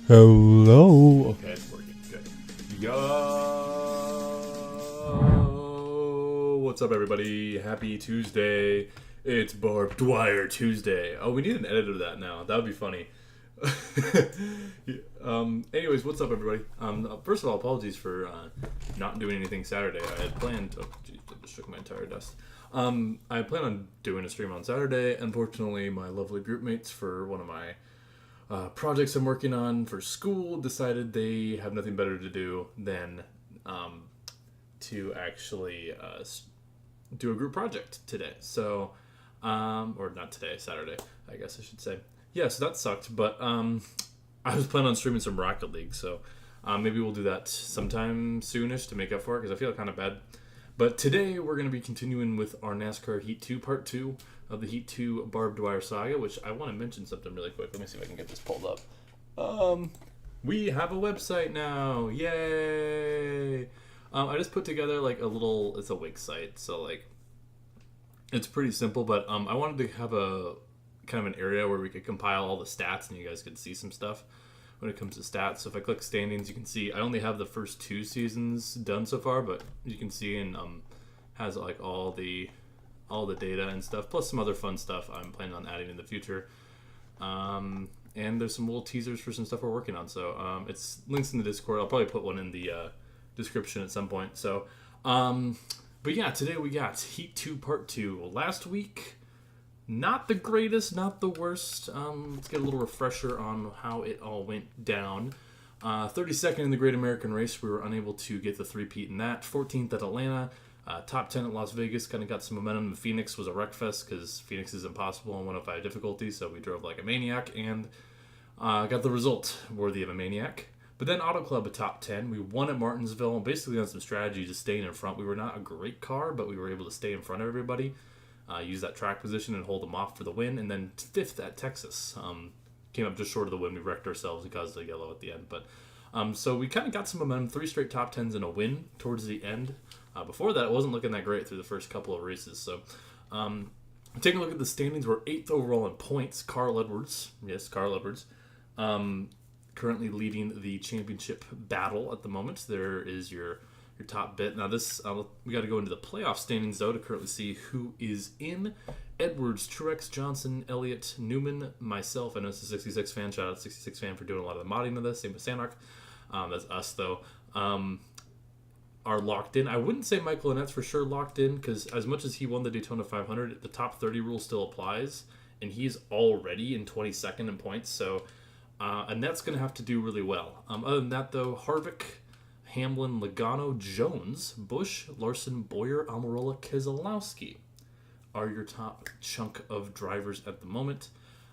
Hello. Okay, it's working. Good. Yo, what's up, everybody? Happy Tuesday. It's Barb Dwyer Tuesday. Oh, we need an editor of that now. That would be funny. Anyways, what's up, everybody? First of all, apologies for not doing anything Saturday. I had planned. Oh, geez, I just shook my entire desk. I had planned on doing a stream on Saturday. Unfortunately, my lovely group mates for one of my projects I'm working on for school decided they have nothing better to do than to actually do a group project today. So, or not today, Saturday, I guess I should say. Yeah, so that sucked, but I was planning on streaming some Rocket League, so maybe we'll do that sometime soonish to make up for it, because I feel kind of bad. But today we're going to be continuing with our NASCAR Heat 2 Part 2 of the Heat 2 Barb Dwyer saga, which I want to mention something really quick. Let me see if I can get this pulled up. We have a website now. Yay! I just put together like a little, it's a Wix site, so like it's pretty simple, but I wanted to have a kind of an area where we could compile all the stats and you guys could see some stuff when it comes to stats. So if I click standings, you can see I only have the first 2 seasons done so far, but you can see and has like all the data and stuff, plus some other fun stuff I'm planning on adding in the future. And there's some little teasers for some stuff we're working on. So it's links in the Discord. I'll probably put one in the description at some point. So, but yeah, today we got Heat 2 Part 2. Last week, not the greatest, not the worst. Let's get a little refresher on how it all went down. 32nd in the Great American Race, we were unable to get the three-peat in that. 14th at Atlanta. Top 10 at Las Vegas, kind of got some momentum. Phoenix was a wreck fest because Phoenix is impossible on 105 difficulty, so we drove like a maniac and got the result worthy of a maniac. But then Auto Club, a top 10. We won at Martinsville, basically on some strategy, just staying in front. We were not a great car, but we were able to stay in front of everybody, use that track position and hold them off for the win. And then 5th at Texas. Came up just short of the win. We wrecked ourselves and caused a yellow at the end. But so we kind of got some momentum, 3 straight top 10s and a win towards the end. Before that, it wasn't looking that great through the first couple of races. So, taking a look at the standings, we're 8th overall in points. Carl Edwards, yes, Carl Edwards, currently leading the championship battle at the moment. There is your top bit. Now, this we got to go into the playoff standings though to currently see who is in. Edwards, Truex, Johnson, Elliott, Newman, myself. I know it's a 66 fan. Shout out to 66 fan for doing a lot of the modding of this. Same with Sanark. That's us though. Are locked in. I wouldn't say Michael Annette's for sure locked in, because as much as he won the Daytona 500, the top 30 rule still applies, and he's already in 22nd in points, so Annette's going to have to do really well. Other than that, though, Harvick, Hamlin, Logano, Jones, Busch, Larson, Boyer, Almirola, Keselowski are your top chunk of drivers at the moment.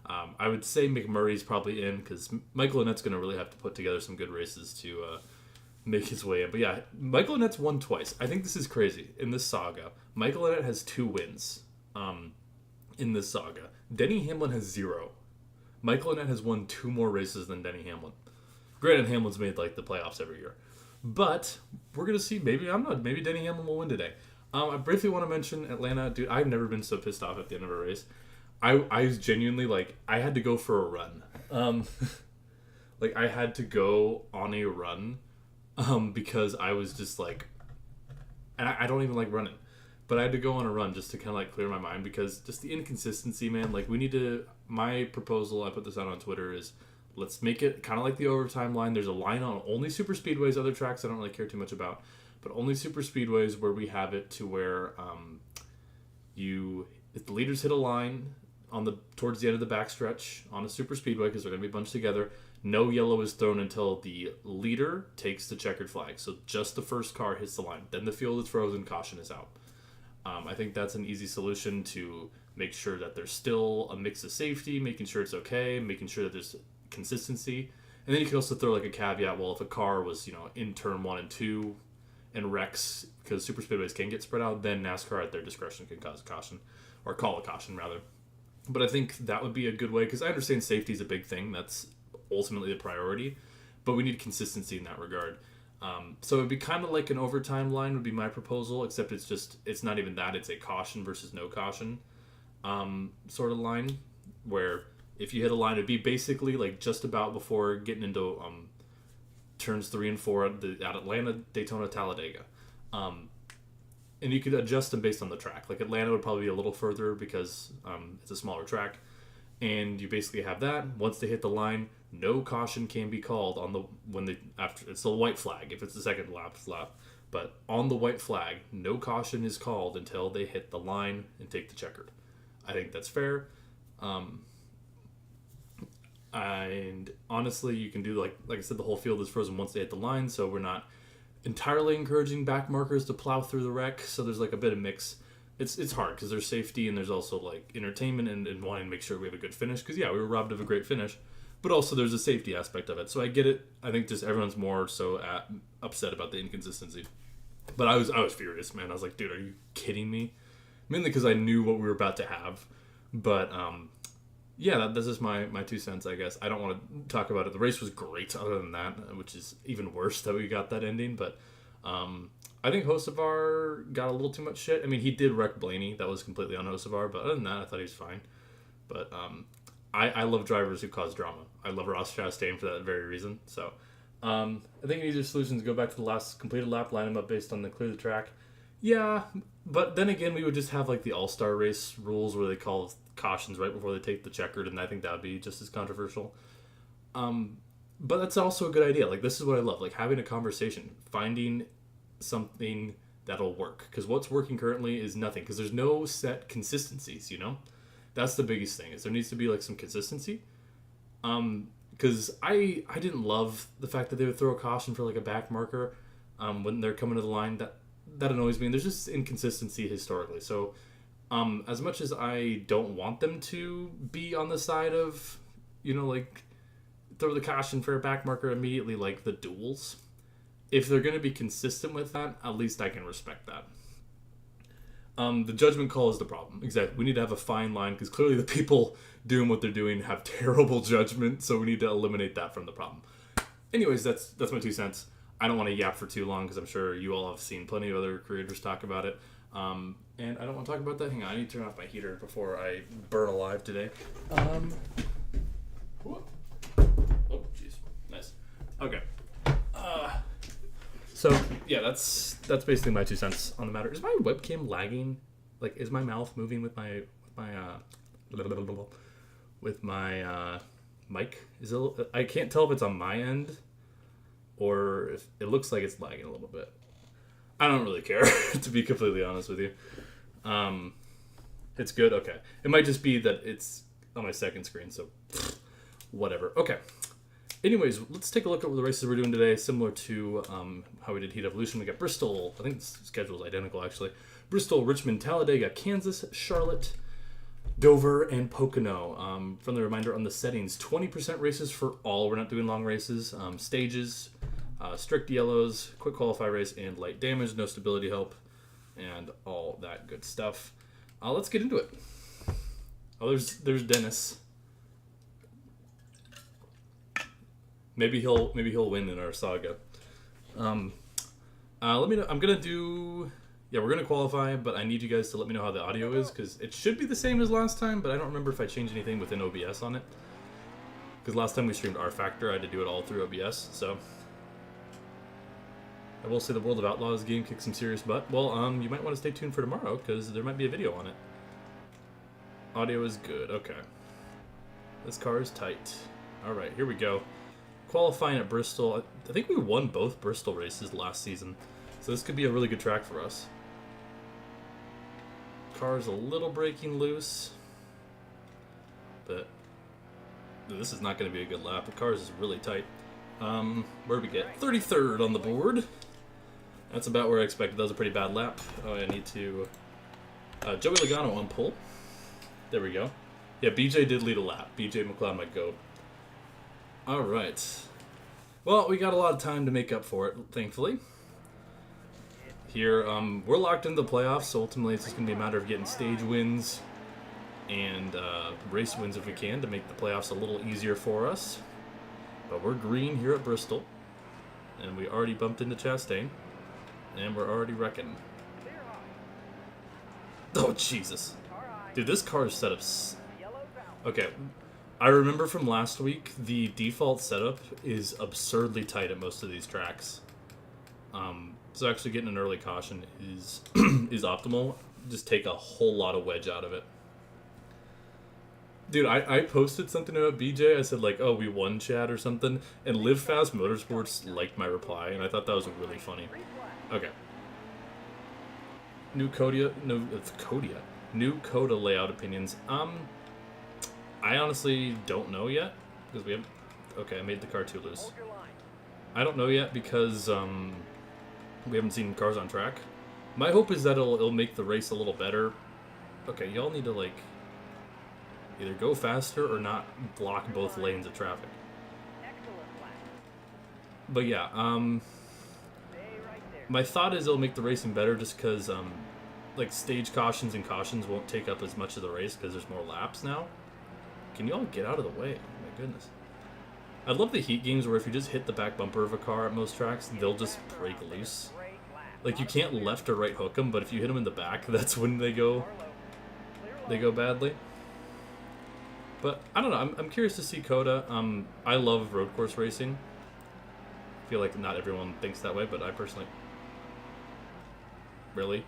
I would say McMurray's probably in, because Michael Annette's going to really have to put together some good races to make his way in. But yeah, Michael Annette's won twice. I think this is crazy in this saga. Michael Annette has 2 wins in this saga. Denny Hamlin has 0. Michael Annette has won 2 more races than Denny Hamlin. Granted, Hamlin's made like the playoffs every year. But we're going to see. Maybe, I don't know, maybe Denny Hamlin will win today. I briefly want to mention Atlanta. Dude, I've never been so pissed off at the end of a race. I was genuinely like, I had to go for a run. Like, I had to go on a run. Because I was just like, and I don't even like running, but I had to go on a run just to kind of like clear my mind, because just the inconsistency, man. Like, we need to, my proposal, I put this out on Twitter, is let's make it kind of like the overtime line. There's a line on only super speedways, other tracks I don't really care too much about, but only super speedways where we have it to where if the leaders hit a line towards the end of the backstretch on a super speedway, because they're going to be bunched together, no yellow is thrown until the leader takes the checkered flag. So just the first car hits the line. Then the field is frozen, caution is out. I think that's an easy solution to make sure that there's still a mix of safety, making sure it's okay, making sure that there's consistency. And then you can also throw like a caveat, well, if a car was, in turn 1 and 2 and wrecks, because super speedways can get spread out, then NASCAR at their discretion can cause a caution, or call a caution rather. But I think that would be a good way, because I understand safety is a big thing. That's ultimately the priority, but we need consistency in that regard. So it'd be kind of like an overtime line would be my proposal, except it's not even that. It's a caution versus no caution sort of line, where If you hit a line, it'd be basically like just about before getting into turns 3 and 4 at Atlanta, Daytona, Talladega. And you could adjust them based on the track. Like Atlanta would probably be a little further because it's a smaller track. And you basically have that. Once they hit the line, no caution can be called on after it's the white flag if it's the second lap. But on the white flag, no caution is called until they hit the line and take the checkered. I think that's fair. And honestly, you can do like I said, the whole field is frozen once they hit the line, so we're not entirely encouraging back markers to plow through the wreck. So there's like a bit of mix. It's hard because there's safety and there's also like entertainment and wanting to make sure we have a good finish. Because yeah, we were robbed of a great finish, but also there's a safety aspect of it. So I get it. I think just everyone's more so upset about the inconsistency. But I was furious, man. I was like, dude, are you kidding me? Mainly because I knew what we were about to have. But yeah, that's just my 2 cents, I guess. I don't want to talk about it. The race was great other than that, which is even worse that we got that ending. But I think Hocevar got a little too much shit. I mean, he did wreck Blaney. That was completely on Hocevar. But other than that, I thought he was fine. But I love drivers who cause drama. I love Ross Chastain for that very reason. So I think easier solution is go back to the last completed lap, line them up based on the clear the track. Yeah, but then again, we would just have like the all-star race rules where they call cautions right before they take the checkered, and I think that would be just as controversial. But that's also a good idea. Like, this is what I love, like having a conversation, finding something that'll work. Because what's working currently is nothing, because there's no set consistencies, you know? That's the biggest thing, is there needs to be like some consistency. Because I didn't love the fact that they would throw a caution for like a back marker when they're coming to the line. That annoys me, and there's just inconsistency historically. So as much as I don't want them to be on the side of, you know, like throw the caution for a back marker immediately, like the duels, if they're going to be consistent with that, at least I can respect that. The judgment call is the problem. Exactly. We need to have a fine line, because clearly the people doing what they're doing have terrible judgment, so we need to eliminate that from the problem. Anyways, that's my 2 cents. I don't want to yap for too long, because I'm sure you all have seen plenty of other creators talk about it. And I don't want to talk about that. Hang on, I need to turn off my heater before I burn alive today. Oh, jeez. Nice. Okay. So, yeah, that's basically my 2 cents on the matter. Is my webcam lagging? Like, is my mouth moving with my mic? I can't tell if it's on my end or if it looks like it's lagging a little bit. I don't really care, to be completely honest with you. It's good? Okay. It might just be that it's on my second screen, so whatever. Okay. Anyways, let's take a look at what the races we're doing today, similar to how we did Heat Evolution. We got Bristol. I think the schedule is identical, actually. Bristol, Richmond, Talladega, Kansas, Charlotte, Dover, and Pocono. From the reminder on the settings, 20% races for all. We're not doing long races. Stages, strict yellows, quick qualify race, and light damage, no stability help, and all that good stuff. Let's get into it. Oh, there's Dennis. Maybe he'll win in our saga. Let me know. I'm gonna do. Yeah, we're gonna qualify, but I need you guys to let me know how the audio is, because it should be the same as last time, but I don't remember if I changed anything within OBS on it. Because last time we streamed R Factor, I had to do it all through OBS. So I will say the World of Outlaws game kicked some serious butt. Well, you might want to stay tuned for tomorrow, because there might be a video on it. Audio is good. Okay. This car is tight. All right, here we go. Qualifying at Bristol. I think we won both Bristol races last season, so this could be a really good track for us. Car's a little breaking loose, but this is not going to be a good lap. The car is really tight. Where do we get? 33rd on the board. That's about where I expected. That was a pretty bad lap. Oh, I need to... Joey Logano on pole. There we go. Yeah, BJ did lead a lap. BJ McLeod might go. Alright. Well, we got a lot of time to make up for it, thankfully. Here, we're locked into the playoffs, so ultimately it's just going to be a matter of getting stage wins and race wins if we can to make the playoffs a little easier for us. But we're green here at Bristol, and we already bumped into Chastain, and we're already wrecking. Oh, Jesus. Dude, this car is set up... Okay. I remember from last week, the default setup is absurdly tight at most of these tracks. So actually getting an early caution is is optimal. Just take a whole lot of wedge out of it. Dude, I posted something about BJ. I said, like, oh, we won, chat, or something. And Live Fast Motorsports liked my reply, and I thought that was really funny. Okay. New Coda layout opinions. I honestly don't know yet, because we haven't... Okay, I made the car too loose. I don't know yet because, we haven't seen cars on track. My hope is that it'll make the race a little better. Okay, y'all need to, like, either go faster or not block both lanes of traffic. But yeah, my thought is it'll make the racing better just because, like, stage cautions and cautions won't take up as much of the race because there's more laps now. Can y'all get out of the way? Oh my goodness. I love the heat games where if you just hit the back bumper of a car at most tracks, they'll just break loose. Like, you can't left or right hook them, but if you hit them in the back, that's when they go badly. But, I don't know, I'm curious to see Coda. I love road course racing. I feel like not everyone thinks that way, but I personally... Really?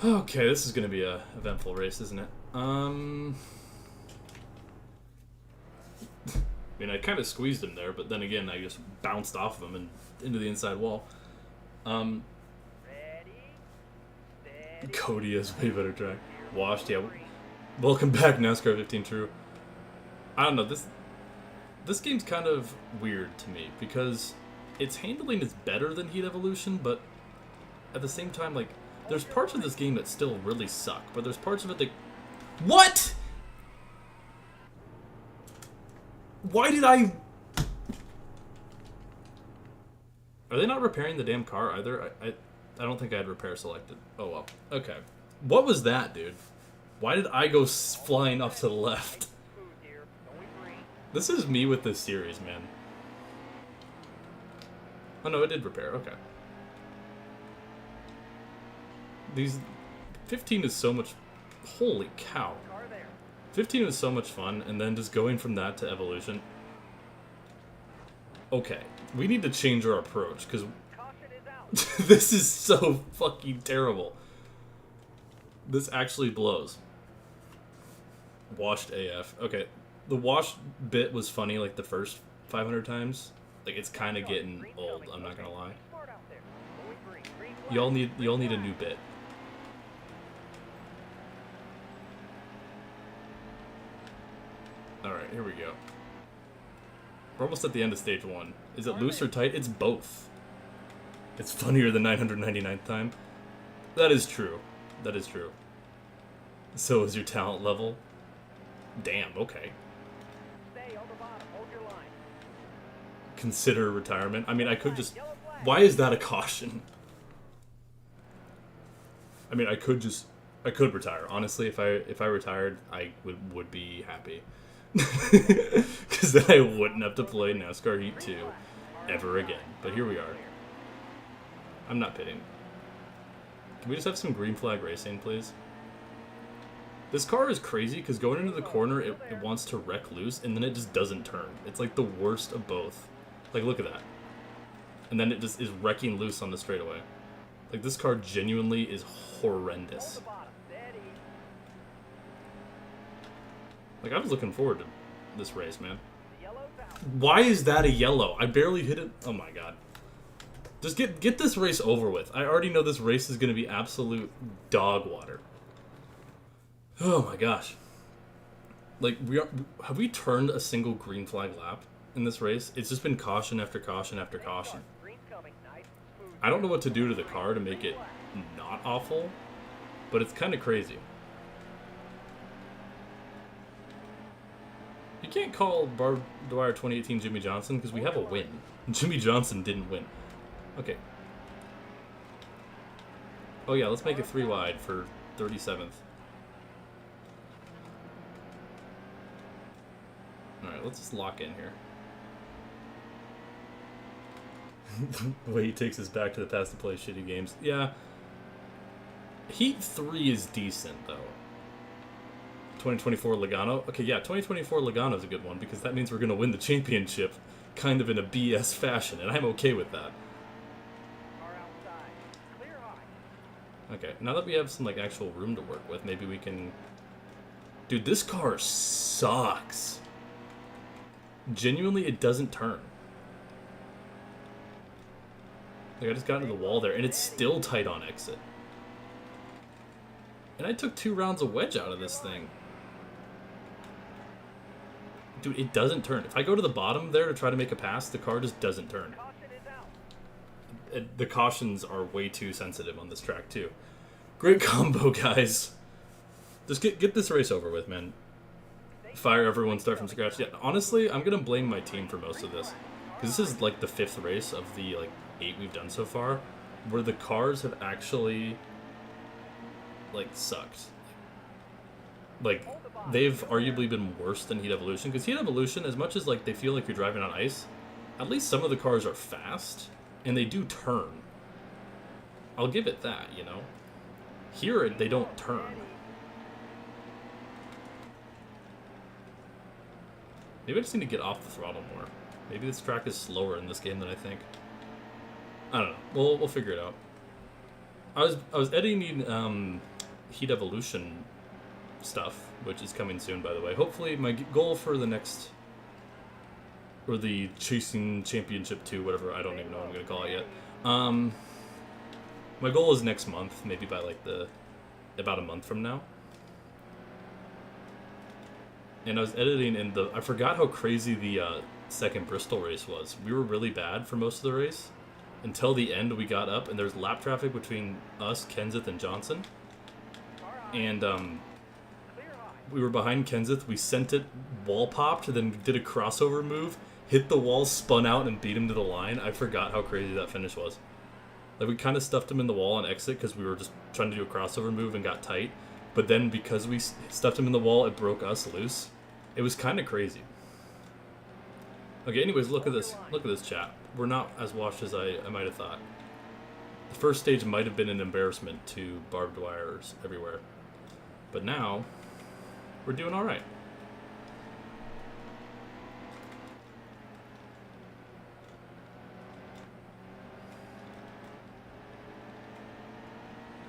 Okay, this is going to be a eventful race, isn't it? I mean, I kind of squeezed him there, but then again, I just bounced off of him and into the inside wall. Cody has way better track. Washed, yeah. Welcome back, NASCAR 15 True. I don't know, this game's kind of weird to me, because its handling is better than Heat Evolution, but at the same time, like, there's parts of this game that still really suck, but there's parts of it that... What?! Why did I... Are they not repairing the damn car either? I don't think I had repair selected. Oh well. Okay. What was that, dude? Why did I go flying off to the left? This is me with this series, man. Oh no, it did repair. Okay. These... 15 is so much... Holy cow. 15 is so much fun, and then just going from that to Evolution. Okay, we need to change our approach, because this is so fucking terrible. This actually blows. Washed AF. Okay, the washed bit was funny like the first 500 times. Like, it's kind of getting old, I'm not gonna lie. Y'all need a new bit. Alright, here we go. We're almost at the end of stage 1. Is it loose or tight? It's both. It's funnier than 999th time. That is true. That is true. So is your talent level. Damn, okay. Consider retirement. I mean, I could just... Why is that a caution? I mean, I could retire. Honestly, if I retired, I would be happy. Because then I wouldn't have to play NASCAR Heat 2 ever again. But here we are. I'm not pitting. Can we just have some green flag racing, please? This car is crazy because going into the corner, it wants to wreck loose, and then it just doesn't turn. It's like the worst of both. Like, look at that. And then it just is wrecking loose on the straightaway. Like, this car genuinely is horrendous. Like, I was looking forward to this race, man. Why is that a yellow? I barely hit it. Oh my god. Just get this race over with. I already know this race is going to be absolute dog water. Oh my gosh. Like, have we turned a single green flag lap in this race? It's just been caution after caution after caution. I don't know what to do to the car to make it not awful, but it's kind of crazy. You can't call Barb Dwyer 2018 Jimmy Johnson because we have a win. Jimmy Johnson didn't win. Okay. Oh yeah, let's make it 3 wide for 37th. Alright, let's just lock in here. The way he takes us back to the past to play shitty games. Yeah. Heat 3 is decent, though. 2024 Logano. Okay, yeah, 2024 Logano is a good one because that means we're going to win the championship kind of in a BS fashion, and I'm okay with that. Okay, now that we have some like actual room to work with, maybe we can... Dude, this car sucks. Genuinely, it doesn't turn. Like, I just got into the wall there, and it's still tight on exit. And I took 2 rounds of wedge out of this thing. Dude, it doesn't turn. If I go to the bottom there to try to make a pass, the car just doesn't turn. The cautions are way too sensitive on this track, too. Great combo, guys. Just get this race over with, man. Fire everyone, start from scratch. Yeah, honestly, I'm going to blame my team for most of this. Because this is, like, the 5th race of the, like, 8 we've done so far, where the cars have actually... like, sucked. Like, they've arguably been worse than Heat Evolution, because Heat Evolution, as much as, like, they feel like you're driving on ice, at least some of the cars are fast, and they do turn. I'll give it that, you know? Here, they don't turn. Maybe I just need to get off the throttle more. Maybe this track is slower in this game than I think. I don't know. We'll figure it out. I was editing Heat Evolution stuff, which is coming soon, by the way. Hopefully, my goal for the next, or the Chasing Championship 2, whatever, I don't even know what I'm going to call it yet. My goal is next month, maybe by like about a month from now. And I was editing, and I forgot how crazy the second Bristol race was. We were really bad for most of the race. Until the end, we got up, and there's lap traffic between us, Kenseth, and Johnson. And we were behind Kenseth. We sent it, wall popped, then did a crossover move, hit the wall, spun out, and beat him to the line. I forgot how crazy that finish was. Like, we kind of stuffed him in the wall on exit because we were just trying to do a crossover move and got tight. But then because we stuffed him in the wall, it broke us loose. It was kind of crazy. Okay, anyways, look at this. Look at this chat. We're not as washed as I might have thought. The first stage might have been an embarrassment to Barb Dwyers everywhere. But now, we're doing all right.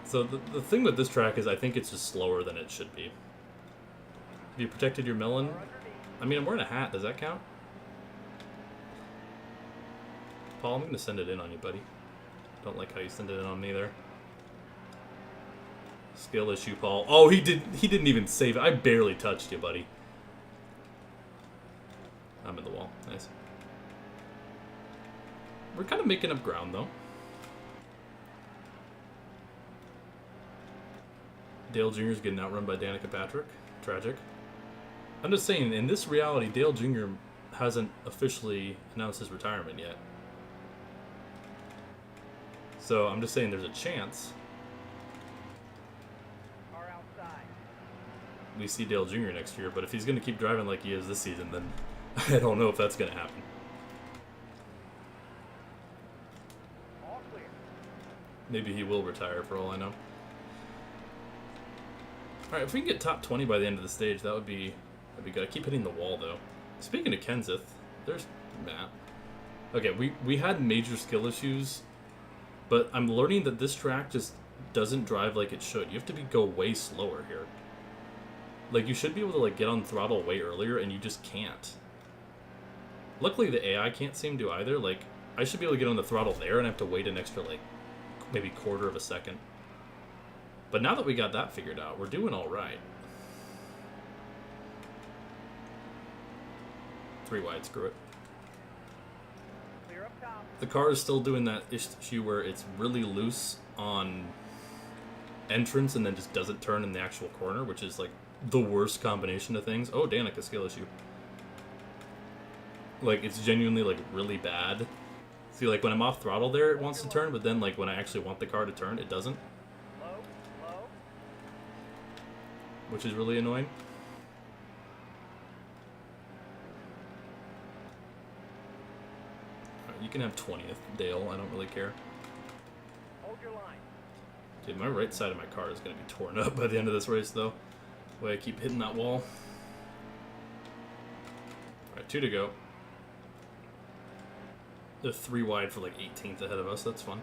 So the thing with this track is I think it's just slower than it should be. Have you protected your melon? I mean, I'm wearing a hat. Does that count? Paul, I'm going to send it in on you, buddy. Don't like how you send it in on me there. Skill issue, Paul. Oh, he didn't even save it. I barely touched you, buddy. I'm in the wall. Nice. We're kind of making up ground, though. Dale Jr.'s getting outrun by Danica Patrick. Tragic. I'm just saying, in this reality, Dale Jr. hasn't officially announced his retirement yet. So I'm just saying there's a chance we see Dale Jr. next year, but if he's going to keep driving like he is this season, then I don't know if that's going to happen. Maybe he will retire for all I know. Alright, if we can get top 20 by the end of the stage, that'd be good. I keep hitting the wall, though. Speaking of Kenseth, there's Matt. Okay, we had major skill issues, but I'm learning that this track just doesn't drive like it should. You have to go way slower here. Like, you should be able to, like, get on throttle way earlier, and you just can't. Luckily, the AI can't seem to either. Like, I should be able to get on the throttle there and have to wait an extra, like, maybe quarter of a second. But now that we got that figured out, we're doing all right. 3 wide, screw it. The car is still doing that issue where it's really loose on entrance and then just doesn't turn in the actual corner, which is like the worst combination of things. Oh, Danica, skill issue. Like, it's genuinely like really bad. See, like when I'm off throttle there, it wants to turn, but then like when I actually want the car to turn, it doesn't. Which is really annoying. Right, you can have 20th, Dale. I don't really care. Hold your line. Dude, my right side of my car is going to be torn up by the end of this race, though. Way I keep hitting that wall. Alright, 2 to go. They're 3 wide for like 18th ahead of us. That's fun.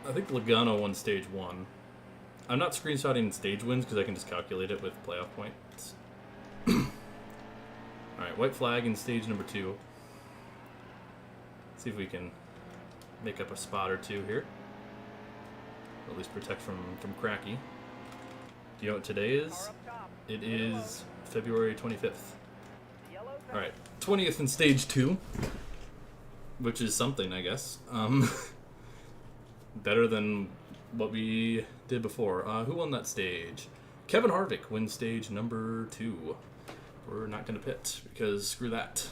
I think Logano won stage 1. I'm not screenshotting stage wins because I can just calculate it with playoff points. Alright, white flag in stage number 2. See if we can make up a spot or 2 here. Or at least protect from Cracky. Do you know what today is? It is February 25th. Alright, 20th in stage 2. Which is something, I guess. Better than what we did before. Who won that stage? Kevin Harvick wins stage number 2. We're not going to pit because screw that.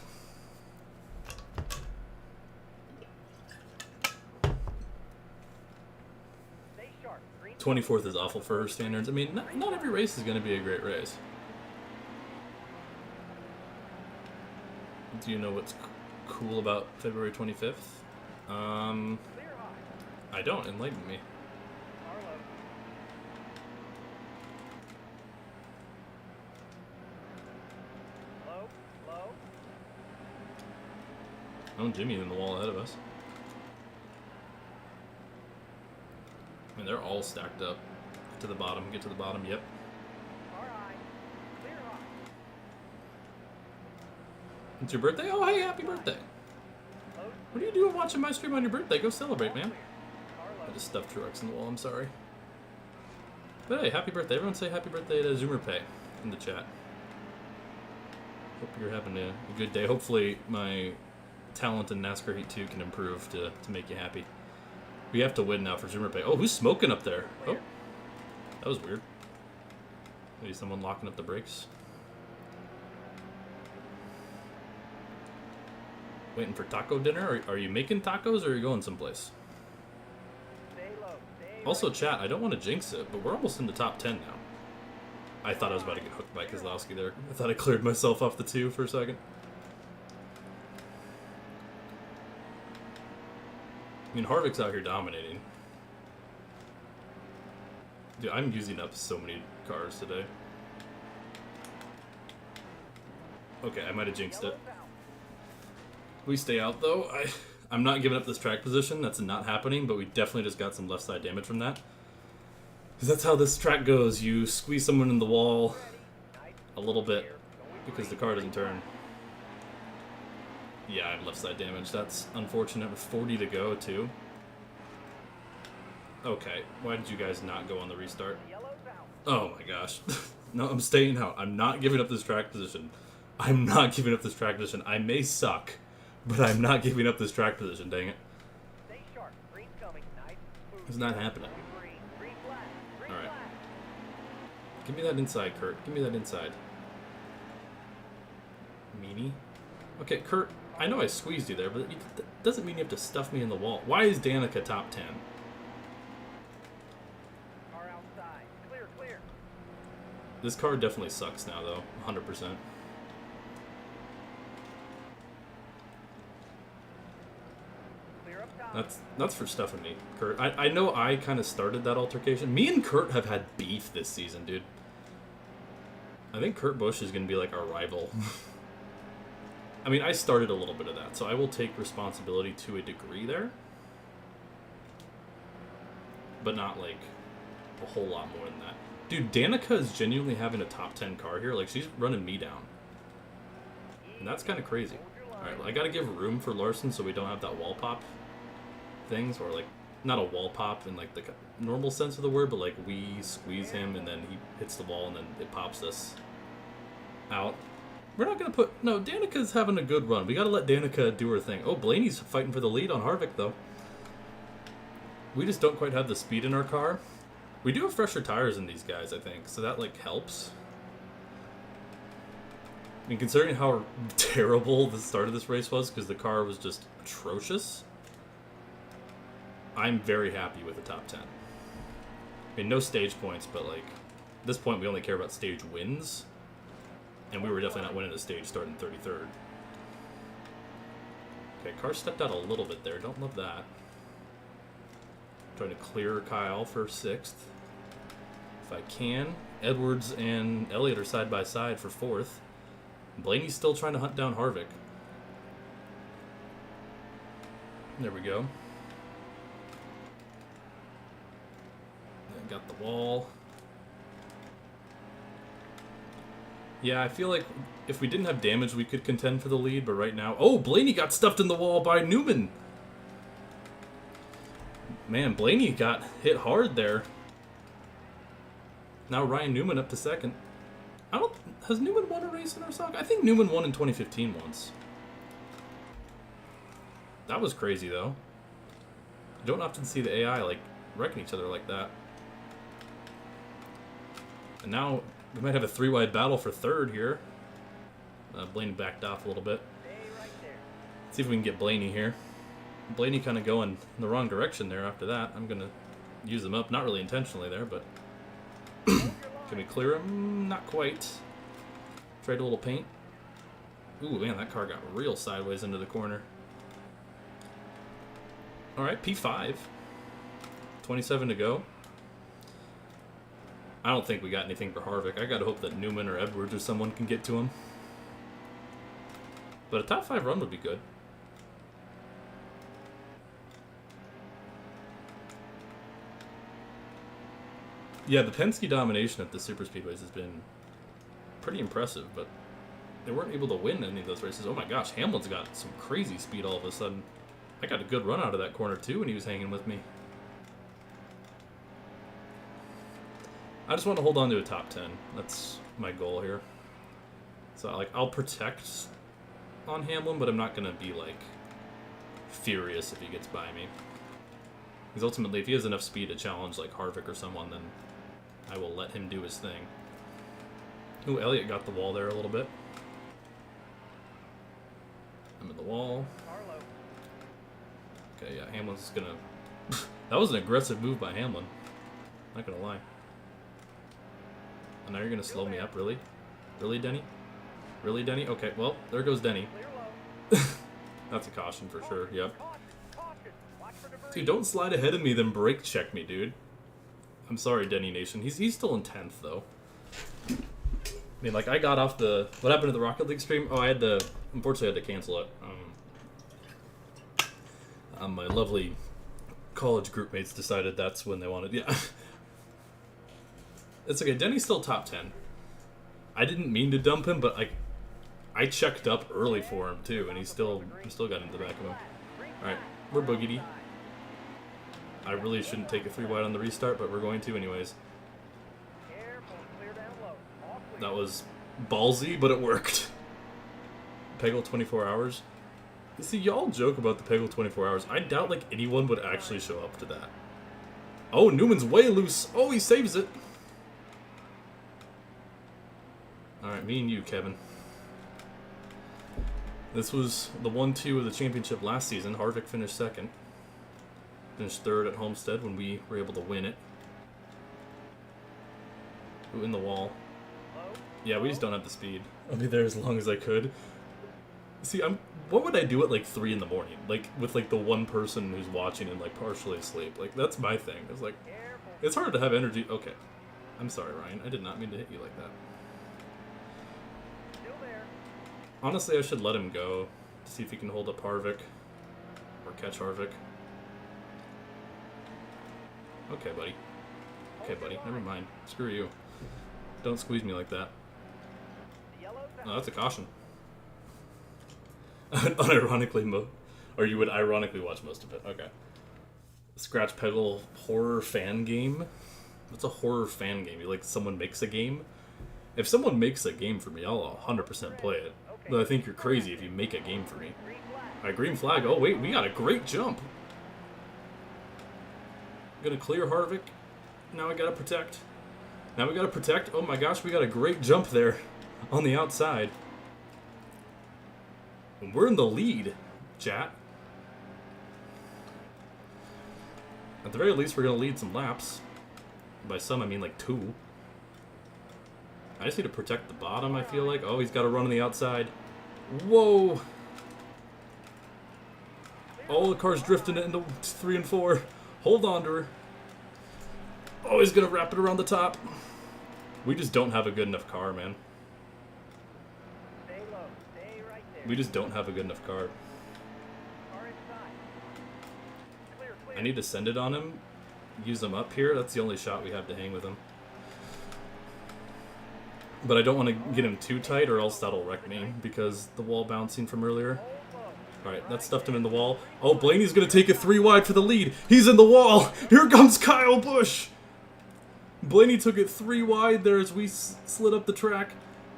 Stay sharp. 24th is awful for her standards. I mean, not every race is going to be a great race. Do you know what's cool about February 25th? I don't. Enlighten me. Oh, Jimmy's in the wall ahead of us. I mean, they're all stacked up. Get to the bottom. Get to the bottom. Yep. It's your birthday? Oh, hey, happy birthday. What are you doing watching my stream on your birthday? Go celebrate, man. I just stuffed Truex in the wall. I'm sorry. But hey, happy birthday. Everyone say happy birthday to ZoomerPay in the chat. Hope you're having a good day. Hopefully my talent in NASCAR Heat 2 can improve to make you happy. We have to win now for ZoomerPay. Oh, who's smoking up there? Oh, that was weird. Maybe someone locking up the brakes. Waiting for taco dinner? Are you making tacos or are you going someplace? Also, chat, I don't want to jinx it, but we're almost in the top 10 now. I thought I was about to get hooked by Keselowski there. I thought I cleared myself off the 2 for a second. I mean, Harvick's out here dominating. Dude, I'm using up so many cars today. Okay, I might have jinxed it. We stay out, though. I'm not giving up this track position. That's not happening, but we definitely just got some left side damage from that. Because that's how this track goes. You squeeze someone in the wall a little bit because the car doesn't turn. Yeah, I have left side damage. That's unfortunate with 40 to go, too. Okay, why did you guys not go on the restart? Oh my gosh. No, I'm staying out. I'm not giving up this track position. I'm not giving up this track position. I may suck, but I'm not giving up this track position, dang it. It's not happening. Alright. Give me that inside, Kurt. Give me that inside. Meanie. Okay, Kurt, I know I squeezed you there, but it doesn't mean you have to stuff me in the wall. Why is Danica top 10? Car outside. Clear, clear. This car definitely sucks now, though. 100%. That's for stuffing me, Kurt. I know I kind of started that altercation. Me and Kurt have had beef this season, dude. I think Kurt Busch is going to be like our rival. I mean, I started a little bit of that, so I will take responsibility to a degree there. But not, like, a whole lot more than that. Dude, Danica is genuinely having a top 10 car here. Like, she's running me down. And that's kind of crazy. Alright, well, I gotta give room for Larson so we don't have that wall pop things. Or, like, not a wall pop in, like, the normal sense of the word, but, like, we squeeze him and then he hits the wall and then it pops us out. We're not going to put... No, Danica's having a good run. We got to let Danica do her thing. Oh, Blaney's fighting for the lead on Harvick, though. We just don't quite have the speed in our car. We do have fresher tires in these guys, I think. So that, like, helps. I mean, considering how terrible the start of this race was, because the car was just atrocious, I'm very happy with the top 10. I mean, no stage points, but, like, at this point we only care about stage wins. And we were definitely not winning a stage starting 33rd. Okay, car stepped out a little bit there. Don't love that. Trying to clear Kyle for 6th. if I can. Edwards and Elliott are side by side for 4th. Blaney's still trying to hunt down Harvick. There we go. Got the wall. Yeah, I feel like if we didn't have damage, we could contend for the lead, but right now... Oh, Blaney got stuffed in the wall by Newman. Man, Blaney got hit hard there. Now Ryan Newman up to 2nd. Has Newman won a race in our saga? I think Newman won in 2015 once. That was crazy, though. You don't often see the AI, like, wrecking each other like that. And now we might have a 3-wide battle for 3rd here. Blaney backed off a little bit. Let's see if we can get Blaney here. Blaney kind of going in the wrong direction there after that. I'm going to use him up. Not really intentionally there, but... Can we clear him? Not quite. Trade a little paint. Ooh, man, that car got real sideways into the corner. Alright, P5. 27 to go. I don't think we got anything for Harvick. I gotta hope that Newman or Edwards or someone can get to him. But a top 5 run would be good. Yeah, the Penske domination at the super speedways has been pretty impressive, but they weren't able to win any of those races. Oh my gosh, Hamlin's got some crazy speed all of a sudden. I got a good run out of that corner too when he was hanging with me. I just want to hold on to a top 10. That's my goal here. So like I'll protect on Hamlin, but I'm not gonna be like furious if he gets by me. Because ultimately, if he has enough speed to challenge like Harvick or someone, then I will let him do his thing. Ooh, Elliott got the wall there a little bit. I'm in the wall. Okay, yeah, Hamlin's gonna... That was an aggressive move by Hamlin. Not gonna lie. And now you're gonna slow me up, really? Really, Denny? Really, Denny? Okay, well, there goes Denny. That's a caution for sure, yep. Dude, don't slide ahead of me, then brake check me, dude. I'm sorry, Denny Nation. He's still in 10th, though. I mean, like, I got off the... What happened to the Rocket League stream? Oh, I had to... Unfortunately, I had to cancel it. My lovely college group mates decided that's when they wanted... Yeah. It's okay. Denny's still top 10. I didn't mean to dump him, but I checked up early for him, too, and he still got into the back of him. Alright, we're boogity. I really shouldn't take a 3-wide on the restart, but we're going to anyways. That was ballsy, but it worked. Peggle 24 hours. You see, y'all joke about the Peggle 24 hours. I doubt like anyone would actually show up to that. Oh, Newman's way loose. Oh, he saves it. Alright, me and you, Kevin. This was the 1-2 of the championship last season. Harvick finished 2nd. Finished 3rd at Homestead when we were able to win it. Ooh, in the wall. Yeah, we just don't have the speed. I'll be there as long as I could. See, what would I do at like 3 in the morning? Like with like the one person who's watching and like partially asleep. Like that's my thing. It's like it's hard to have energy. Okay. I'm sorry, Ryan. I did not mean to hit you like that. Honestly, I should let him go to see if he can hold up Harvick or catch Harvick. Okay, buddy. Okay, buddy. Never mind. Screw you. Don't squeeze me like that. Oh, that's a caution. Unironically, or you would ironically watch most of it. Okay. Scratch Peggle horror fan game? What's a horror fan game? You like someone makes a game? If someone makes a game for me, I'll 100% play it. But I think you're crazy if you make a game for me. Alright, green flag. Oh, wait, we got a great jump. Gonna clear Harvick. Now I gotta protect. Now we gotta protect. Oh my gosh, we got a great jump there on the outside. And we're in the lead, chat. At the very least, we're gonna lead some laps. By some, I mean like 2. I just need to protect the bottom, I feel like. Oh, he's got to run on the outside. Whoa! Oh, the car's drifting into 3 and 4. Hold on to her. Oh, he's gonna wrap it around the top. We just don't have a good enough car, man. Stay low. Stay right there. We just don't have a good enough car. Car inside. Clear, clear. I need to send it on him. Use him up here. That's the only shot we have to hang with him. But I don't want to get him too tight or else that'll wreck me because the wall bouncing from earlier. Alright, that stuffed him in the wall. Oh, Blaney's going to take it 3 wide for the lead. He's in the wall. Here comes Kyle Busch. Blaney took it 3 wide there as we slid up the track.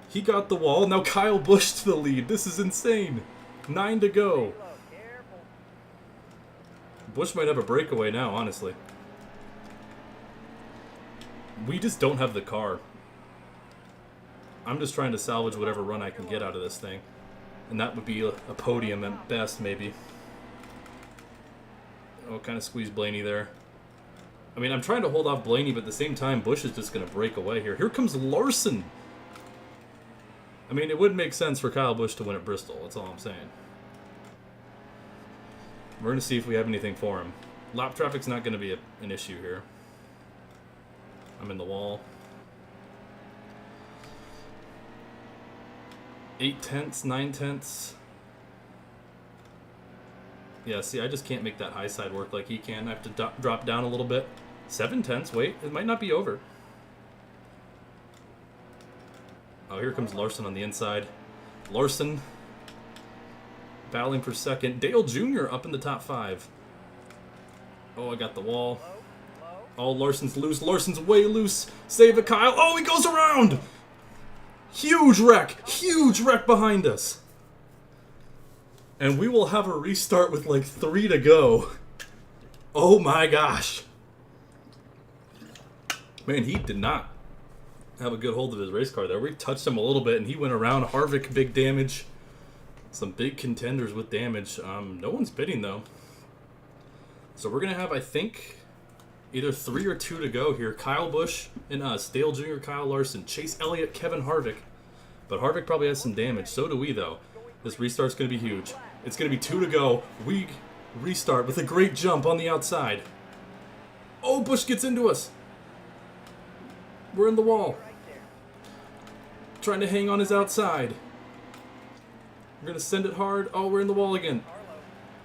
He got the wall. Now Kyle Busch to the lead. This is insane. 9 to go. Busch might have a breakaway now, honestly. We just don't have the car. I'm just trying to salvage whatever run I can get out of this thing. And that would be a podium at best, maybe. Oh, kind of squeeze Blaney there. I mean, I'm trying to hold off Blaney, but at the same time, Busch is just going to break away here. Here comes Larson. I mean, it would make sense for Kyle Busch to win at Bristol. That's all I'm saying. We're going to see if we have anything for him. Lap traffic's not going to be an issue here. I'm in the wall. 8 tenths, 9 tenths. Yeah, see, I just can't make that high side work like he can. I have to drop down a little bit. 7 tenths, wait, it might not be over. Oh, here comes Larson on the inside. Larson battling for second. Dale Jr. up in the top 5. Oh, I got the wall. Oh, Larson's loose. Larson's way loose. Save it, Kyle. Oh, he goes around. Huge wreck. Huge wreck behind us. And we will have a restart with like 3 to go. Oh my gosh. Man, he did not have a good hold of his race car there. We touched him a little bit and he went around. Harvick, big damage. Some big contenders with damage. No one's bidding though. So we're going to have, I think, either 3 or 2 to go here. Kyle Busch and us. Dale Jr., Kyle Larson, Chase Elliott, Kevin Harvick. But Harvick probably has some damage. So do we, though. This restart's going to be huge. It's going to be 2 to go. We restart with a great jump on the outside. Oh, Busch gets into us. We're in the wall. Trying to hang on his outside. We're going to send it hard. Oh, we're in the wall again.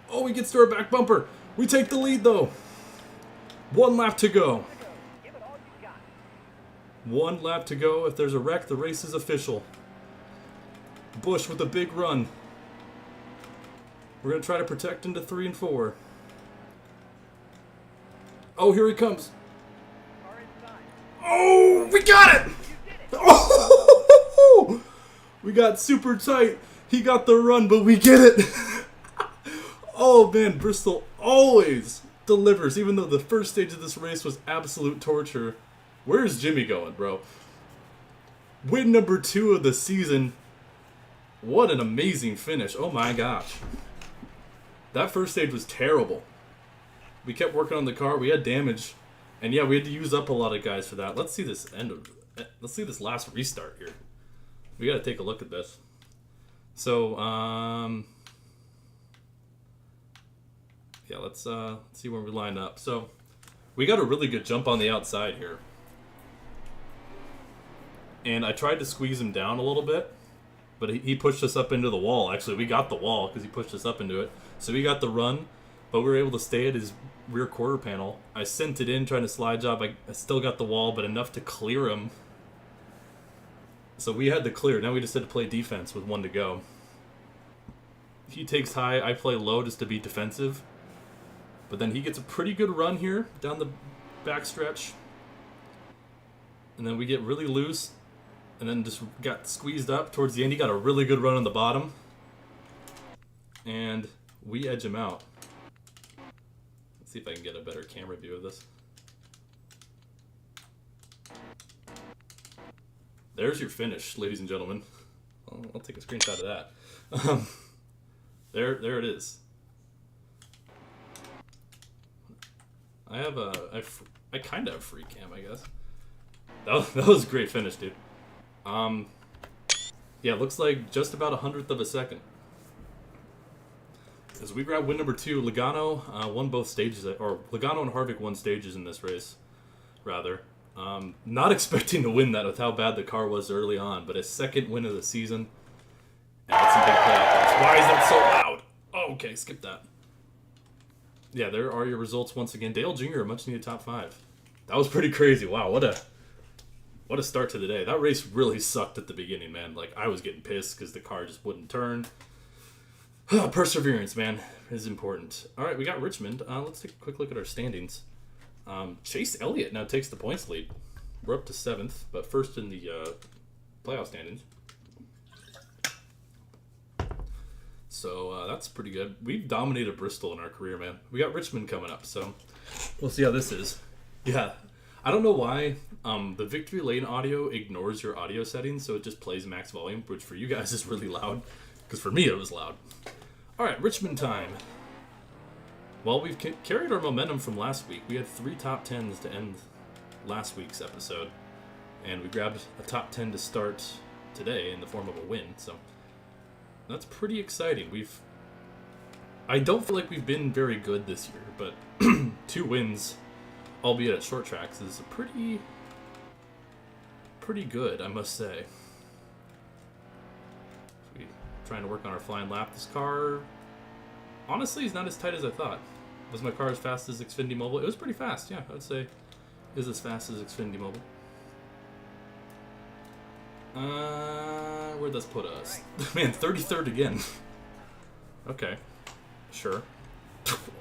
Oh, he gets to our back bumper. We take the lead, though. 1 lap to go. 1 lap to go. If there's a wreck, the race is official. Busch with a big run. We're going to try to protect into 3 and 4. Oh, here he comes. Oh, we got it! Oh, we got super tight. He got the run, but we get it. Oh, man, Bristol always delivers, even though the first stage of this race was absolute torture. Where's Jimmy going, bro? Win number 2 of the season. What an amazing finish. Oh my gosh. That first stage was terrible. We kept working on the car. We had damage. And yeah, we had to use up a lot of guys for that. Let's see this let's see this last restart here. We got to take a look at this. So, yeah, let's see where we line up. So, we got a really good jump on the outside here. And I tried to squeeze him down a little bit, but he pushed us up into the wall. Actually, we got the wall because he pushed us up into it. So we got the run, but we were able to stay at his rear quarter panel. I sent it in trying to slide job. I still got the wall, but enough to clear him. So we had the clear. Now we just had to play defense with 1 to go. He takes high. I play low just to be defensive. But then he gets a pretty good run here down the back stretch. And then we get really loose. And then just got squeezed up towards the end. He got a really good run on the bottom. And we edge him out. Let's see if I can get a better camera view of this. There's your finish, ladies and gentlemen. I'll take a screenshot of that. There it is. I kind of have free cam, I guess. That was a great finish, dude. Yeah, it looks like just about 100th of a second. As we grab win number 2, Logano won both stages, or Logano and Harvick won stages in this race. rather. Not expecting to win that with how bad the car was early on, but a second win of the season. And that's some big playoffs. Why is that so loud? Oh, okay, skip that. Yeah, there are your results once again. Dale Jr., a much needed top 5. That was pretty crazy. Wow, what a start to the day. That race really sucked at the beginning, man. Like, I was getting pissed because the car just wouldn't turn. Perseverance, man, is important. All right, we got Richmond. Let's take a quick look at our standings. Chase Elliott now takes the points lead. We're up to 7th, but first in the playoff standings. So that's pretty good. We've dominated Bristol in our career, man. We got Richmond coming up, so we'll see how this is. Yeah, I don't know why the Victory Lane audio ignores your audio settings, so it just plays max volume, which for you guys is really loud, because for me it was loud. All right, Richmond time. Well, we've carried our momentum from last week. We had 3 top 10s to end last week's episode, and we grabbed a top 10 to start today in the form of a win, so that's pretty exciting. I don't feel like we've been very good this year, but 2 wins, albeit at short tracks, is pretty good, I must say. We're trying to work on our flying lap. This car, honestly, is not as tight as I thought. Was my car as fast as Xfinity Mobile? It was pretty fast, yeah. I would say it is as fast as Xfinity Mobile. Where'd this put us? Man, 33rd again. Okay, sure.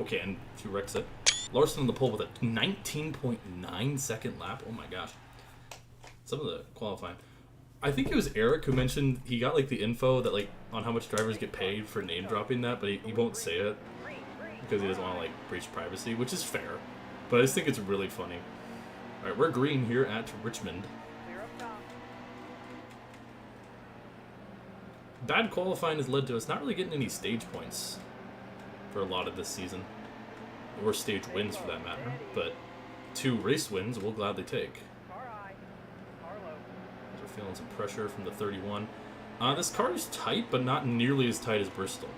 Okay, and 2 wrecks it. Larson on the pole with a 19.9 second lap. Oh my gosh. Some of the qualifying. I think it was Eric who mentioned he got like the info that like on how much drivers get paid for name dropping that, but he won't say it because he doesn't want to like breach privacy, which is fair. But I just think it's really funny. All right, we're green here at Richmond. Bad qualifying has led to us not really getting any stage points for a lot of this season, or stage wins for that matter, but 2 race wins we'll gladly take. We're feeling some pressure from the 31. This car is tight, but not nearly as tight as Bristol.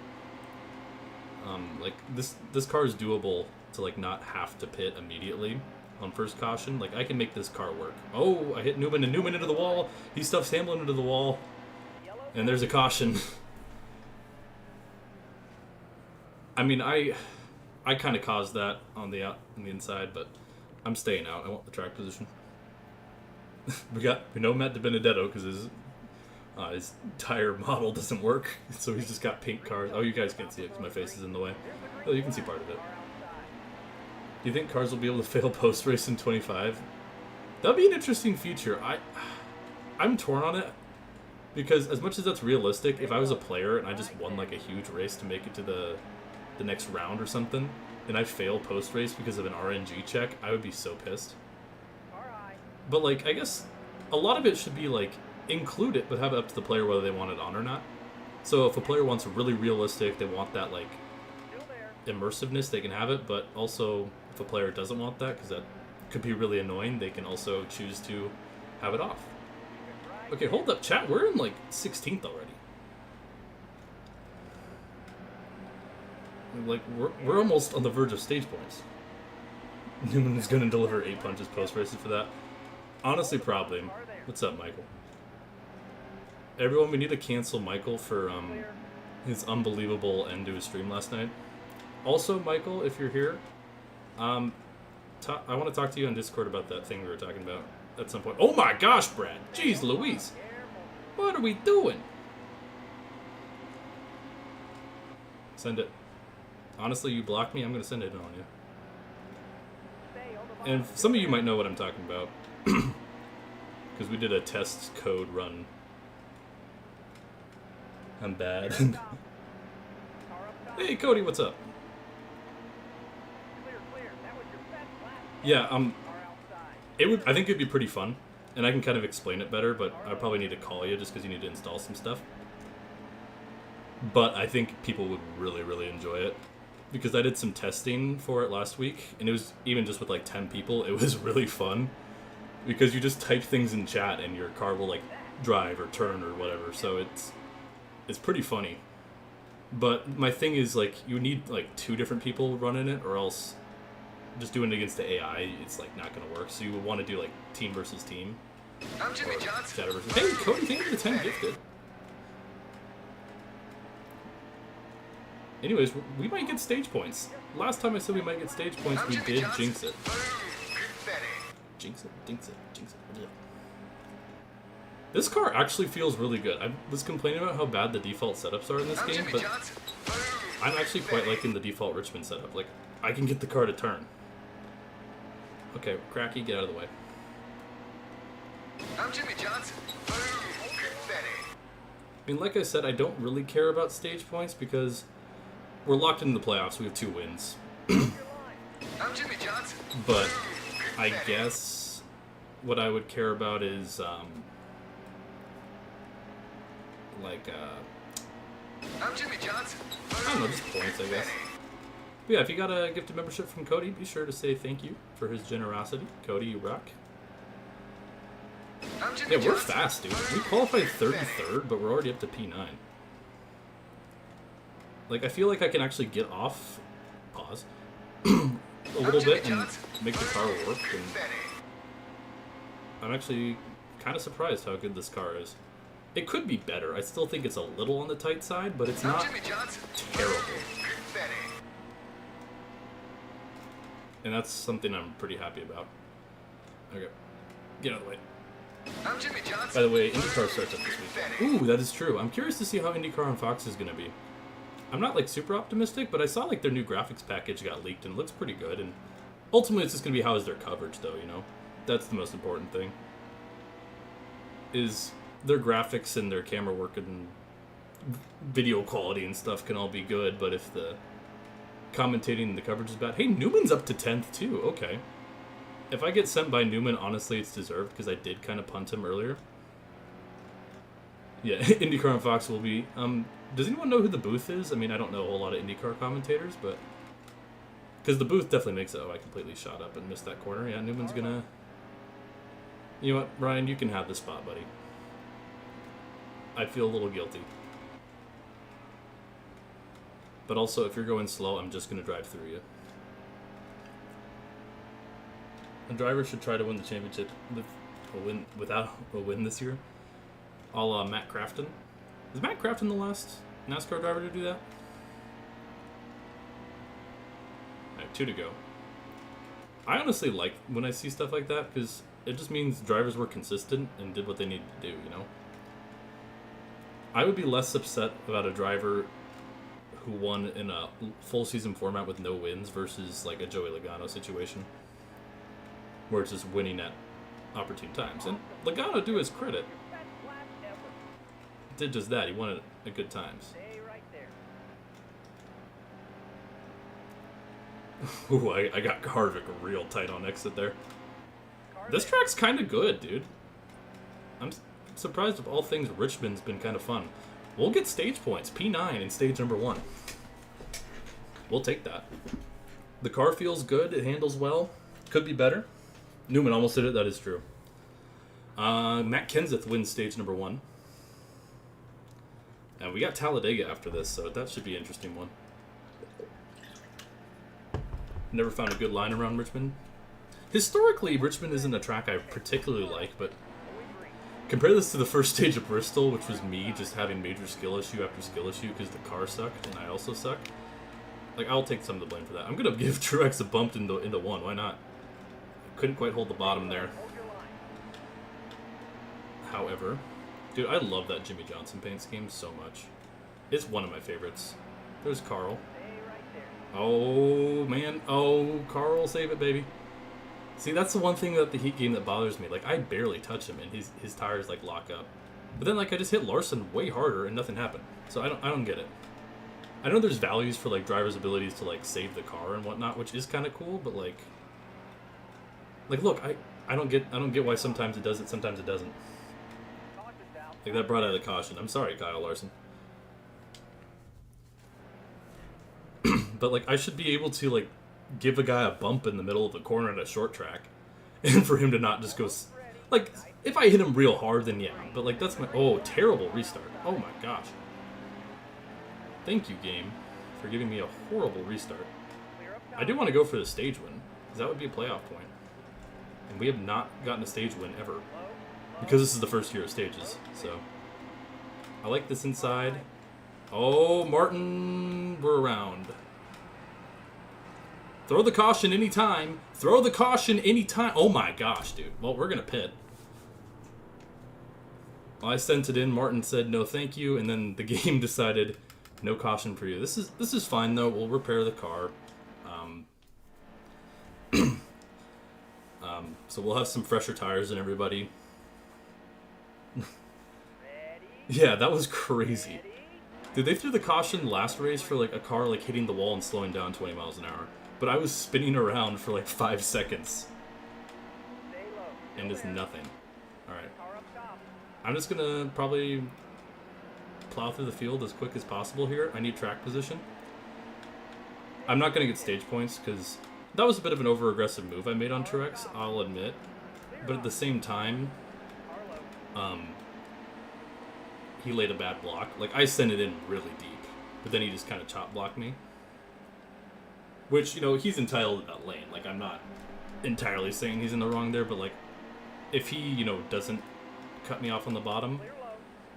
Like this car is doable to like not have to pit immediately on first caution. Like I can make this car work. Oh, I hit Newman and Newman into the wall. He stuffs Hamlin into the wall. And there's a caution. I mean, I kind of caused that on the inside, but I'm staying out. I want the track position. we know Matt DiBenedetto because his tire model doesn't work, so he's just got pink cars. Oh, you guys can't see it because my face is in the way. Oh, you can see part of it. Do you think cars will be able to fail post race in 25? That'd be an interesting feature. I'm torn on it. Because as much as that's realistic, if I was a player and I just won like a huge race to make it to the next round or something, and I fail post-race because of an RNG check, I would be so pissed. But like, I guess a lot of it should be like, include it, but have it up to the player whether they want it on or not. So if a player wants really realistic, they want that like immersiveness, they can have it, but also if a player doesn't want that, because that could be really annoying, they can also choose to have it off. Okay, hold up, chat. We're in, like, 16th already. Like, we're almost on the verge of stage points. Newman is going to deliver 8 punches post-races for that. Honestly, probably. What's up, Michael? Everyone, we need to cancel Michael for his unbelievable end to his stream last night. Also, Michael, if you're here, I want to talk to you on Discord about that thing we were talking about. At some point. Oh my gosh, Brad. Jeez Louise. What are we doing? Send it. Honestly, you blocked me, I'm going to send it on you. And some of you might know what I'm talking about. Because we did a test code run. I'm bad. Hey, Cody, what's up? Yeah, I think it'd be pretty fun, and I can kind of explain it better, but I probably need to call you just because you need to install some stuff. But I think people would really, really enjoy it, because I did some testing for it last week, and it was, even just with like 10 people, it was really fun, because you just type things in chat, and your car will like drive or turn or whatever, so it's pretty funny. But my thing is, like, you need like 2 different people running it, or else just doing it against the AI, it's like not gonna work. So you would want to do like team versus team. I'm Jimmy Or Johnson. shadow versus. Hey, Cody, thank you for the 10 gifted. Anyways, we might get stage points. Last time I said we might get stage points, we did jinx it. Jinx it, jinx it, jinx it. This car actually feels really good. I was complaining about how bad the default setups are in this game, but I'm actually quite liking the default Richmond setup. Like, I can get the car to turn. Okay, Cracky, get out of the way. I'm Jimmy Johnson. I mean, like I said, I don't really care about stage points because we're locked into the playoffs. We have 2 wins. I'm Jimmy Johnson. But I guess what I would care about is, I'm Jimmy Johnson. I don't know, just points, I guess. But yeah, if you got a gifted membership from Cody, be sure to say thank you for his generosity. Cody, you rock. I'm Jimmy Yeah, we're Johnson. fast, dude. We qualified 33rd, but we're already up to P9. Like, I feel like I can actually get off, pause, a little bit and make the car work. And I'm actually kind of surprised how good this car is. It could be better. I still think it's a little on the tight side, but it's not terrible. And that's something I'm pretty happy about. Okay. Get out of the way. I'm Jimmy Johnson. By the way, IndyCar starts up this week. Ooh, that is true. I'm curious to see how IndyCar on Fox is going to be. I'm not, like, super optimistic, but I saw, like, their new graphics package got leaked, and it looks pretty good. And ultimately, it's just going to be how is their coverage, though, you know? That's the most important thing. Is their graphics and their camera work and video quality and stuff can all be good, but if the commentating and the coverage is bad... Hey, Newman's up to 10th, too. Okay. If I get sent by Newman, honestly, it's deserved, because I did kind of punt him earlier. Yeah, IndyCar on Fox will be... does anyone know who the booth is? I mean, I don't know a whole lot of IndyCar commentators, but... Because the booth definitely makes it... Oh, I completely shot up and missed that corner. Yeah, Newman's gonna... You know what, Ryan, you can have the spot, buddy. I feel a little guilty. But also, if you're going slow, I'm just gonna drive through you. A driver should try to win the championship without a win this year. All Matt Crafton. Is Matt Crafton the last NASCAR driver to do that? Alright, 2 to go. I honestly like when I see stuff like that because it just means drivers were consistent and did what they needed to do, you know? I would be less upset about a driver who won in a full season format with no wins versus like a Joey Logano situation where it's just winning at opportune times. And Logano, to his credit, did just that. He won it at good times. Stay right there. Ooh, I got Harvick real tight on exit there. This track's kind of good, dude. I'm surprised of all things Richmond's been kind of fun. We'll get stage points. P9 in stage number 1. We'll take that. The car feels good. It handles well. Could be better. Newman almost did it. That is true. Matt Kenseth wins stage number 1. And we got Talladega after this, so that should be an interesting one. Never found a good line around Richmond. Historically, Richmond isn't a track I particularly like, but compare this to the first stage of Bristol, which was me just having major skill issue after skill issue because the car sucked and I also suck. Like, I'll take some of the blame for that. I'm going to give Truex a bump into 1. Why not? Couldn't quite hold the bottom there. However... Dude, I love that Jimmy Johnson paint scheme so much. It's one of my favorites. There's Carl. Oh, man. Oh, Carl, save it, baby. See, that's the one thing about the Heat game that bothers me. Like, I barely touch him, and his tires, like, lock up. But then, like, I just hit Larson way harder, and nothing happened. So I don't get it. I know there's values for, like, drivers' abilities to, like, save the car and whatnot, which is kind of cool, but, like... Like, look, I don't get why sometimes it does it, sometimes it doesn't. Like, that brought out a caution. I'm sorry, Kyle Larson. But, like, I should be able to, like, give a guy a bump in the middle of the corner at a short track. And for him to not just go... Like, if I hit him real hard, then yeah. But, like, that's my... Oh, terrible restart. Oh, my gosh. Thank you, game, for giving me a horrible restart. I do want to go for the stage win. because that would be a playoff point. And we have not gotten a stage win ever, because this is the first year of stages. So I like this inside. Oh, Martin, we're around. Throw the caution anytime. Throw the caution anytime. Oh my gosh, dude. Well, we're gonna pit. I sent it in. Martin said no, thank you, and then the game decided no caution for you. This is fine though. We'll repair the car. So we'll have some fresher tires than everybody. Yeah, that was crazy. Dude, they threw the caution last race for like a car like hitting the wall and slowing down 20 miles an hour. But I was spinning around for like 5 seconds. And it's nothing. Alright. I'm just gonna probably plow through the field as quick as possible here. I need track position. I'm not gonna get stage points because that was a bit of an over-aggressive move I made on Truex, I'll admit. But at the same time, he laid a bad block. Like, I sent it in really deep, but then he just kind of chop blocked me. Which, you know, he's entitled to that lane. Like, I'm not entirely saying he's in the wrong there, but, like, if he, you know, doesn't cut me off on the bottom,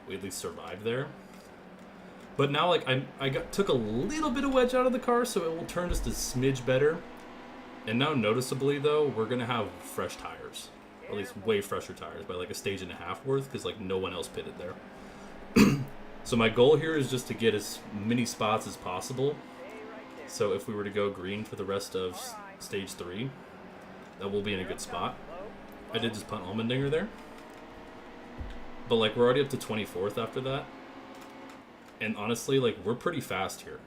we at least survive there. But now, like, took a little bit of wedge out of the car, so it will turn just a smidge better. And now, noticeably, though, we're going to have fresh tires. Or at least way fresher tires by, like, a stage and a half worth, because, like, no one else pitted there. So my goal here is just to get as many spots as possible. So if we were to go green for the rest of stage 3, that will be in a good spot. I did just punt Allmendinger there. But, like, we're already up to 24th after that. And honestly, like, we're pretty fast here.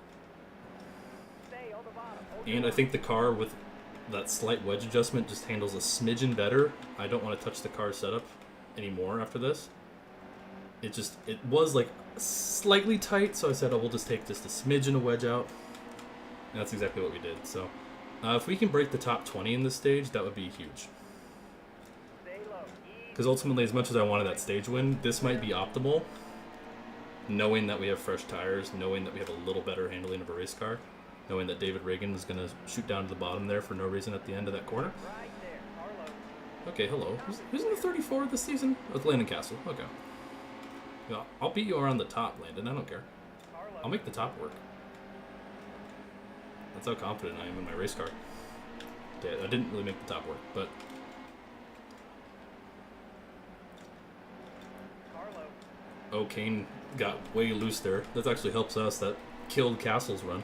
And I think the car with that slight wedge adjustment just handles a smidgen better. I don't want to touch the car setup anymore after this. It was like slightly tight, so I said, oh, we'll just take just a smidgen of wedge out. And that's exactly what we did. So if we can break the top 20 in this stage, that would be huge. Because ultimately, as much as I wanted that stage win, this might be optimal. Knowing that we have fresh tires, knowing that we have a little better handling of a race car, knowing that David Reagan is going to shoot down to the bottom there for no reason at the end of that corner. Okay, hello. Who's in the 34 this season? Oh, it's Landon Castle. Okay. Yeah, I'll beat you around the top, Landon. I don't care. I'll make the top work. That's how confident I am in my race car. Okay, I didn't really make the top work, but... Oh, Kane got way loose there. That actually helps us. That killed Castle's run.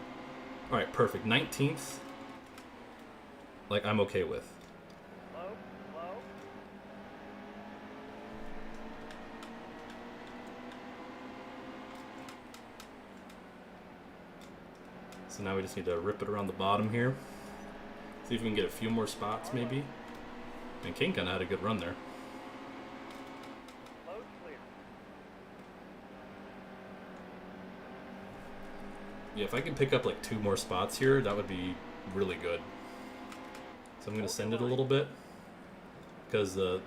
Alright, perfect. 19th. Like, I'm okay with. So now we just need to rip it around the bottom here. See if we can get a few more spots, maybe. And Kane kind of had a good run there. Yeah, if I can pick up like 2 more spots here, that would be really good. So I'm going to send it a little bit. Because the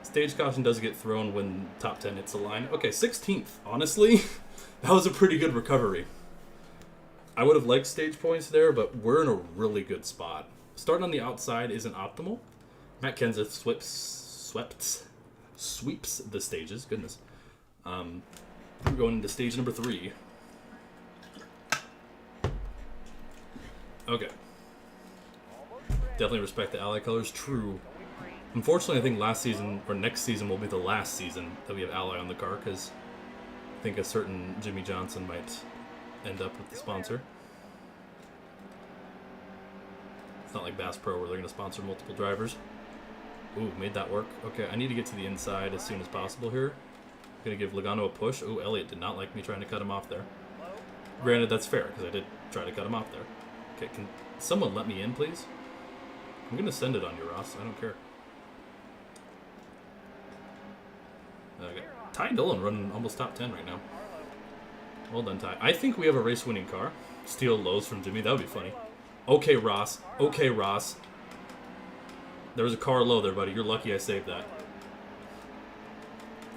stage caution does get thrown when top 10 hits the line. Okay, 16th. Honestly, that was a pretty good recovery. I would have liked stage points there, but we're in a really good spot. Starting on the outside isn't optimal. Matt Kenseth sweeps the stages. Goodness. We're going into stage number 3. Okay. Definitely respect the ally colors. True. Unfortunately, I think last season, or next season, will be the last season that we have ally on the car, because I think a certain Jimmy Johnson might end up with the sponsor. It's not like Bass Pro where they're going to sponsor multiple drivers. Ooh, made that work. Okay, I need to get to the inside as soon as possible here. Going to give Logano a push. Ooh, Elliott did not like me trying to cut him off there. Granted, that's fair, because I did try to cut him off there. Okay, can someone let me in, please? I'm going to send it on you, Ross. I don't care. Okay. Ty Dillon running almost top 10 right now. Well done, Ty. I think we have a race-winning car. Steal lows from Jimmy. That would be funny. Okay, Ross. Okay, Ross. There was a car low there, buddy. You're lucky I saved that.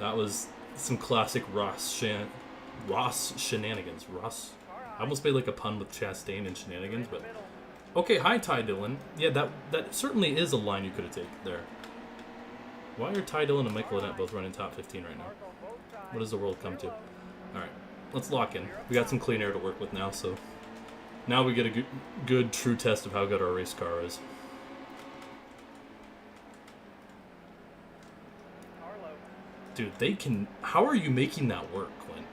That was some classic Ross shenanigans. Ross. I almost made like a pun with Chastain and shenanigans, but Okay, hi Ty Dillon. Yeah, that certainly is a line you could have taken there. Why are Ty Dillon and Michael Annette both running top 15 right now? Cars on both sides. What does the world come to? Clear low. Alright, let's lock in. We got some clean air to work with now, so now we get a good true test of how good our race car is. Car low. Dude, they can... How are you making that work, Clint?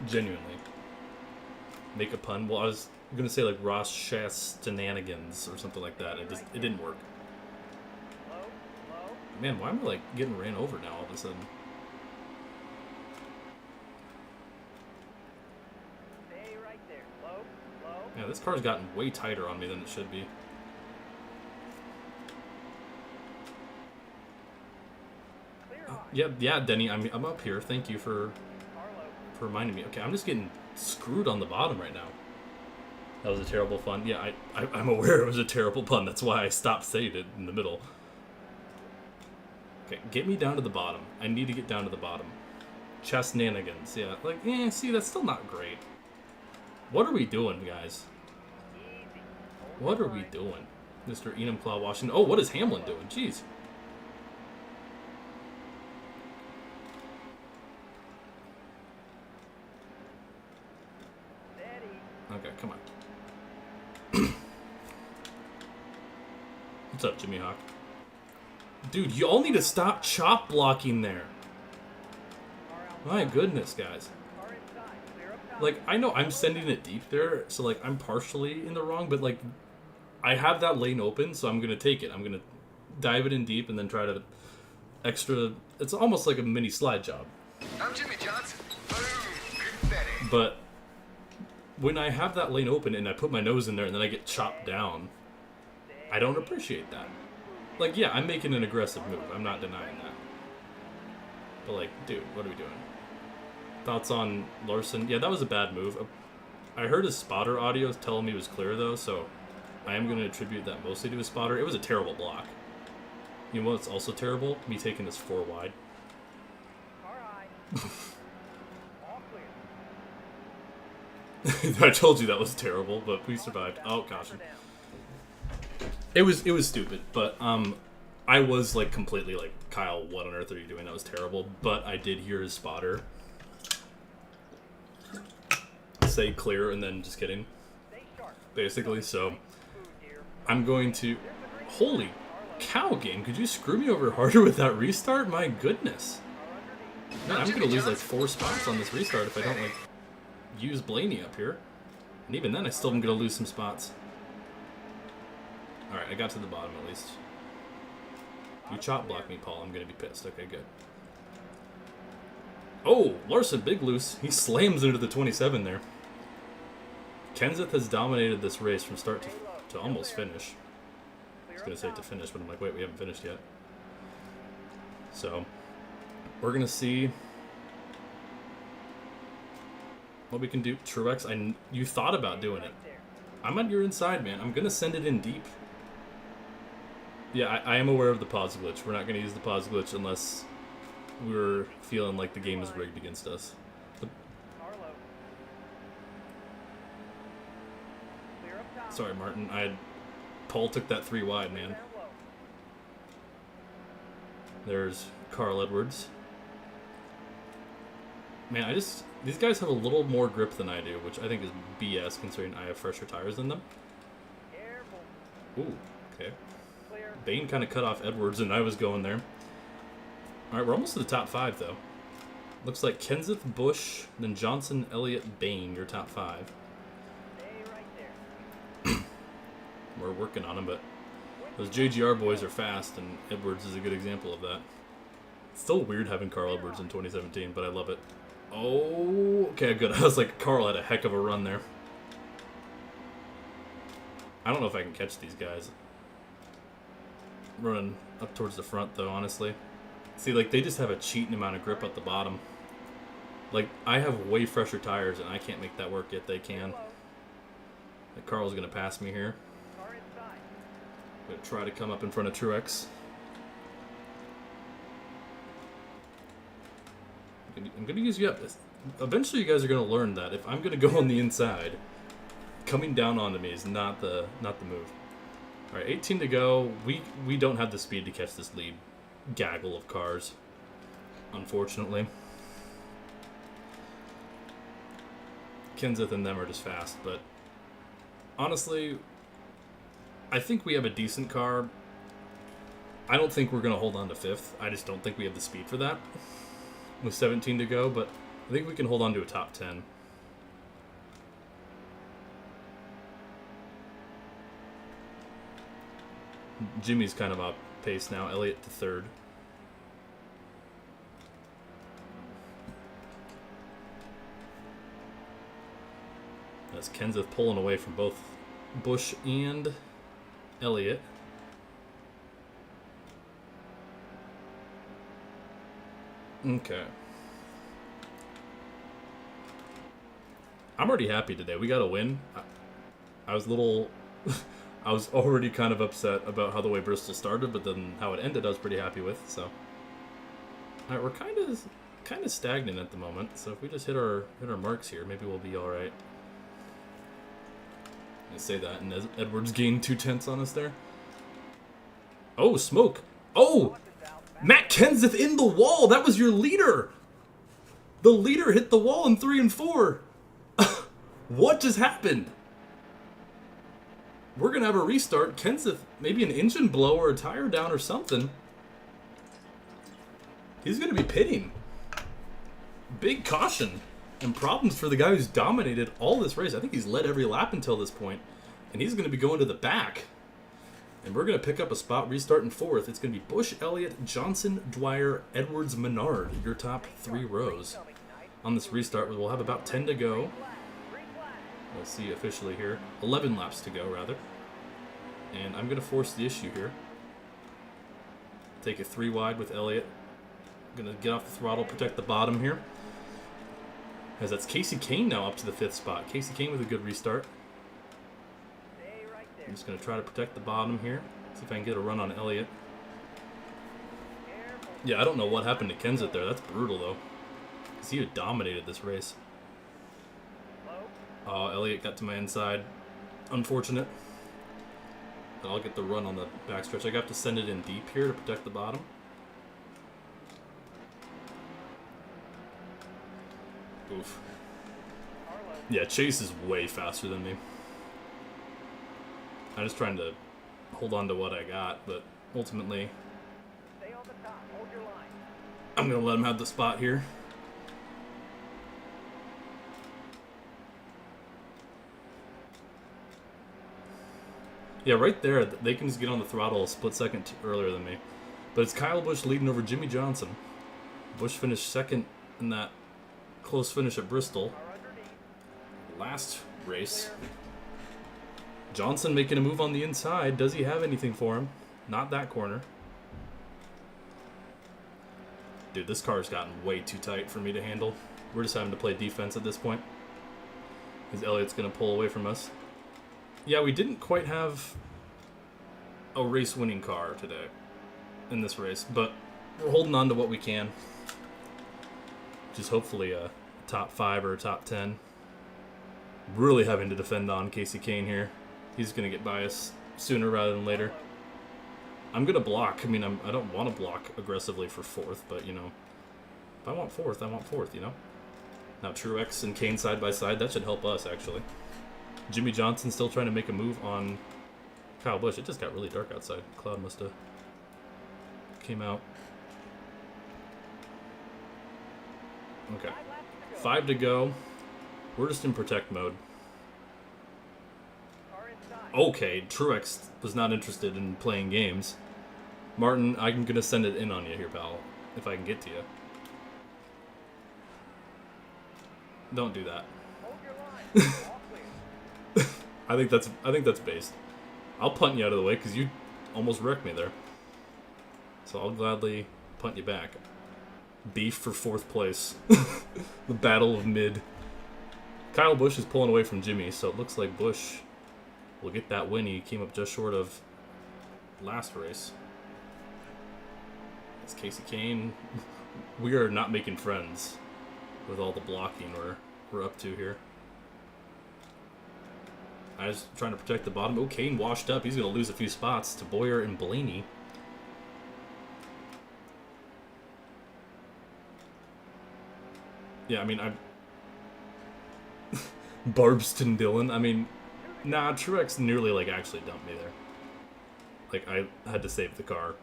Genuinely. Make a pun? Well, I was going to say, like, Ross Shastananigans or something like that. It didn't work. Low. Low. Man, why am I, like, getting ran over now all of a sudden? Stay right there. Low. Low. Yeah, this car's gotten way tighter on me than it should be. Clear high. Yeah, Denny, I'm up here. Thank you for Car low. reminding me. Okay, I'm just getting screwed on the bottom right now. That was a terrible pun. Yeah, I'm aware it was a terrible pun. That's why I stopped saying it in the middle. Okay, get me down to the bottom. I need to get down to the bottom. Chestnanigans, yeah. Like, see, that's still not great. What are we doing, guys? Easy. What are we doing? Mr. Enum Claw Washington. Oh, what is Hamlin doing? Jeez. Steady. Okay, come on. What's up, Jimmy Hawk? Dude, you all need to stop chop blocking there. Car out. My goodness, guys. Car inside. Clear up top. Like, I know I'm sending it deep there, so, like, I'm partially in the wrong, but, like, I have that lane open, so I'm going to take it. I'm going to dive it in deep and then try to extra... It's almost like a mini slide job. I'm Jimmy Johnson. Boom. Confetti. But when I have that lane open and I put my nose in there and then I get chopped down, I don't appreciate that. Like, yeah, I'm making an aggressive move. I'm not denying that. But, like, dude, what are we doing? Thoughts on Larson? Yeah, that was a bad move. I heard his spotter audio telling me it was clear, though, so I am going to attribute that mostly to his spotter. It was a terrible block. You know what's also terrible? Me taking this 4 wide. Car high. All clear. I told you that was terrible, but we survived. Oh, gosh. Down. It was stupid, but I was like completely like, Kyle, what on earth are you doing? That was terrible. But I did hear his spotter say clear and then just kidding, Stay sharp. basically. So Food here. I'm going to... Holy cow, game! Could you screw me over harder with that restart? My goodness. Car underneath. Man, I'm gonna lose like 4 spots on this restart if I don't like use Blaney up here. And even then, I still am gonna lose some spots. Alright, I got to the bottom at least. If you chop block me, Paul, I'm gonna be pissed. Okay, good. Oh, Larson big loose. He slams into the 27 there. Kenseth has dominated this race from start to almost finish. I was gonna say to finish, but I'm like, wait, we haven't finished yet. So, we're gonna see what we can do. Truex, you thought about doing it. I'm on your inside, man. I'm gonna send it in deep. Yeah, I am aware of the pause glitch. We're not gonna use the pause glitch unless we're feeling like the game is rigged against us. But, Car low. Clear up top. sorry, Martin. Paul took that 3 wide, man. Down low. There's Carl Edwards. Man, these guys have a little more grip than I do, which I think is BS considering I have fresher tires than them. Careful. Ooh, okay. Clear. Bane kind of cut off Edwards and I was going there. Alright, we're almost to the top 5, though. Looks like Kenseth, Busch, then Johnson, Elliott, Bane, your top 5. Stay right there. We're working on them, but those JGR boys are fast, and Edwards is a good example of that. It's still weird having Carl Edwards in 2017, but I love it. Oh, okay, good. I was like, Carl had a heck of a run there. I don't know if I can catch these guys. Running up towards the front, though, honestly. See, like, they just have a cheating amount of grip at the bottom. Like, I have way fresher tires, and I can't make that work, yet they can. Low. Like, Carl's going to pass me here. Car inside. I'm going to try to come up in front of Truex. I'm going to use you up. Eventually, you guys are going to learn that if I'm going to go on the inside, coming down onto me is not the move. All right, 18 to go. We don't have the speed to catch this lead gaggle of cars, unfortunately. Kenseth and them are just fast, but honestly, I think we have a decent car. I don't think we're going to hold on to 5th. I just don't think we have the speed for that with 17 to go, but I think we can hold on to a top 10. Jimmy's kind of off pace now. Elliott to 3rd. That's Kenseth pulling away from both Busch and Elliott. Okay. I'm already happy today. We got a win. I was a little... I was already kind of upset about how the way Bristol started, but then how it ended I was pretty happy with, so... Alright, we're kind of stagnant at the moment, so if we just hit our marks here, maybe we'll be alright. I say that, and Edwards gained 2/10 on us there. Oh, smoke! Oh! Matt Kenseth in the wall! That was your leader! The leader hit the wall in 3 and 4! What just happened? We're gonna have a restart. Kenseth, maybe an engine blow or a tire down or something. He's gonna be pitting. Big caution and problems for the guy who's dominated all this race. I think he's led every lap until this point, and he's gonna be going to the back. And we're going to pick up a spot, restart in 4th. It's going to be Busch, Elliott, Johnson, Dwyer, Edwards, Menard, your top 3 rows. On this restart, we'll have about 10 to go. We'll see officially here. 11 laps to go, rather. And I'm going to force the issue here. Take it 3 wide with Elliott. Going to get off the throttle, protect the bottom here. As that's Casey Kane now up to the 5th spot. Casey Kane with a good restart. I'm just going to try to protect the bottom here. See if I can get a run on Elliott. Yeah, I don't know what happened to Kenseth there. That's brutal, though. Because he had dominated this race. Oh, Elliott got to my inside. Unfortunate. But I'll get the run on the backstretch. I got to send it in deep here to protect the bottom. Oof. Yeah, Chase is way faster than me. I'm just trying to hold on to what I got, but ultimately, I'm going to let him have the spot here. Yeah, right there, they can just get on the throttle a split second earlier than me. But it's Kyle Busch leading over Jimmy Johnson. Busch finished 2nd in that close finish at Bristol. Last race. Johnson making a move on the inside. Does he have anything for him? Not that corner. Dude, this car's gotten way too tight for me to handle. We're just having to play defense at this point. Because Elliott's going to pull away from us. Yeah, we didn't quite have a race-winning car today in this race, but we're holding on to what we can. Just hopefully a top 5 or a top 10. Really having to defend on Casey Kane here. He's going to get by us sooner rather than later. I'm going to block. I mean, I don't want to block aggressively for 4th, but, you know, if I want 4th, I want 4th, you know? Now, Truex and Kane side by side, that should help us, actually. Jimmy Johnson still trying to make a move on Kyle Busch. It just got really dark outside. Cloud must have came out. Okay. 5 to go. We're just in protect mode. Okay, Truex was not interested in playing games. Martin, I'm going to send it in on you here, pal, if I can get to you. Don't do that. I think that's based. I'll punt you out of the way because you almost wrecked me there. So I'll gladly punt you back. Beef for 4th place. The battle of mid. Kyle Busch is pulling away from Jimmy, so it looks like Busch will get that win. He came up just short of last race. It's Casey Kane. We are not making friends with all the blocking we're up to here. I was trying to protect the bottom. Oh, Kane washed up. He's going to lose a few spots to Boyer and Blaney. Yeah, I mean, Barbston Dillon. I mean, nah, Truex nearly, like, actually dumped me there. Like, I had to save the car.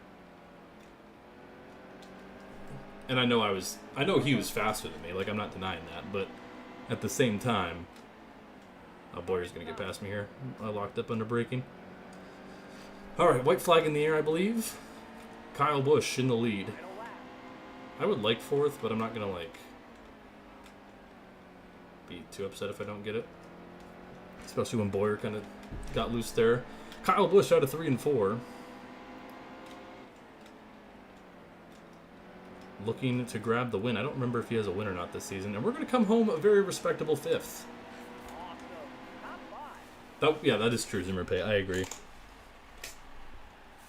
And I know he was faster than me. Like, I'm not denying that. But at the same time, Boyer's going to get past me here. I locked up under braking. All right, white flag in the air, I believe. Kyle Busch in the lead. I would like fourth, but I'm not going to, like, be too upset if I don't get it. Especially when Boyer kind of got loose there. Kyle Busch out of 3 and 4. Looking to grab the win. I don't remember if he has a win or not this season. And we're going to come home a very respectable 5th. That is true, Zimmer Pay. I agree.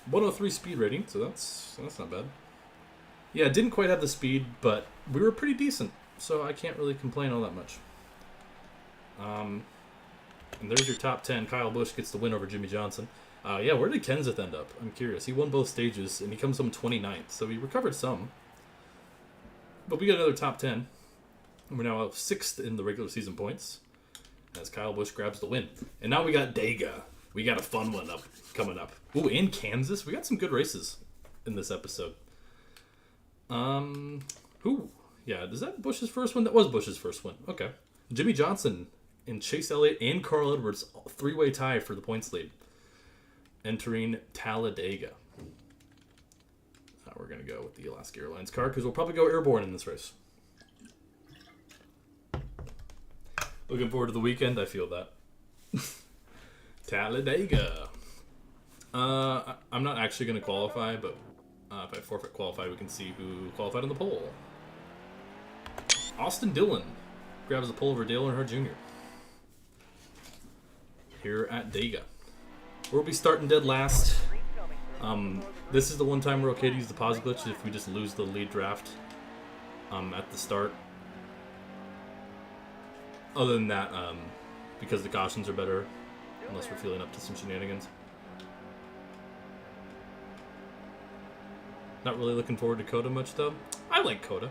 103 speed rating, so that's not bad. Yeah, didn't quite have the speed, but we were pretty decent, so I can't really complain all that much. And there's your top 10. Kyle Busch gets the win over Jimmy Johnson. Yeah, where did Kenseth end up? I'm curious. He won both stages, and he comes home 29th, so he recovered some. But we got another top 10. And we're now 6th in the regular season points as Kyle Busch grabs the win. And now we got Dega. We got a fun one coming up. Ooh, in Kansas. We got some good races in this episode. Yeah, is that Busch's first one? That was Busch's first one. Okay. Jimmy Johnson and Chase Elliott and Carl Edwards, 3-way tie for the points lead. Entering Talladega. We're going to go with the Alaska Airlines car because we'll probably go airborne in this race. Looking forward to the weekend. I feel that. Talladega. I'm not actually going to qualify, but if I forfeit qualify, we can see who qualified on the pole. Austin Dillon grabs the pole over Dale Earnhardt Jr. here at Dega. We'll be starting dead last. This is the one time we're okay to use the pause glitch if we just lose the lead draft at the start. Other than that, because the cautions are better, unless we're feeling up to some shenanigans. Not really looking forward to Coda much, though. I like Coda.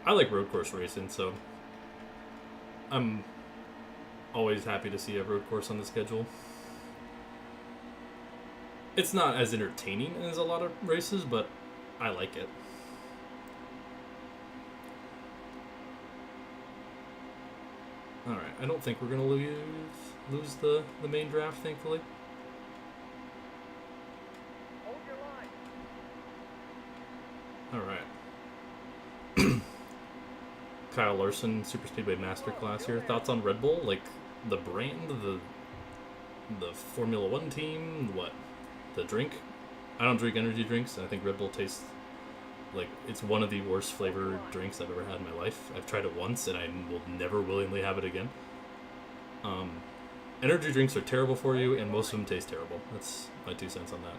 I like road course racing, so I'm always happy to see a road course on the schedule. It's not as entertaining as a lot of races, but I like it. Alright, I don't think we're going to lose the main draft, thankfully. Hold your line. Alright. Kyle Larson, Super Speedway Masterclass here. Thoughts on Red Bull? Like, the brand, the Formula One team, what? The drink? I don't drink energy drinks, and I think Red Bull tastes like it's one of the worst flavored drinks I've ever had in my life. I've tried it once, and I will never willingly have it again. Energy drinks are terrible for you, and most of them taste terrible. That's my 2 cents on that.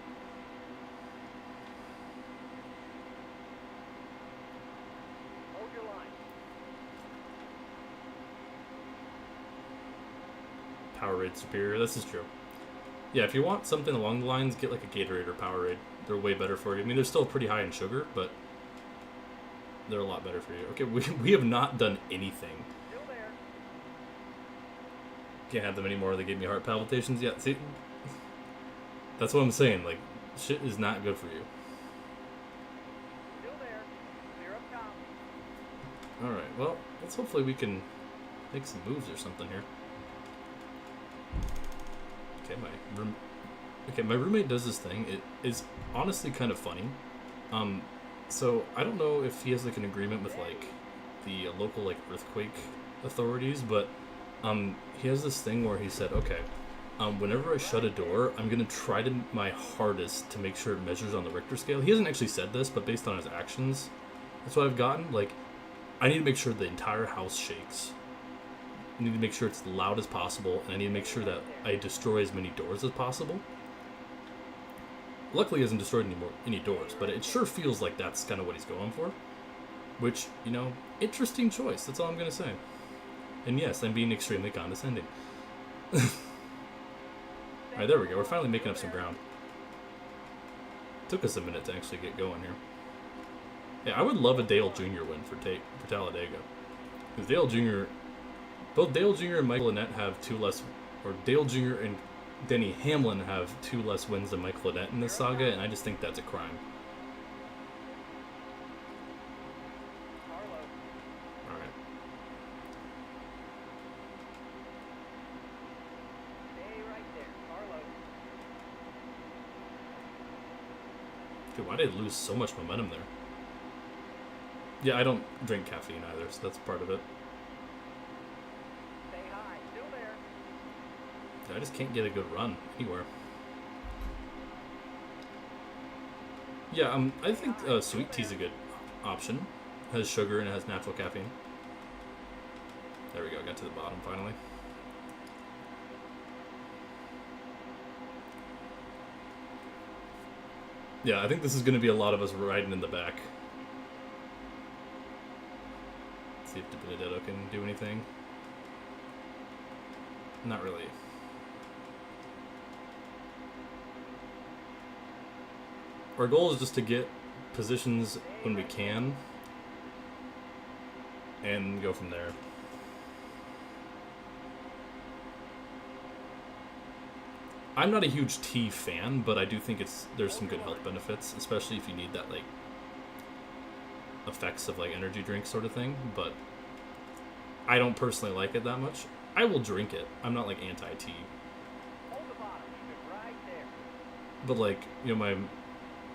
Hold your line. Powerade Superior, this is true. Yeah, if you want something along the lines, get like a Gatorade or Powerade. They're way better for you. I mean, they're still pretty high in sugar, but they're a lot better for you. Okay, we have not done anything. Still there. Can't have them anymore. They gave me heart palpitations. Yeah, see? That's what I'm saying. Like, shit is not good for you. Still there. Clear up top. Alright, well, let's hopefully we can make some moves or something here. Okay, my roommate does this thing. It is honestly kind of funny. So I don't know if he has like an agreement with like the local like earthquake authorities, but he has this thing where he said, okay, whenever I shut a door, I'm gonna try my hardest to make sure it measures on the Richter scale. He hasn't actually said this, but based on his actions, that's what I've gotten. Like, I need to make sure the entire house shakes. I need to make sure it's loud as possible, and I need to make sure that I destroy as many doors as possible. Luckily, he hasn't destroyed any doors, but it sure feels like that's kind of what he's going for. Which, you know, interesting choice. That's all I'm going to say. And yes, I'm being extremely condescending. Alright, there we go. We're finally making up some ground. Took us a minute to actually get going here. Yeah, I would love a Dale Jr. win for Talladega. Because Dale Jr. Both Dale Jr. and Michael Annett have 2 less... Or Dale Jr. and Denny Hamlin have 2 less wins than Michael Annett in this saga, and I just think that's a crime. Alright. Dude, why did I lose so much momentum there? Yeah, I don't drink caffeine either, so that's part of it. Stay high. Still there. I just can't get a good run anywhere. Yeah, I think sweet tea's a good option. It has sugar and it has natural caffeine. There we go, got to the bottom finally. Yeah, I think this is going to be a lot of us riding in the back. See if Benedetto can do anything. Not really. Our goal is just to get positions when we can and go from there. I'm not a huge tea fan, but I do think there's some good health benefits, especially if you need that like effects of like energy drink sort of thing, but I don't personally like it that much. I will drink it. I'm not like anti-tea. Hold the bottom. Keep it right there. But like, you know,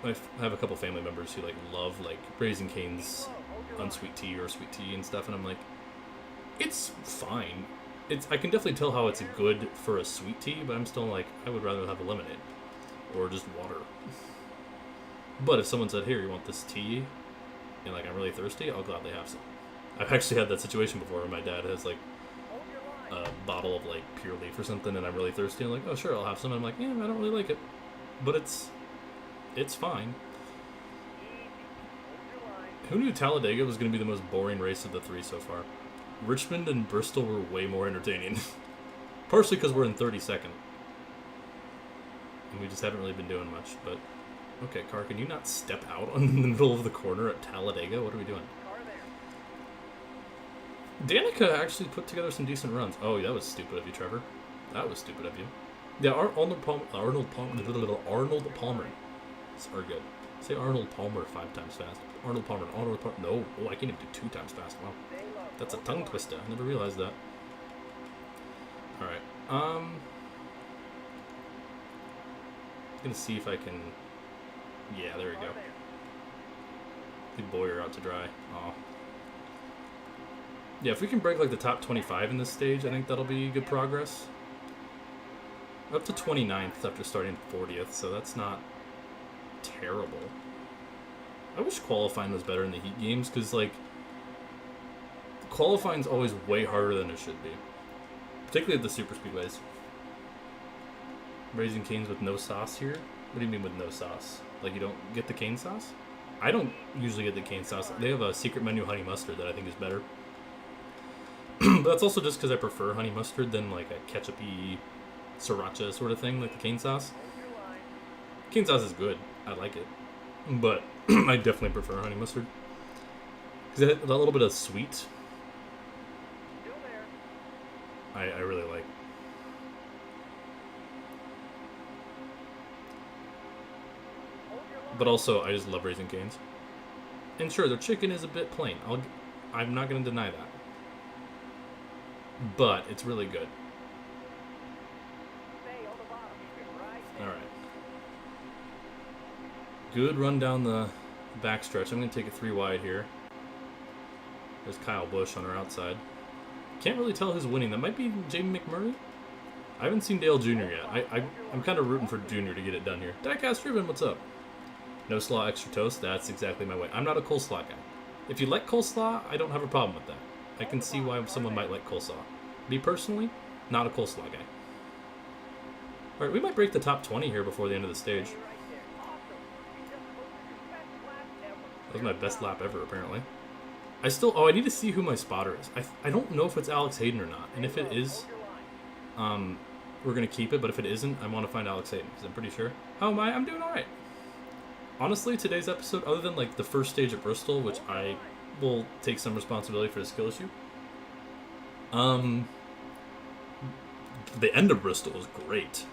I have a couple family members who like love like Raising Cane's unsweet tea or sweet tea and stuff, and I'm like, it's fine. I can definitely tell how it's good for a sweet tea, but I'm still like, I would rather have a lemonade or just water. But if someone said, here, you want this tea? And like, I'm really thirsty, I'll gladly have some. I've actually had that situation before where my dad has like a bottle of like Pure Leaf or something, and I'm really thirsty. I'm like, oh sure, I'll have some. And I'm like, yeah, I don't really like it, but it's fine. Who knew Talladega was going to be the most boring race of the 3 so far? Richmond and Bristol were way more entertaining. Partially because we're in 32nd. And we just haven't really been doing much, but... Okay, car, can you not step out in the middle of the corner at Talladega? What are we doing? Danica actually put together some decent runs. Oh, that was stupid of you, Trevor. That was stupid of you. Yeah, Arnold Palmer. Are good. Say Arnold Palmer 5 times fast. Arnold Palmer. No. Oh, I can't even do 2 times fast. Wow. That's a tongue twister. I never realized that. Alright. I'm gonna see if I can... Yeah, there we go. Leave Boyer out to dry. Aw. Yeah, if we can break like the top 25 in this stage, I think that'll be good progress. Up to 29th after starting 40th, so that's not terrible. I wish qualifying was better in the heat games, because like qualifying's always way harder than it should be, particularly at the super speedways. Raising Cane's with no sauce here. What do you mean with no sauce? Like you don't get the cane sauce? I don't usually get the cane sauce. They have a secret menu honey mustard that I think is better. But that's also just because I prefer honey mustard than like a ketchup-y sriracha sort of thing, like the cane sauce. Cane sauce is good. I like it. But I definitely prefer honey mustard. Because it has a little bit of sweet. I really like. But also, I just love Raising Cane's. And sure, their chicken is a bit plain. I'm not going to deny that. But it's really good. Alright. Good run down the backstretch. I'm going to take it 3 wide here. There's Kyle Busch on our outside. Can't really tell who's winning. That might be Jamie McMurray. I haven't seen Dale Jr. yet. I'm kind of rooting for Jr. to get it done here. Diecast Driven, what's up? No slaw, extra toast. That's exactly my way. I'm not a coleslaw guy. If you like coleslaw, I don't have a problem with that. I can see why someone might like coleslaw. Me personally, not a coleslaw guy. Alright, we might break the top 20 here before the end of the stage. That was my best lap ever, apparently. I need to see who my spotter is. I don't know if it's Alex Hayden or not. And if it is, we're going to keep it, but if it isn't, I want to find Alex Hayden, because I'm pretty sure. Oh, my, I'm doing all right. Honestly, today's episode, other than, like, the first stage at Bristol, which I will take some responsibility for the skill issue, the end of Bristol was great.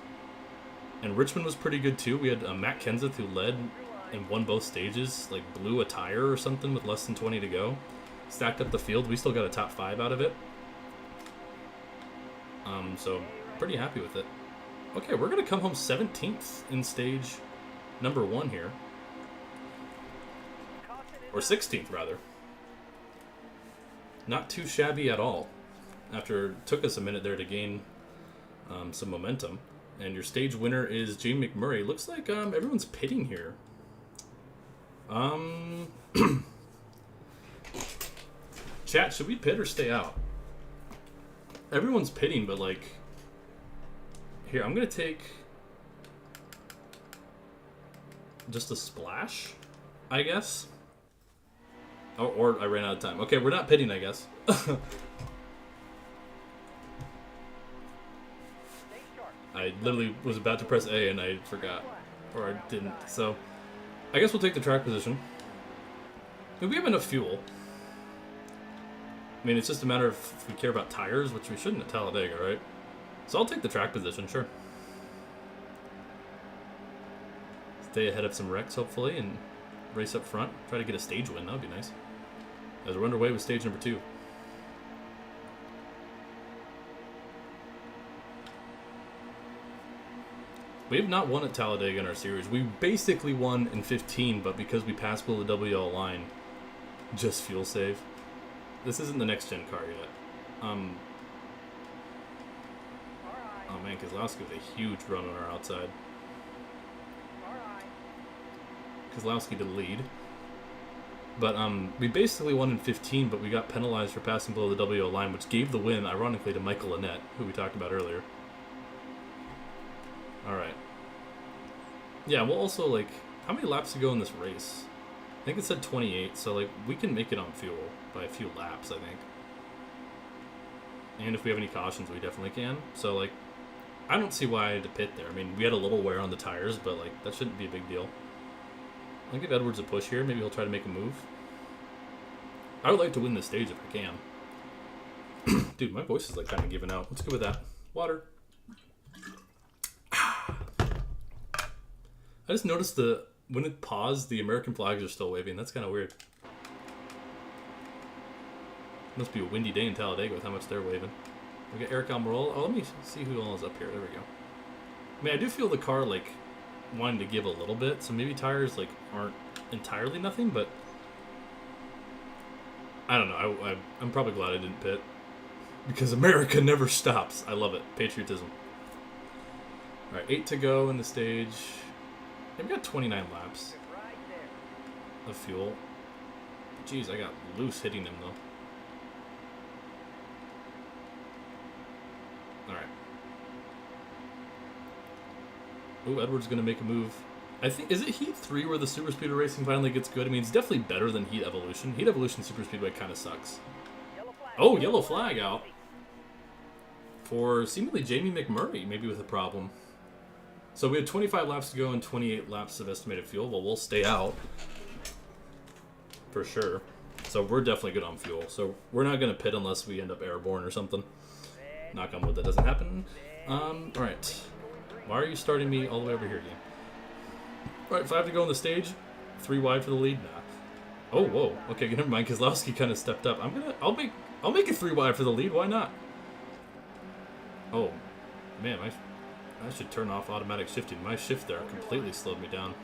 And Richmond was pretty good, too. We had Matt Kenseth, who led and won both stages, like, blew a tire or something with less than 20 to go. Stacked up the field. We still got a top 5 out of it. So, pretty happy with it. Okay, we're going to come home 17th in stage number 1 here. Or 16th, rather. Not too shabby at all. After it took us a minute there to gain some momentum. And your stage winner is Jamie McMurray. Looks like everyone's pitting here. Chat, should we pit or stay out? Everyone's pitting, but like... Here, I'm going to take... just a splash, I guess. Oh, or I ran out of time. Okay, we're not pitting, I guess. I literally was about to press A and I forgot. Or I didn't. So, I guess we'll take the track position. I mean, we have enough fuel. I mean, it's just a matter of if we care about tires, which we shouldn't at Talladega, right? So I'll take the track position, sure. Stay ahead of some wrecks, hopefully, and race up front. Try to get a stage win, that would be nice. As we're underway with stage number 2. We have not won at Talladega in our series. We basically won in 15, but because we passed below the WL line, just fuel save. This isn't the next gen car yet. Oh man, Keselowski with a huge run on our outside. Keselowski to the lead. But we basically won in 15, but we got penalized for passing below the WL line, which gave the win, ironically, to Michael Annette, who we talked about earlier. Alright. Yeah, we'll also, like... How many laps to go in this race? I think it said 28, so, like, we can make it on fuel by a few laps, I think. And if we have any cautions, we definitely can. So, like, I don't see why I had to pit there. I mean, we had a little wear on the tires, but, like, that shouldn't be a big deal. I'll give Edwards a push here. Maybe he'll try to make a move. I would like to win this stage if I can. Dude, my voice is, like, kind of giving out. Let's go with that. Water. I just noticed when it paused, the American flags are still waving. That's kind of weird. Must be a windy day in Talladega with how much they're waving. We got Eric Almirola. Oh, let me see who all is up here. There we go. I mean, I do feel the car, like, wanting to give a little bit, so maybe tires, like, aren't entirely nothing, but I don't know. I'm probably glad I didn't pit. Because America never stops. I love it. Patriotism. Alright, 8 to go in the stage. We've got 29 laps of fuel. Jeez, I got loose hitting him, though. Alright. Ooh, Edwards going to make a move. I think, is it Heat 3 where the Super Speedway racing finally gets good? I mean, it's definitely better than Heat Evolution. Heat Evolution Super Speedway kind of sucks. Oh, yellow flag out. For seemingly Jamie McMurray, maybe with a problem. So we have 25 laps to go and 28 laps of estimated fuel. Well, we'll stay out. For sure. So we're definitely good on fuel. So we're not going to pit unless we end up airborne or something. Knock on wood, that doesn't happen. Alright. Why are you starting me all the way over here again? Alright, 5 to go on the stage. 3 wide for the lead. Nah. Oh, whoa. Okay, never mind. Keselowski kind of stepped up. I'll make it 3 wide for the lead. Why not? Oh, man, I should turn off automatic shifting. My shift there completely slowed me down.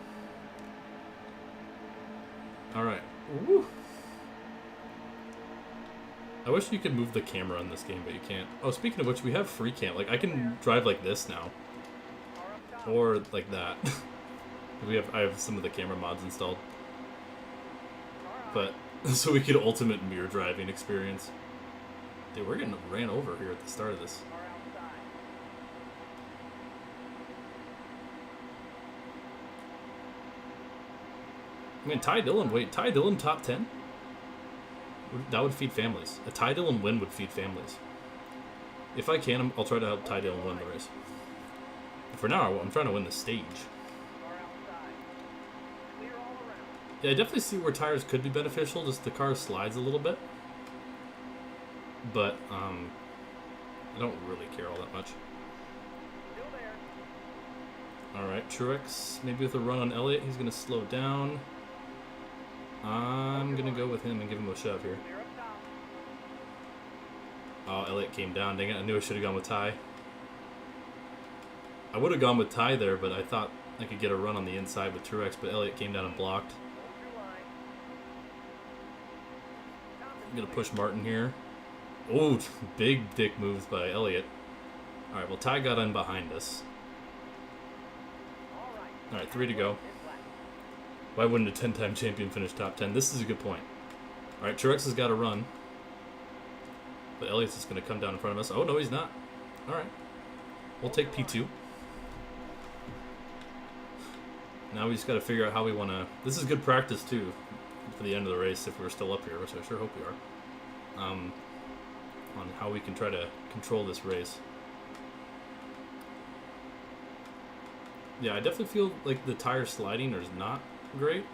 Alright. Woo. I wish you could move the camera in this game, but you can't. Oh, speaking of which, we have free cam. Like, I can drive like this now. Or like that. I have some of the camera mods installed. But, so we could ultimate mirror driving experience. Dude, we're getting ran over here at the start of this. I mean, Ty Dillon top 10? That would feed families. A Ty Dillon win would feed families. If I can, I'll try to help Ty Dillon win the race. For now, I'm trying to win the stage. Car outside. Clear all around. Yeah, I definitely see where tires could be beneficial. Just the car slides a little bit. But, I don't really care all that much. Still there. Alright, Truex, maybe with a run on Elliott, he's going to slow down. I'm going to go with him and give him a shove here. Clear up top. Oh, Elliott came down. Dang it, I knew I should have gone with Ty. I would have gone with Ty there, but I thought I could get a run on the inside with Truex, but Elliott came down and blocked. Hold your line. I'm going to push Martin here. Oh, big dick moves by Elliott. Alright, well, Ty got in behind us. All right. Alright, 3 to go. Pit lap. Why wouldn't a 10-time champion finish top 10? This is a good point. Alright, Truex has got to run. But Elliott's just going to come down in front of us. Oh, no, he's not. Alright. We'll take P2. Now we just got to figure out how we want to... This is good practice, too, for the end of the race, if we're still up here, which I sure hope we are. On how we can try to control this race. Yeah, I definitely feel like the tire sliding is not great.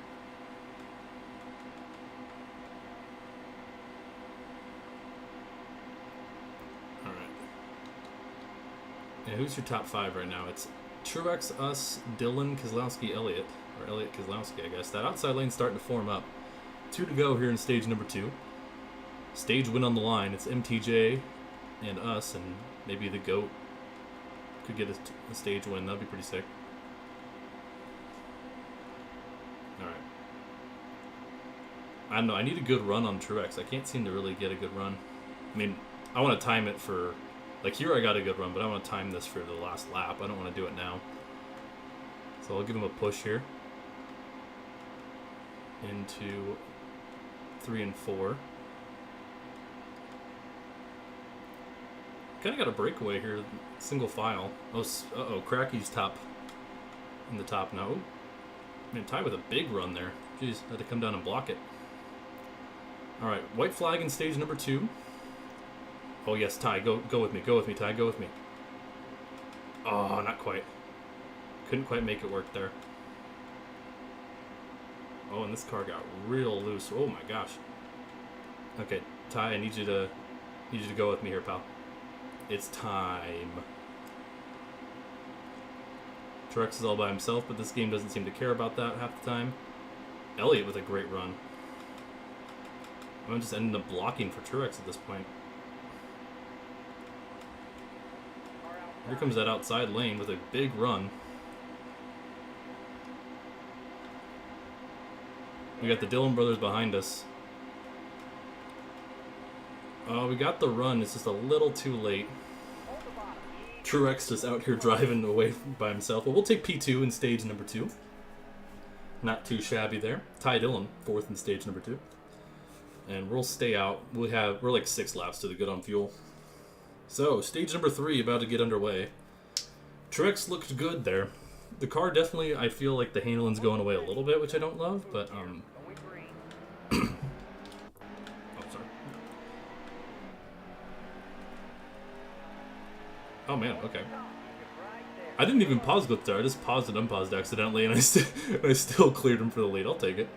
Alright. And who's your top 5 right now? It's Truex, us, Dillon, Keselowski, Elliott. Or Elliott, Keselowski, I guess. That outside lane's starting to form up. 2 to go here in stage number 2. Stage win on the line. It's MTJ and us, and maybe the GOAT could get a stage win. That'd be pretty sick. Alright. I don't know. I need a good run on Truex. I can't seem to really get a good run. I mean, I want to time it for... Like, here I got a good run, but I want to time this for the last lap. I don't want to do it now. So I'll give him a push here. Into 3 and 4. Kind of got a breakaway here, single file. Oh, uh-oh, Cracky's top, in the top now. Ooh. Man, Ty with a big run there. Jeez, had to come down and block it. All right, white flag in stage number 2. Oh yes, Ty, go with me, Ty, go with me. Oh, not quite. Couldn't quite make it work there. Oh, and this car got real loose. Oh my gosh. Okay, Ty, I need you to go with me here, pal. It's time. Truex is all by himself, but this game doesn't seem to care about that half the time. Elliott with a great run. I'm just ending up blocking for Truex at this point. Here comes that outside lane with a big run. We got the Dillon brothers behind us. We got the run. It's just a little too late. Truex just out here driving away by himself. But we'll take P2 in stage number 2. Not too shabby there. Ty Dillon, 4th in stage number 2. And we'll stay out. We're like 6 laps to the good on fuel. So, stage number 3 about to get underway. Truex looked good there. The car definitely, I feel like the handling's going away a little bit, which I don't love, but oh, sorry. Oh man, okay. I didn't even pause clip there. I just paused and unpaused accidentally, and I still cleared him for the lead. I'll take it.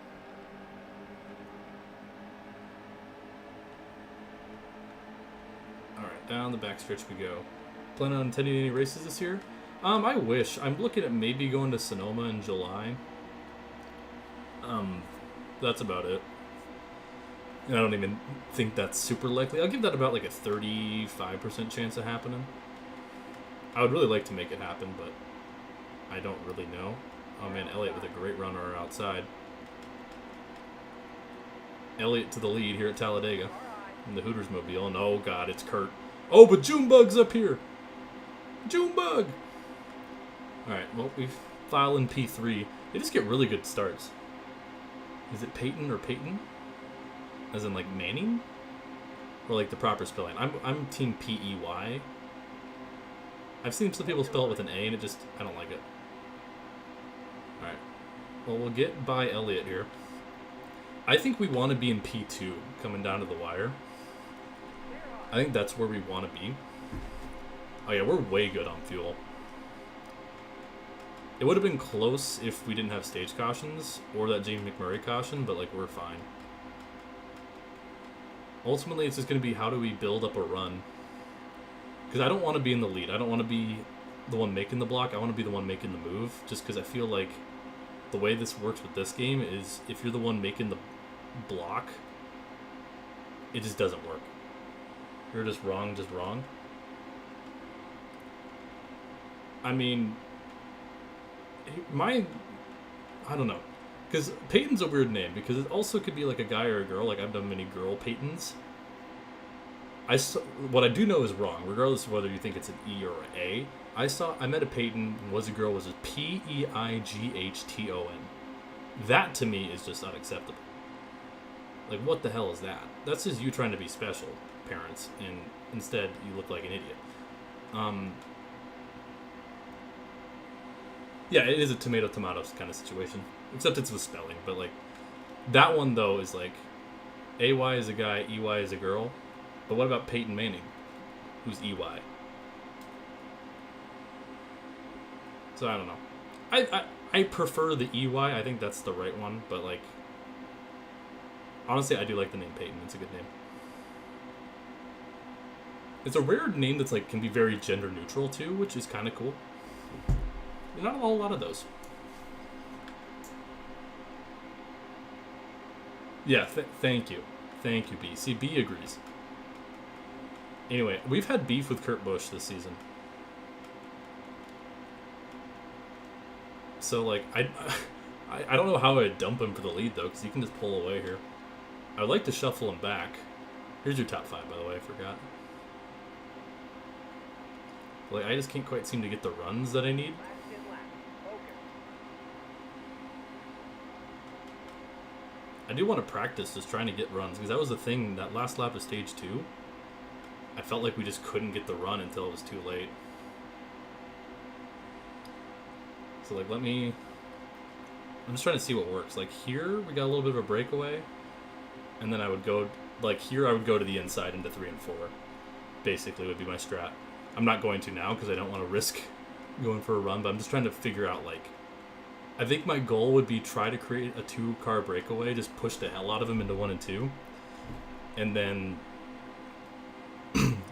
Alright, down the backstretch we go. Planning on attending any races this year? I wish. I'm looking at maybe going to Sonoma in July. That's about it. And I don't even think that's super likely. I'll give that about like a 35% chance of happening. I would really like to make it happen, but I don't really know. Oh man, Elliott with a great runner outside. Elliott to the lead here at Talladega in the Hooters mobile. And oh god, it's Kurt. Oh, but Junebug's up here. Junebug! Alright, well, we file in P3. They just get really good starts. Is it Peyton or Peyton? As in, like, Manning? Or, like, the proper spelling? I'm team P-E-Y. I've seen some people spell it with an A, and it just... I don't like it. Alright. Well, we'll get by Elliott here. I think we want to be in P2, coming down to the wire. I think that's where we want to be. Oh yeah, we're way good on fuel. It would have been close if we didn't have stage cautions or that James McMurray caution, but like we're fine. Ultimately, it's just going to be how do we build up a run. Because I don't want to be in the lead. I don't want to be the one making the block. I want to be the one making the move. Just because I feel like the way this works with this game is if you're the one making the block, it just doesn't work. You're just wrong, just wrong. I mean, I don't know. Because Peyton's a weird name, because it also could be like a guy or a girl. Like, I've done many girl Peytons. What I do know is wrong, regardless of whether you think it's an E or an A. I met a Peyton, and was a girl, was a P-E-I-G-H-T-O-N. That, to me, is just unacceptable. Like, what the hell is that? That's just you trying to be special, parents, and instead you look like an idiot. Yeah, it is a tomato-tomatoes kind of situation. Except it's with spelling, but, like, that one, though, is, like, A-Y is a guy, E-Y is a girl. But what about Peyton Manning, who's E-Y? So, I don't know. I prefer the E-Y. I think that's the right one, but, like, honestly, I do like the name Peyton. It's a good name. It's a rare name that's, like, can be very gender-neutral, too, which is kind of cool. Not a whole lot of those. Yeah, thank you. Thank you, B. See, B agrees. Anyway, we've had beef with Kurt Busch this season. So, like, I don't know how I'd dump him for the lead, though, because he can just pull away here. I would like to shuffle him back. Here's your top 5, by the way, I forgot. Like, I just can't quite seem to get the runs that I need. I do want to practice just trying to get runs, because that was the thing, that last lap of stage 2, I felt like we just couldn't get the run until it was too late. So, like, I'm just trying to see what works. Like, here, we got a little bit of a breakaway, and then I would go, like, here I would go to the inside into 3 and 4, basically, would be my strat. I'm not going to now, because I don't want to risk going for a run, but I'm just trying to figure out, like, I think my goal would be try to create a 2-car breakaway, just push the hell out of him into 1 and 2, and then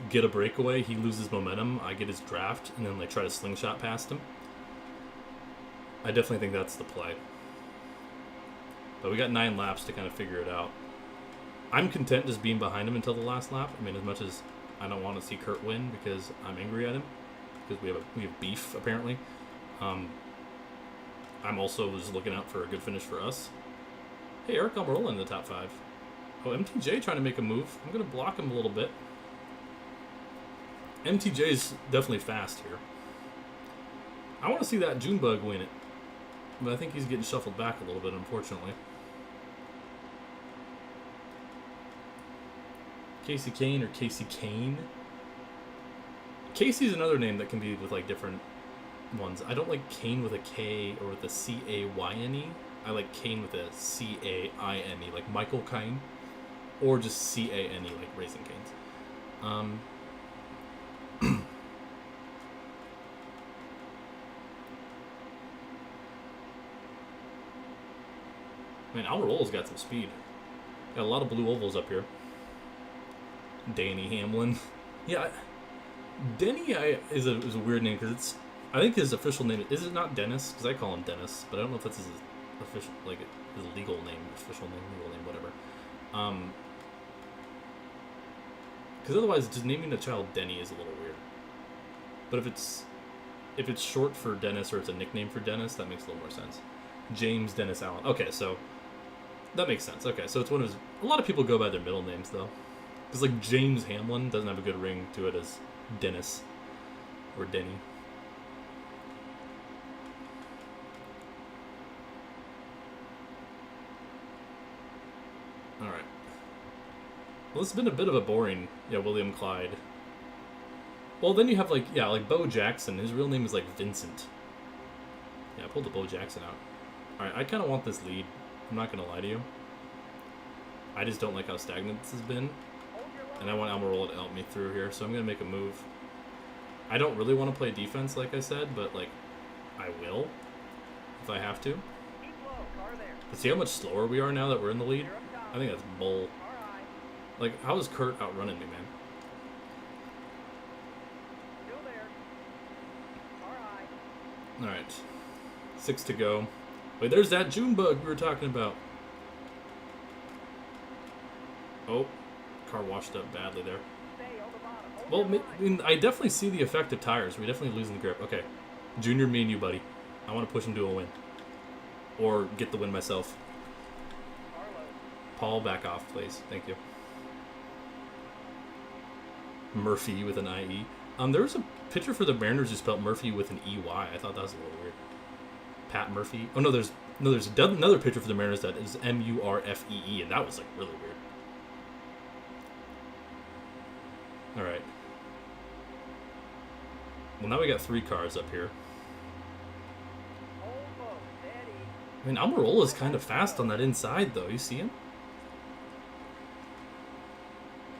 get a breakaway, he loses momentum, I get his draft, and then like try to slingshot past him. I definitely think that's the play. But we got 9 laps to kind of figure it out. I'm content just being behind him until the last lap. I mean, as much as I don't want to see Kurt win because I'm angry at him, because we have beef apparently. I'm also just looking out for a good finish for us. Hey, Eric Almirola in the top 5. Oh, MTJ trying to make a move. I'm going to block him a little bit. MTJ's definitely fast here. I want to see that Junebug win it. But I think he's getting shuffled back a little bit, unfortunately. Casey Kane or Casey Kane. Casey's another name that can be with like different ones. I don't like Kane with a K or with a C-A-Y-N-E. I like Kane with a C-A-I-N-E, like Michael Caine. Or just C-A-N-E, like Raising Cane's. Man, Almirola's got some speed. Got a lot of blue ovals up here. Danny Hamlin. Yeah, Denny is a weird name because it's... I think his official name... Is it not Dennis? Because I call him Dennis, but I don't know if that's his official... Like, his legal name, official name, legal name, whatever. Because otherwise, just naming the child Denny is a little weird. But if it's short for Dennis or it's a nickname for Dennis, that makes a little more sense. James Dennis Allen. Okay, so... That makes sense. Okay, so it's one of his... A lot of people go by their middle names, though. Because, like, James Hamlin doesn't have a good ring to it as Dennis. Or Denny. Alright. Well, this has been a bit of a boring... Yeah, William Clyde. Well, then you have, like... Yeah, like, Bo Jackson. His real name is, like, Vincent. Yeah, I pulled the Bo Jackson out. Alright, I kind of want this lead. I'm not going to lie to you. I just don't like how stagnant this has been. And I want Almirola to help me through here, so I'm going to make a move. I don't really want to play defense, like I said, but, like, I will if I have to. Keep low, car there. But see how much slower we are now that we're in the lead? You're up top. I think that's bull. All right. Like, how is Kurt outrunning me, man? Still there. All right. Alright. 6 to go. Wait, there's that June bug we were talking about. Oh, car washed up badly there. Stay on the bottom. Hold Well, your I line. mean, I definitely see the effect of tires. We're definitely losing the grip. Okay. Junior, me and you, buddy. I want to push him to a win. Or get the win myself. Carlos. Paul, back off, please. Thank you. Murphy with an IE. There was a pitcher for the Mariners who spelled Murphy with an EY. I thought that was a little weird. Pat Murphy. Oh, no, there's another pitcher for the Mariners that is MURFEE, and that was, like, really weird. Alright. Well, now we got 3 cars up here. Hold low. Steady. I mean, Almirola's kind of fast on that inside, though. You see him?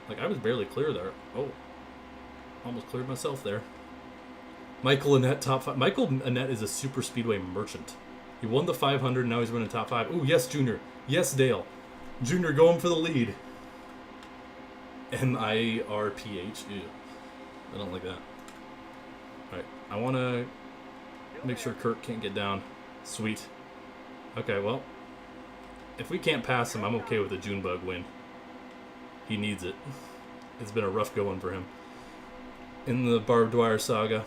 Like, I was barely clear there. Oh. Almost cleared myself there. Michael Annett, top 5. Michael Annett is a super speedway merchant. He won the 500, now he's running top 5. Ooh, yes, Junior. Yes, Dale. Junior going for the lead. MIRPH. Ew. I don't like that. Alright, I want to make sure Kurt can't get down. Sweet. Okay, well, if we can't pass him, I'm okay with a Junebug win. He needs it. It's been a rough going for him in the Barb Dwyer saga.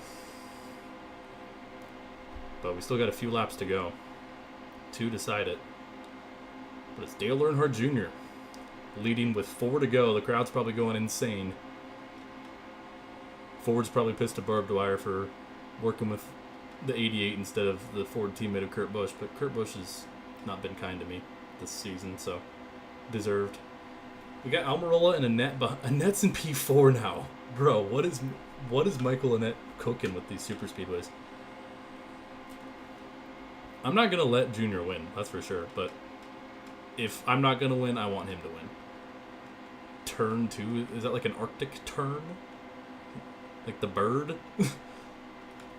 But we still got a few laps to go to decide it. But it's Dale Earnhardt Jr. leading with 4 to go. The crowd's probably going insane. Ford's probably pissed at Barb Dwyer for working with the 88 instead of the Ford teammate of Kurt Busch. But Kurt Busch has not been kind to me this season, so deserved. We got Almirola and Annett. Annett's in P4 now. Bro, what is Michael Annett cooking with these super speedways? I'm not going to let Junior win, that's for sure. But if I'm not going to win, I want him to win. Turn 2, is that like an Arctic tern? Like the bird?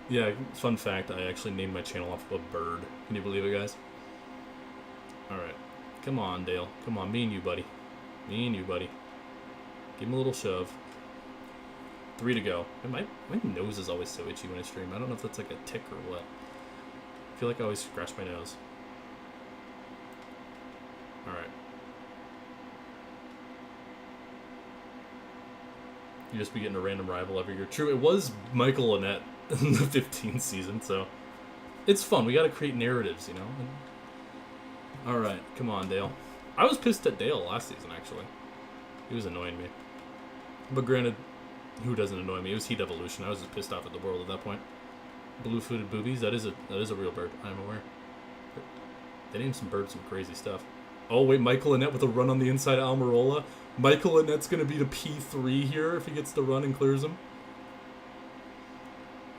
Yeah, fun fact, I actually named my channel off of a bird. Can you believe it, guys? Alright. Come on, Dale. Come on, me and you, buddy. Me and you, buddy. Give him a little shove. 3 to go. My nose is always so itchy when I stream. I don't know if that's like a tick or what. I feel like I always scratch my nose. Alright. You just be getting a random rival every year. True, it was Michael Annett in the 15th season, so it's fun. We gotta create narratives, you know? Alright, come on, Dale. I was pissed at Dale last season, actually. He was annoying me. But granted, who doesn't annoy me? It was Heat Evolution. I was just pissed off at the world at that point. Blue-footed boobies, that is a real bird, I'm aware. They named some birds some crazy stuff. Oh, wait, Michael Annett with a run on the inside of Almirola. Michael Annett's going to be to P3 here if he gets the run and clears him.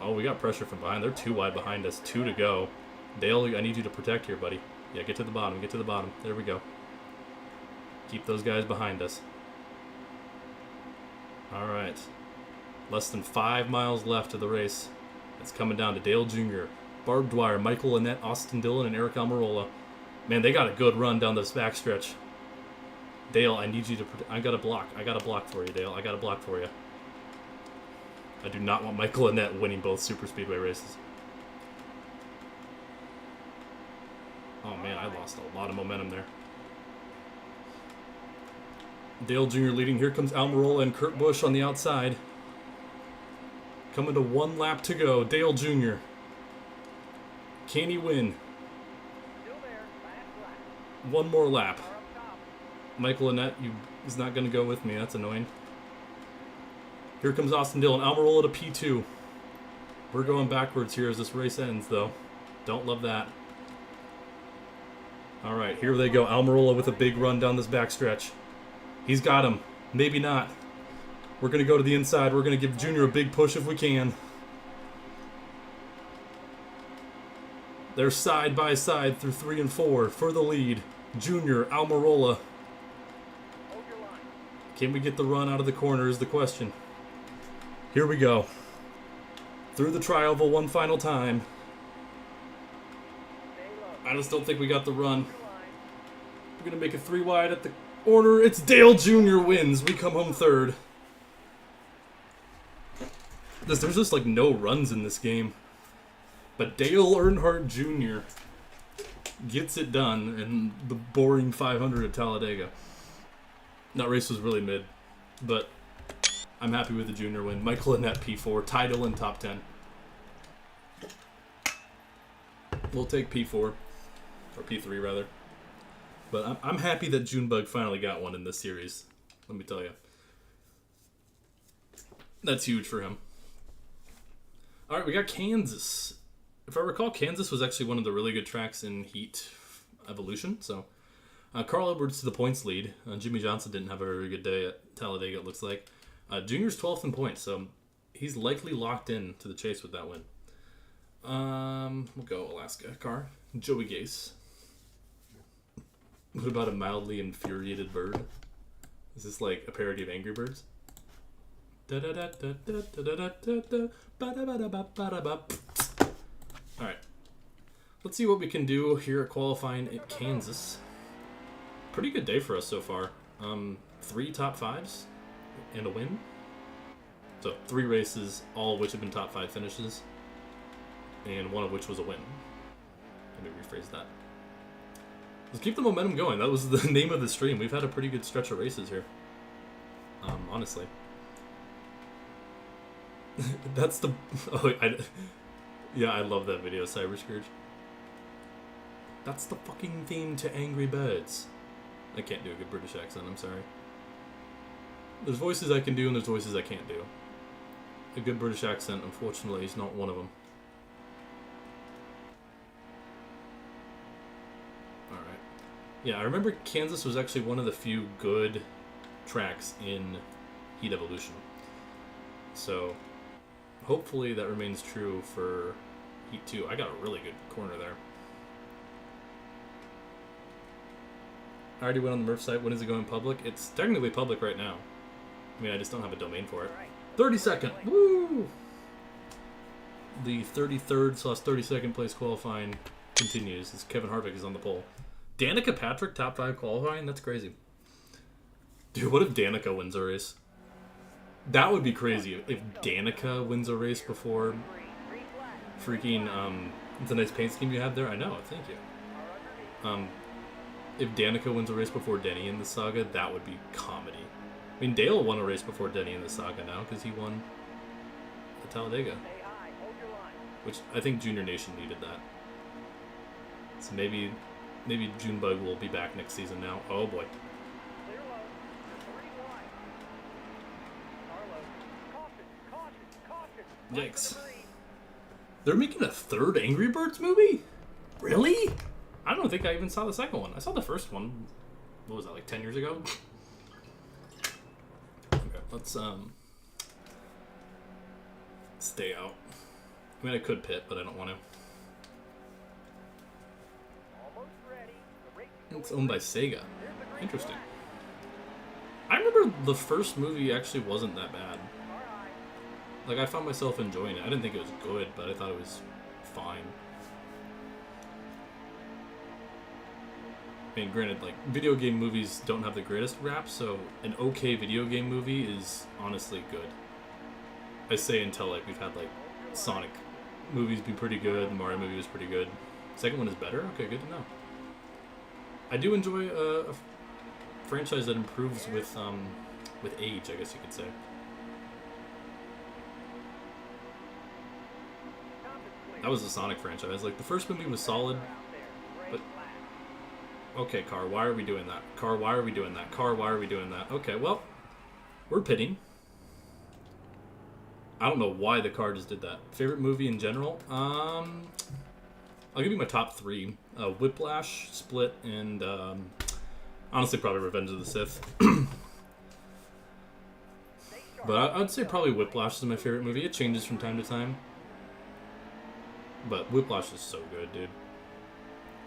Oh, we got pressure from behind. They're 2 wide behind us. 2 to go. Dale, I need you to protect here, buddy. Yeah, get to the bottom. Get to the bottom. There we go. Keep those guys behind us. All right. Less than 5 miles left of the race. It's coming down to Dale Jr., Barb Dwyer, Michael Annett, Austin Dillon, and Eric Almirola. Man, they got a good run down this backstretch. Dale, I need you to... I got a block. I got a block for you, Dale. I got a block for you. I do not want Michael Annett winning both super speedway races. Oh, man, I lost a lot of momentum there. Dale Jr. leading. Here comes Almirola and Kurt Busch on the outside. Coming to 1 lap to go. Dale Jr. Can he win? Still there. Last lap. 1 more lap. Car up top. Michael Annett is not going to go with me. That's annoying. Here comes Austin Dillon. Almirola to P2. We're going backwards here as this race ends, though. Don't love that. All right, here they go. Almirola with a big run down this backstretch. He's got him. Maybe not. We're going to go to the inside. We're going to give Junior a big push if we can. They're side by side through 3 and 4 for the lead. Junior, Almirola. Hold your line. Can we get the run out of the corner is the question. Here we go. Through the tri-oval one final time. Stay low. I just don't think we got the run. Line. We're going to make it 3 wide at the order. It's Dale Jr. wins. We come home third. There's just like no runs in this game. But Dale Earnhardt Jr. gets it done in the boring 500 at Talladega. That race was really mid, but I'm happy with the junior win. Michael Annett P4, title in top 10. We'll take P4, or P3 rather. But I'm happy that Junebug finally got one in this series. Let me tell you. That's huge for him. All right, we got Kansas. If I recall, Kansas was actually one of the really good tracks in Heat Evolution. So, Carl Edwards to the points lead. Jimmy Johnson didn't have a very good day at Talladega, it looks like. Junior's 12th in points, so he's likely locked in to the chase with that win. We'll go Alaska car. Joey Gase. What about a mildly infuriated bird? Is this like a parody of Angry Birds? Alright. Let's see what we can do here at qualifying at Kansas. Pretty good day for us so far. 3 top 5s and a win. So 3 races, all of which have been top 5 finishes. And one of which was a win. Let me rephrase that. Let's keep the momentum going. That was the name of the stream. We've had a pretty good stretch of races here. Honestly. That's the... Oh, yeah, I love that video, Cyber Scourge. That's the fucking theme to Angry Birds. I can't do a good British accent, I'm sorry. There's voices I can do and there's voices I can't do. A good British accent, unfortunately, is not one of them. Alright. Yeah, I remember Kansas was actually one of the few good tracks in Heat Evolution. So, hopefully that remains true for Heat 2. I got a really good corner there. I already went on the Murph site. When is it going public? It's technically public right now. I mean, I just don't have a domain for it. 32nd. Woo! The 33rd/32nd place qualifying continues as Kevin Harvick is on the pole. Danica Patrick, top 5 qualifying? That's crazy. Dude, what if Danica wins a race? That would be crazy if Danica wins a race before freaking, it's a nice paint scheme you have there. I know, thank you. If Danica wins a race before Denny in the saga, that would be comedy. I mean, Dale won a race before Denny in the saga now because he won the Talladega. Which I think Junior Nation needed that. So maybe Junebug will be back next season now. Oh boy. Yikes. They're making a 3rd Angry Birds movie? Really? I don't think I even saw the second one. I saw the first one. What was that, like 10 years ago? Okay, let's stay out. I mean, I could pit, but I don't want to. It's owned by Sega. Interesting. I remember the first movie actually wasn't that bad. Like, I found myself enjoying it. I didn't think it was good, but I thought it was fine. I mean, granted, like, video game movies don't have the greatest rap, so an okay video game movie is honestly good. I say until, like, we've had, like, Sonic movies be pretty good, the Mario movie was pretty good. Second one is better? Okay, good to know. I do enjoy a franchise that improves with age, I guess you could say. That was the Sonic franchise. Like, the first movie was solid, but... Okay, car, why are we doing that? Car, why are we doing that? Car, why are we doing that? Okay, well, we're pitting. I don't know why the car just did that. Favorite movie in general? I'll give you my top 3. Whiplash, Split, and honestly probably Revenge of the Sith. But I'd say probably Whiplash is my favorite movie. It changes from time to time. But Whiplash is so good, dude.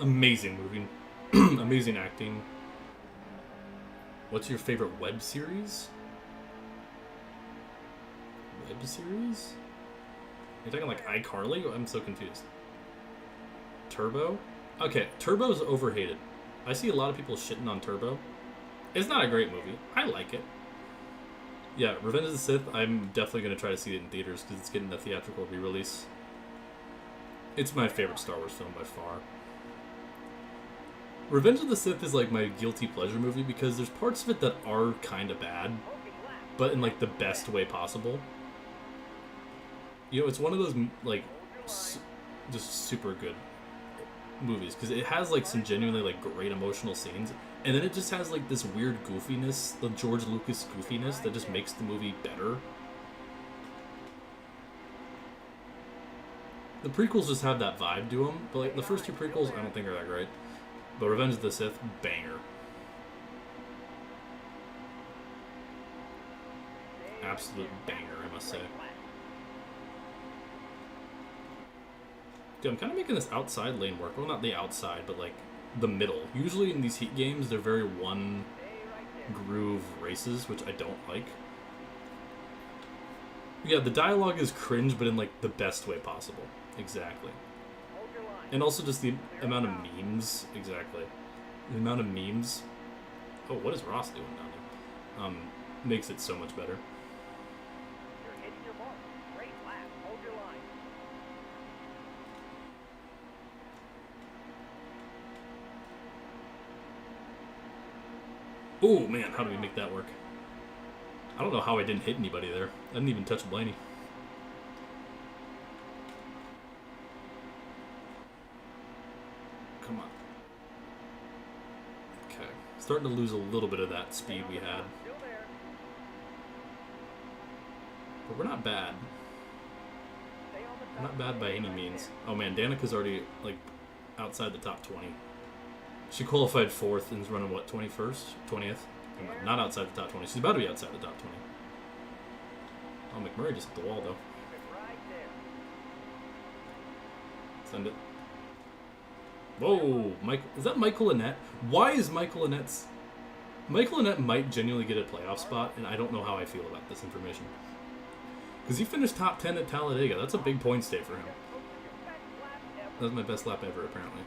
Amazing movie. Amazing acting. What's your favorite web series? Web series? You're talking like iCarly? I'm so confused. Turbo? Okay, Turbo's overhated. I see a lot of people shitting on Turbo. It's not a great movie. I like it. Yeah, Revenge of the Sith, I'm definitely going to try to see it in theaters because it's getting the theatrical re-release. It's my favorite Star Wars film by far. Revenge of the Sith is like my guilty pleasure movie because there's parts of it that are kind of bad, but in like the best way possible. You know, it's one of those like just super good movies because it has like some genuinely like great emotional scenes, and then it just has like this weird goofiness, the George Lucas goofiness that just makes the movie better. The prequels just have that vibe to them, but like the first two prequels I don't think are that great. But Revenge of the Sith, banger. Absolute banger, I must say. Dude, I'm kind of making this outside lane work. Well, not the outside, but like the middle. Usually in these heat games, they're very one groove races, which I don't like. Yeah, the dialogue is cringe, but in like the best way possible. Exactly. And also just the amount of memes. Exactly. The amount of memes. Oh, what is Ross doing down there? Makes it so much better. You're hitting your mark. Great lap. Hold your line. Oh man, how do we make that work? I don't know how I didn't hit anybody there. I didn't even touch Blaney. Come on. Okay. Starting to lose a little bit of that speed we had. Still there. But we're not bad. Stay on the We're not bad by any means. Oh man, Danica's already like outside the top 20. She qualified 4th and is running what, 21st? 20th? Not outside the top 20. She's about to be outside the top 20. Oh, McMurray just hit the wall though. Keep it right there. Send it. Whoa, Mike, is that Michael Annette? Why is Michael Annette's... Michael Annette might genuinely get a playoff spot, and I don't know how I feel about this information. Because he finished top 10 at Talladega. That's a big points day for him. That was my best lap ever, apparently.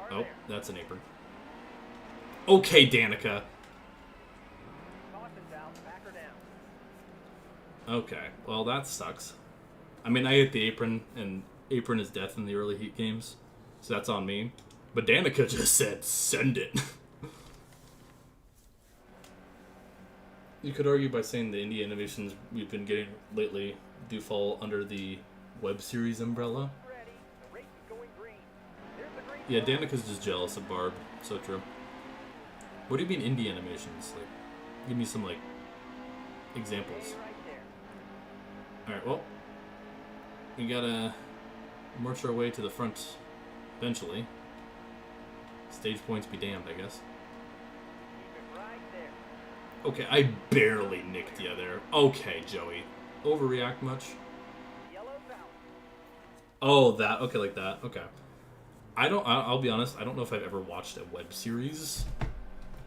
Oh, that's an apron. Okay, Danica. Caution's out. Back her down. Okay, well, that sucks. I mean, I hit the apron, and apron is death in the early heat games, so that's on me. But Danica just said, send it. You could argue by saying the indie animations we've been getting lately do fall under the web series umbrella. Ready. The race is going green. There's the green. Yeah, Danica's just jealous of Barb. So true. What do you mean indie animations? Like, give me some, like, examples. Stay right there. Alright, well, we gotta march our way to the front eventually. Stage points be damned, I guess. Keep it right there. Okay, I barely nicked you there. Okay, Joey. Overreact much? Yellow's out. Oh, that. Okay, like that. Okay. I'll be honest, I don't know if I've ever watched a web series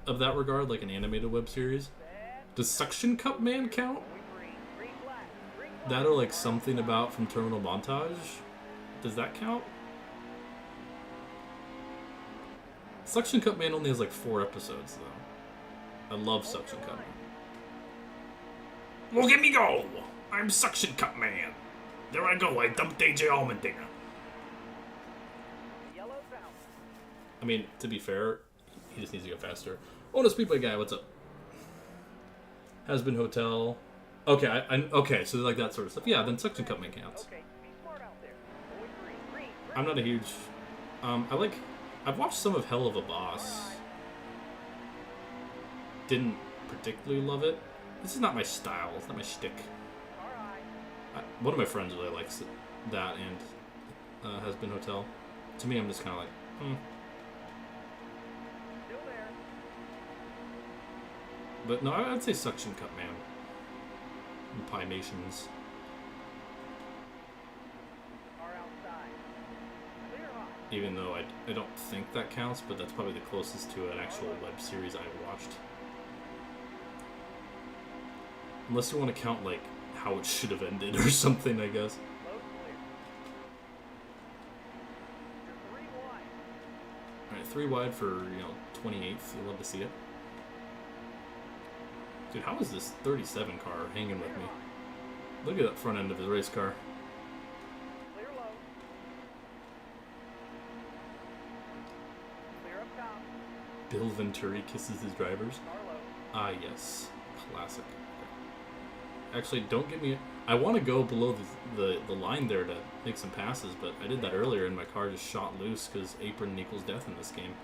of that regard, like an animated web series. Does Suction Cup Man count? Going green. Green flag. Green flag. That or like something about from Terminal Montage? Does that count? Suction Cup Man only has like 4 episodes though. I love Suction Cup Man. Look at me go! I'm Suction Cup Man! There I go, I dumped AJ Allmendinger. Yellow's out. I mean, to be fair, he just needs to go faster. Oh, no, Speedway guy, what's up? Has Been Hotel. Okay, okay, so like that sort of stuff. Yeah, then Suction Cup Man counts. Okay, be smart out there. Going green. Green. I'm not a huge... I've watched some of Hell of a Boss. Didn't particularly love it. This is not my style. It's not my shtick. All right. One of my friends really likes that and Has Been Hotel. To me, I'm just kind of like, Still there. But no, I'd say Suction Cup Man. And Pie Nations. Car outside. Clear high. Even though I don't think that counts, but that's probably the closest to an actual web series I watched. Unless you want to count, like, how it should have ended or something, I guess. Low clear. You're 3 wide. Alright, 3 wide for, 28th. You'll love to see it. Dude, how is this 37 car hanging with me? Look at that front end of his race car. Clear low. Clear up top. Bill Venturi kisses his drivers. Car low. Ah, yes. Classic. Actually, don't get me... I want to go below the line there to make some passes, but I did that earlier and my car just shot loose because apron equals death in this game.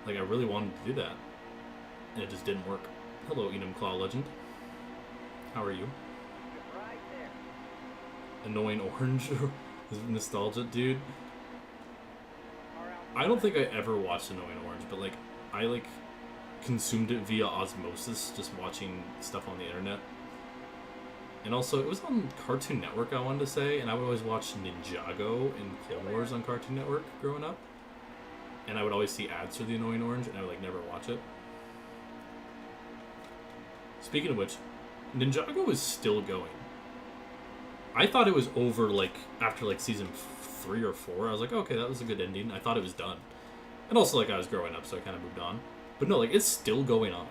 Like, I really wanted to do that. And it just didn't work. Hello, Enum Claw Legend. How are you? You're right there. Annoying Orange. Nostalgia, dude. Car out. I don't think I ever watched Annoying Orange, but, like, I, like, consumed it via osmosis, just watching stuff on the internet. And also, it was on Cartoon Network, I wanted to say, and I would always watch Ninjago and Clone Wars on Cartoon Network growing up. And I would always see ads for the Annoying Orange, and I would, like, never watch it. Speaking of which, Ninjago is still going. I thought it was over, like, after, like, season 3 or 4. I was like, okay, that was a good ending. I thought it was done. And also, like, I was growing up, so I kind of moved on. But no, like, it's still going on.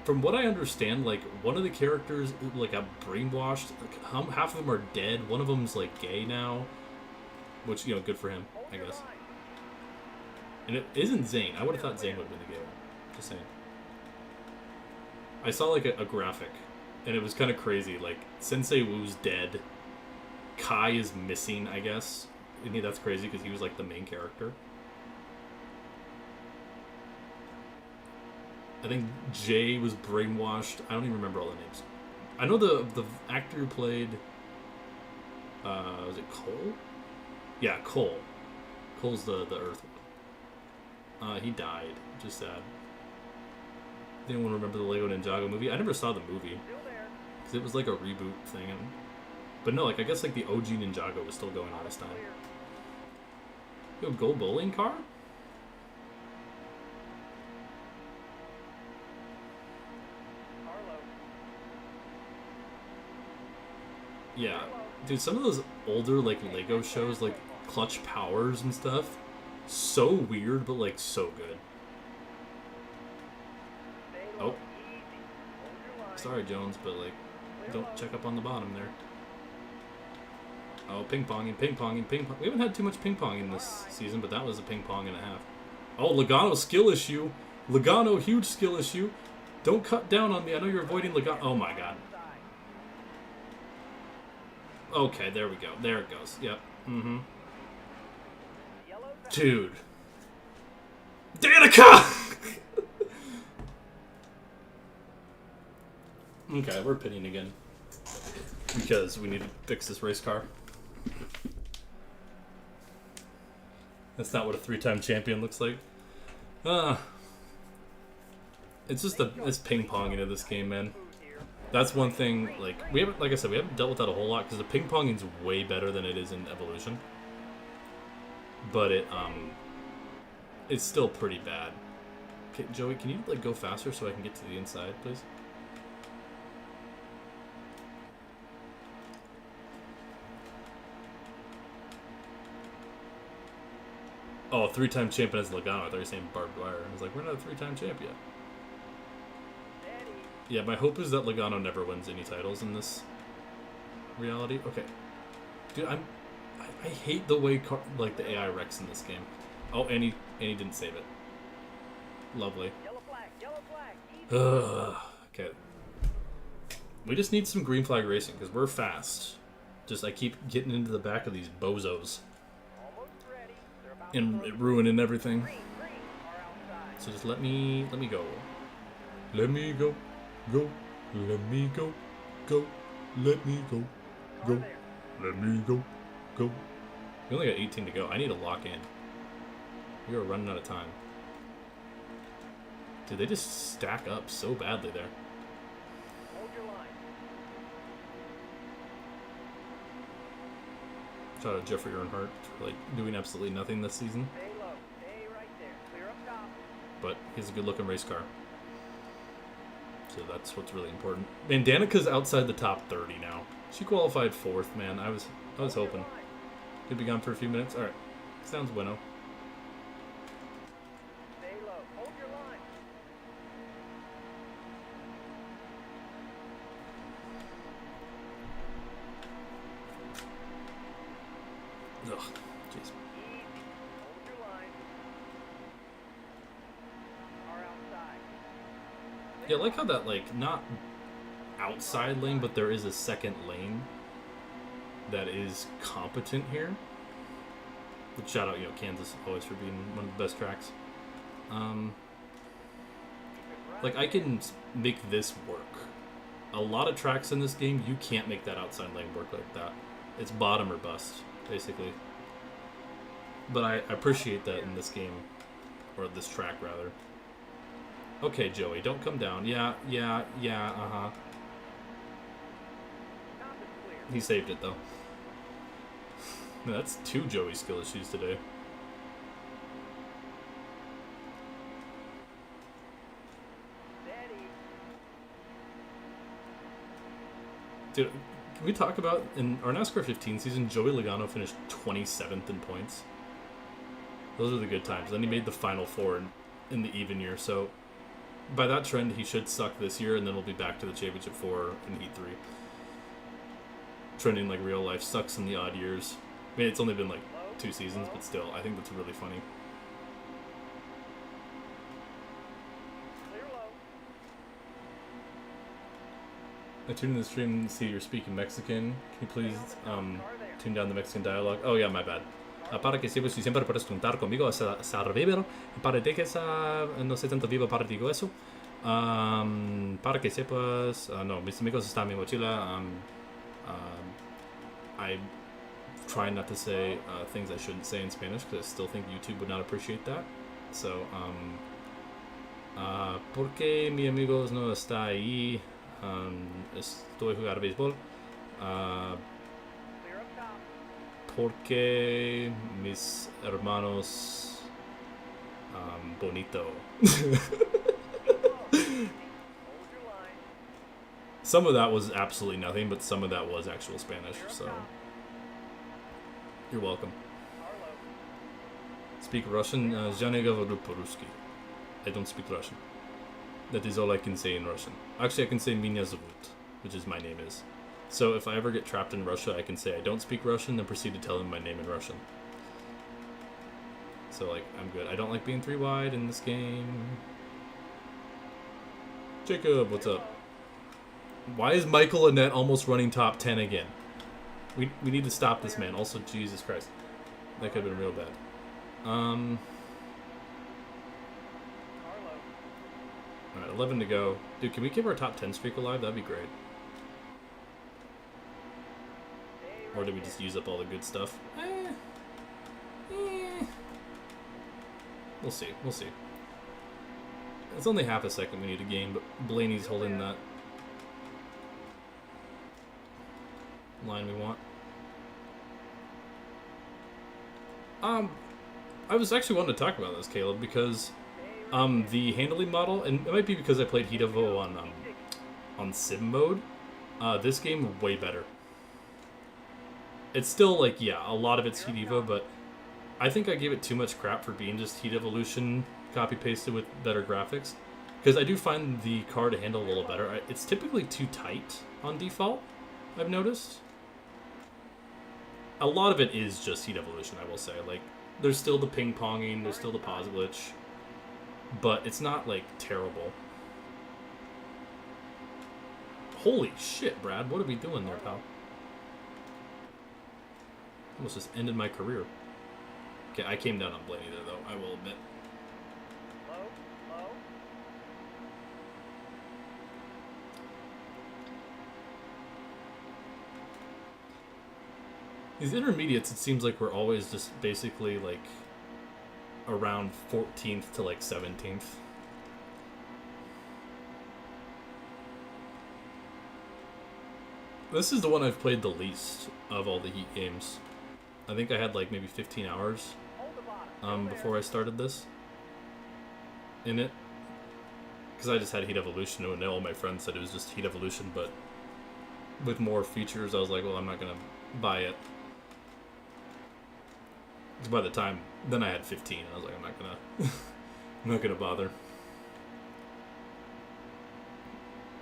From what I understand, like, one of the characters, like, got brainwashed. Like, half of them are dead. One of them's, like, gay now. Which, good for him, I guess. And it isn't Zane. I would have thought Zane would have been the gay one. Just saying. I saw, like, a graphic. And it was kind of crazy. Like, Sensei Wu's dead. Kai is missing, I guess. And that's crazy because he was, like, the main character. I think Jay was brainwashed. I don't even remember all the names. I know the actor who played... was it Cole? Yeah, Cole. Cole's the Earth one. He died. Just sad. Anyone remember the Lego Ninjago movie? I never saw the movie. Still there. Because it was like a reboot thing. But no, like, I guess like the OG Ninjago was still going on this time. Clear. Yo, gold bowling car? Car low. Yeah. Dude, some of those older, like, Lego shows, like, Clutch Powers and stuff, so weird, but, like, so good. Stay low. Oh. Easy. Hold your line. Sorry, Jones, but, like, don't check up on the bottom there. Oh, ping-ponging, ping-ponging, ping-pong. We haven't had too much ping-ponging this season, but that was a ping-pong and a half. Oh, Logano skill issue. Logano, huge skill issue. Don't cut down on me. I know you're avoiding Logano. Oh, my God. Okay, there we go. There it goes. Yep. Mm-hmm. Yellow back. Dude. Danica! Okay, we're pitting again. Because we need to fix this race car. That's not what a 3-time champion looks like. It's just it's ping-ponging in this game, man. That's one thing, like I said, we haven't dealt with that a whole lot because the ping-ponging's way better than it is in Evolution. But it's still pretty bad. Okay, Joey, can you, like, go faster so I can get to the inside, please? Oh, 3-time champion is Logano. I thought you were saying Barb Dwyer. I was like, we're not a 3-time champ yet. Yeah, my hope is that Logano never wins any titles in this reality. Okay. Dude, I hate the way, the AI wrecks in this game. Oh, and he didn't save it. Lovely. Yellow flag. Yellow flag. Okay. We just need some green flag racing, because we're fast. Just, I keep getting into the back of these bozos. Almost ready. They're about And to it ruining everything. green. Car outside. So just let me go. Let me go. Go. Let me go. Go. Let me go. Car Go. there. Let me go. Go. We only got 18 to go. I need to lock in. We are running out of time. Dude, they just stack up so badly there. Hold your line. Shout out Jeffrey Earnhardt for, like, doing absolutely nothing this season. Stay low. Stay right there. Clear up top. But he's a good looking race car. So that's what's really important. Man, Danica's outside the top 30 now. She qualified 4th, man. I was hoping. Could be gone for a few minutes. Alright. Sounds bueno. Stay low. Hold your line. Ugh. Jeez. Easy. Hold your line. Car outside. Yeah, I like how that, like, not outside lane, but there is a second lane that is competent here. But shout out, Kansas always for being one of the best tracks. Like, I can make this work. A lot of tracks in this game, you can't make that outside lane work like that. It's bottom or bust, basically. But I appreciate that in this game, or this track, rather. Okay, Joey, don't come down. Yeah, uh-huh. Top is clear. He saved it, though. Man, that's 2 Joey skill issues today. Steady. Dude, can we talk about, in our NASCAR 15 season, Joey Logano finished 27th in points. Those are the good times. Then he made the Final 4 in the even year, so by that trend, he should suck this year, and then we'll be back to the Championship 4 in Heat 3. Trending like real life sucks in the odd years. I mean, it's only been like 2 seasons, but still, I think that's really funny. Clear low. I tuned in the stream to see you're speaking Mexican. Can you please tune down the Mexican dialogue? Oh yeah, my bad. Para que sepas, si siempre puedes contar conmigo a ser vivo, para que no sé tanto vivo para digo eso. Para que sepas, no, mis amigos están en mi mochila. I try not to say things I shouldn't say in Spanish because I still think YouTube would not appreciate that. So, porque mi amigos no está ahí, estoy jugando béisbol. Clear up top. Porque mis hermanos bonito. Hold your line. Some of that was absolutely nothing, but some of that was actual Spanish, so you're welcome. Car low. Speak Russian? Я не говорю по-русски. I don't speak Russian. That is all I can say in Russian. Actually, I can say Меня зовут, which is my name is. So if I ever get trapped in Russia, I can say I don't speak Russian, then proceed to tell him my name in Russian. So, like, I'm good. I don't like being 3 wide in this game. Jacob, what's up? Why is Michael Annette almost running top 10 again? We need to stop this man. Also, Jesus Christ. That could have been real bad. Car low. Alright, 11 to go. Dude, can we keep our top 10 streak alive? That'd be great. Stay Or right did we there. just use up all the good stuff? We'll see. We'll see. It's only half a second we need a game, but Blaney's holding that line we want. I was actually wanting to talk about this, Caleb, because the handling model, and it might be because I played Heat Evo on sim mode. This game way better. It's still like, yeah, a lot of it's Heat Evo, but I think I gave it too much crap for being just Heat Evolution copy pasted with better graphics, because I do find the car to handle a little better. It's typically too tight on default, I've noticed. A lot of it is just Heat Evolution, I will say. Like, there's still the ping-ponging, there's still the pause glitch, but it's not, like, terrible. Holy shit, Brad, what are we doing there, pal? Almost just ended my career. Okay, I came down on Blaney there, though, I will admit. Low, low. These intermediates, it seems like we're always just basically, like, around 14th to, like, 17th. This is the one I've played the least of all the Heat games. I think I had, like, maybe 15 hours Hold the bottom. before I started this in it. because I just had Heat Evolution, and all my friends said it was just Heat Evolution, but with more features, I was like, well, I'm not gonna buy it. Because by the time, then I had 15, and I was like, I'm not gonna, I'm not gonna bother.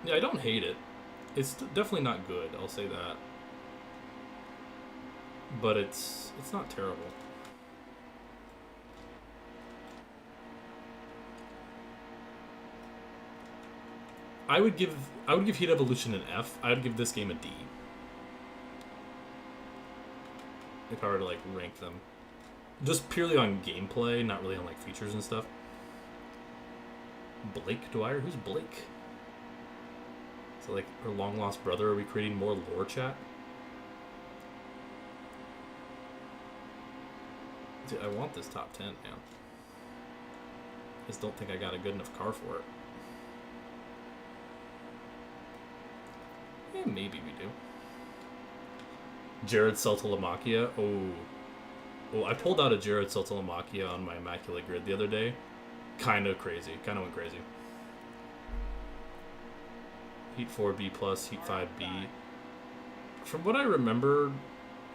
Yeah, I don't hate it. It's definitely not good, I'll say that. But it's not terrible. I would give Heat Evolution an F. I would give this game a D. If I were to like rank them. Just purely on gameplay, not really on like features and stuff. Blake Dwyer? Who's Blake? So like her long lost brother, are we creating more lore chat? Dude, I want this top 10, man. I just don't think I got a good enough car for it. Yeah, maybe we do. Jared Saltalamacchia. Oh, I pulled out a Jared Saltalamacchia on my Immaculate Grid the other day. Kind of crazy. Kind of went crazy. Heat 4 B+, Heat 5 B. From what I remember...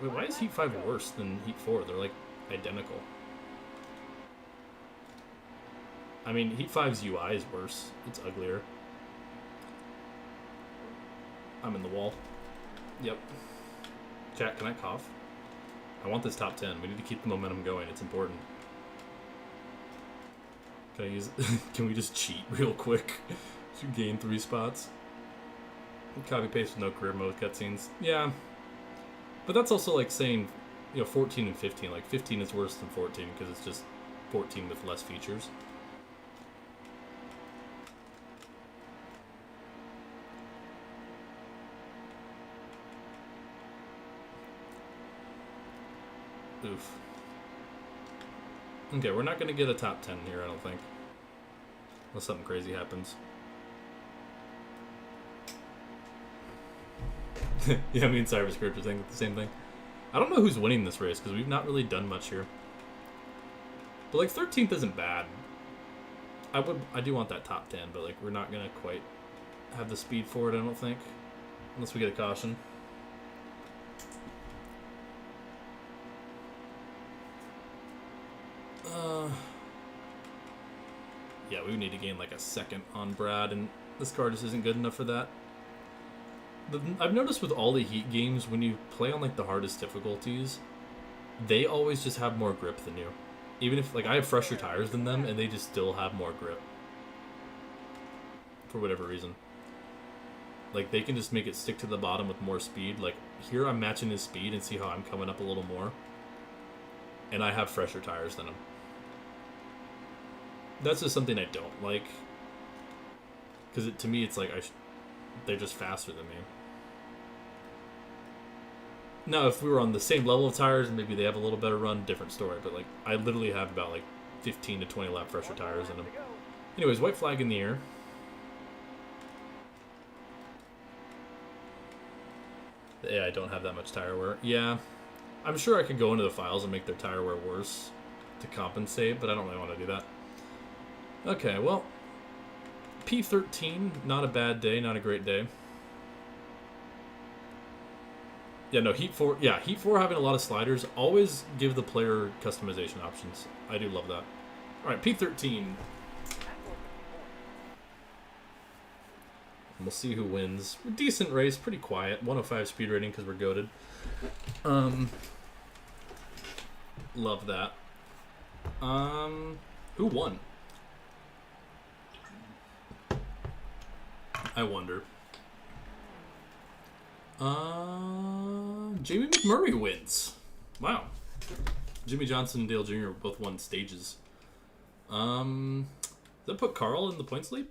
Wait, why is Heat 5 worse than Heat 4? They're like identical. I mean, Heat 5's UI is worse. It's uglier. I'm in the wall. Yep. Chat, can I cough? I want this top 10. We need to keep the momentum going. It's important. Can I use... Can we just cheat real quick? To gain 3 spots? Copy paste with no career mode cutscenes. Yeah. But that's also like saying, 14 and 15. Like, 15 is worse than 14 because it's just 14 with less features. Oof. Okay, we're not going to get a top 10 here, I don't think. Unless something crazy happens. Yeah, me and Cyberscript are saying the same thing. I don't know who's winning this race, because we've not really done much here. But, like, 13th isn't bad. I do want that top 10, but, like, we're not going to quite have the speed for it, I don't think. Unless we get a caution. Yeah, we need to gain like a second on Brad, and this car just isn't good enough for that. I've noticed with all the Heat games, when you play on like the hardest difficulties, they always just have more grip than you. Even if, like, I have fresher tires than them, and they just still have more grip. For whatever reason. Like, they can just make it stick to the bottom with more speed. Like, here I'm matching his speed and see how I'm coming up a little more. And I have fresher tires than him. That's just something I don't like. Because to me, it's like, they're just faster than me. Now, if we were on the same level of tires and maybe they have a little better run, different story. But, like, I literally have about, like, 15 to 20 lap fresher tires in them. Anyways, white flag in the air. Yeah, I don't have that much tire wear. Yeah, I'm sure I could go into the files and make their tire wear worse to compensate, but I don't really want to do that. Okay, well, P13, not a bad day, not a great day. Yeah, no, Heat 4, yeah, Heat 4 having a lot of sliders, always give the player customization options. I do love that. Alright, P13. And we'll see who wins. Decent race, pretty quiet. 105 speed rating because we're goated. Love that. Who won? I wonder. Jamie McMurray wins. Wow. Jimmy Johnson and Dale Jr. both won stages. Does that put Carl in the points lead?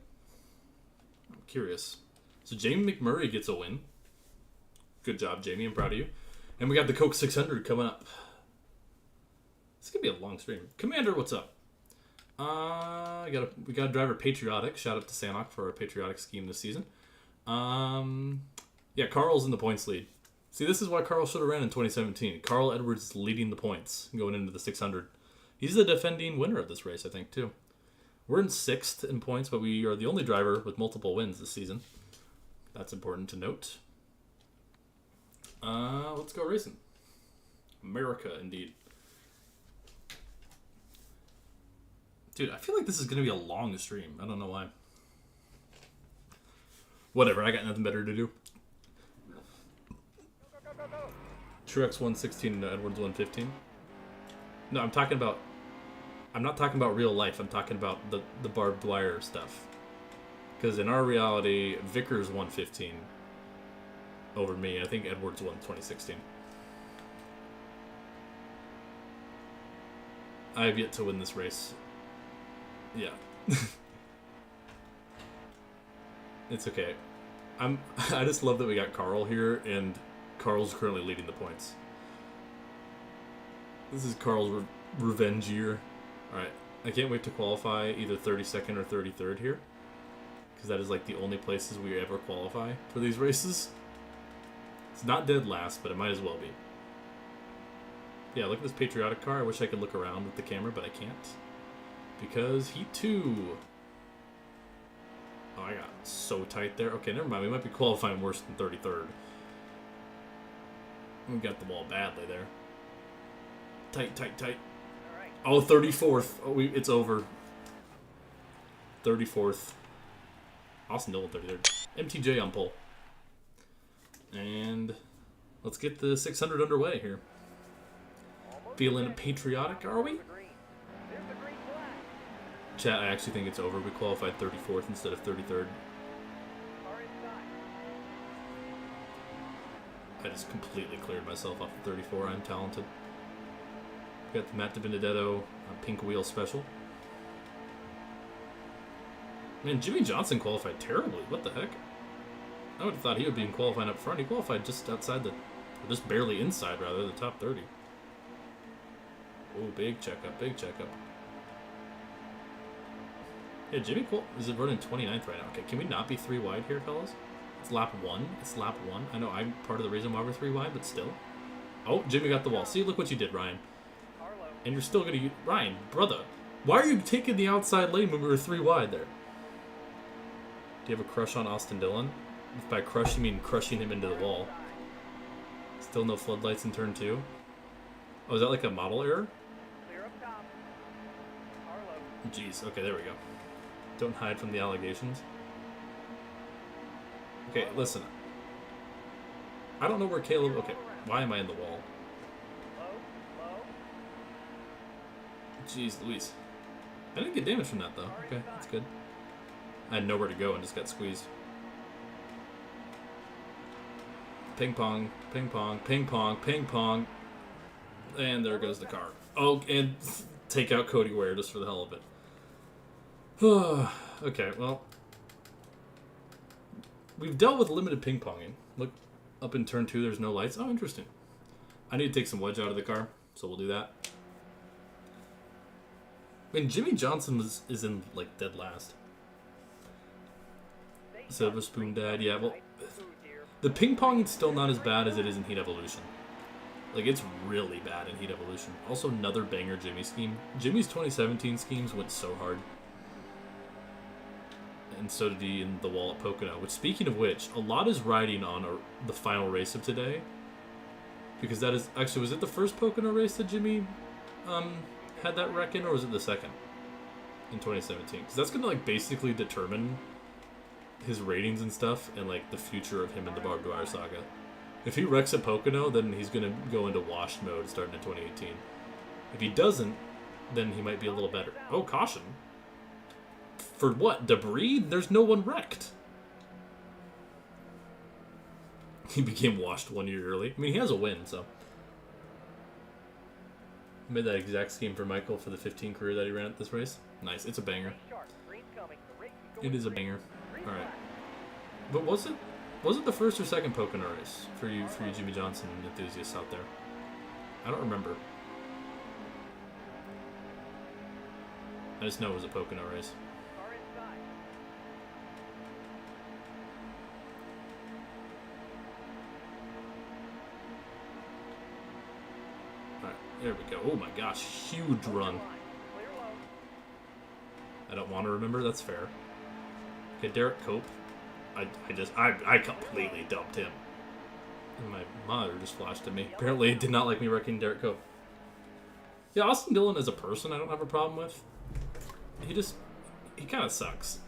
I'm curious. So Jamie McMurray gets a win. Good job, Jamie. I'm proud of you. And we got the Coke 600 coming up. This could be a long stream. Commander, what's up? We got a driver Patriotic. Shout out to Sanok for our Patriotic scheme this season. Yeah, Carl's in the points lead. See, this is why Carl should have ran in 2017. Carl Edwards is leading the points going into the 600. He's the defending winner of this race, I think, too. We're in 6th in points, but we are the only driver with multiple wins this season. That's important to note. Let's go racing. America, indeed. Dude, I feel like this is going to be a long stream. I don't know why. Whatever, I got nothing better to do. Truex 116 and Edwards 115. No, I'm not talking about real life. I'm talking about the Barb Dwyer stuff. Because in our reality, Vickers 115 over me. I think Edwards won 2016. I have yet to win this race. Yeah. It's okay. I just love that we got Carl here, and Carl's currently leading the points. This is Carl's revenge year. Alright, I can't wait to qualify either 32nd or 33rd here. Because that is like the only places we ever qualify for these races. It's not dead last, but it might as well be. Yeah, look at this patriotic car. I wish I could look around with the camera, but I can't. Because Heat 2. Oh, I got so tight there. Okay, never mind. We might be qualifying worse than 33rd. We got the wall badly there. Tight, tight, tight. Oh, 34th. Oh, it's over. 34th. Austin Dillon 33rd. MTJ on pole. And let's get the 600 underway here. Feeling patriotic, are we? Chat, I actually think it's over. We qualified 34th instead of 33rd. I just completely cleared myself off of 34. I'm talented. Got the Matt DiBenedetto pink wheel special. Man, Jimmy Johnson qualified terribly. What the heck? I would have thought he would be qualifying up front. He qualified just outside or just barely inside, rather, the top 30. Oh, big checkup, big checkup. Yeah, Jimmy is running 29th right now. Okay, can we not be 3 wide here, fellas? It's lap 1. It's lap 1. I know I'm part of the reason why we're 3 wide, but still. Oh, Jimmy got the wall. See, look what you did, Ryan. And you're still going to... Ryan, brother, why are you taking the outside lane when we were 3 wide there? Do you have a crush on Austin Dillon? If by crush you mean crushing him into the wall. Still no floodlights in turn 2. Oh, is that like a model error? Jeez, okay, there we go. Don't hide from the allegations. Okay, listen. I don't know where Caleb... Okay, why am I in the wall? Jeez Louise. I didn't get damage from that, though. Okay, that's good. I had nowhere to go and just got squeezed. Ping pong, ping pong, ping pong, ping pong. And there goes the car. Oh, and take out Cody Ware just for the hell of it. Okay, well. We've dealt with limited ping ponging. Look, up in turn 2, there's no lights. Oh, interesting. I need to take some wedge out of the car, so we'll do that. I mean, Jimmy Johnson is in, like, dead last. Silver Spoon Dad, yeah, well, the ping pong is still not as bad as it is in Heat Evolution. Like, it's really bad in Heat Evolution. Also, another banger Jimmy scheme. Jimmy's 2017 schemes went so hard. And so did he in the wall at Pocono. Which, speaking of which, a lot is riding on the final race of today. Because that is... Actually, was it the first Pocono race that Jimmy had that wreck in, or was it the second? In 2017. Because that's going to, like, basically determine his ratings and stuff, and, like, the future of him in the Barb Dwyer saga. If he wrecks at Pocono, then he's going to go into washed mode starting in 2018. If he doesn't, then he might be a little better. Oh, caution. For what? Debris? There's no one wrecked. He became washed 1 year early. I mean, he has a win, so. Made that exact scheme for Michael for the 15 career that he ran at this race. Nice. It's a banger. It is a banger. Alright. But was it the first or second Pocono race for you Jimmy Johnson enthusiasts out there? I don't remember. I just know it was a Pocono race. Alright, there we go. Oh my gosh, huge run. I I don't want to remember. That's fair. Okay, Derek Cope. I completely dumped him. And my monitor just flashed at me. Apparently, it did not like me wrecking Derek Cope. Yeah, Austin Dillon as a person, I don't have a problem with. He kind of sucks.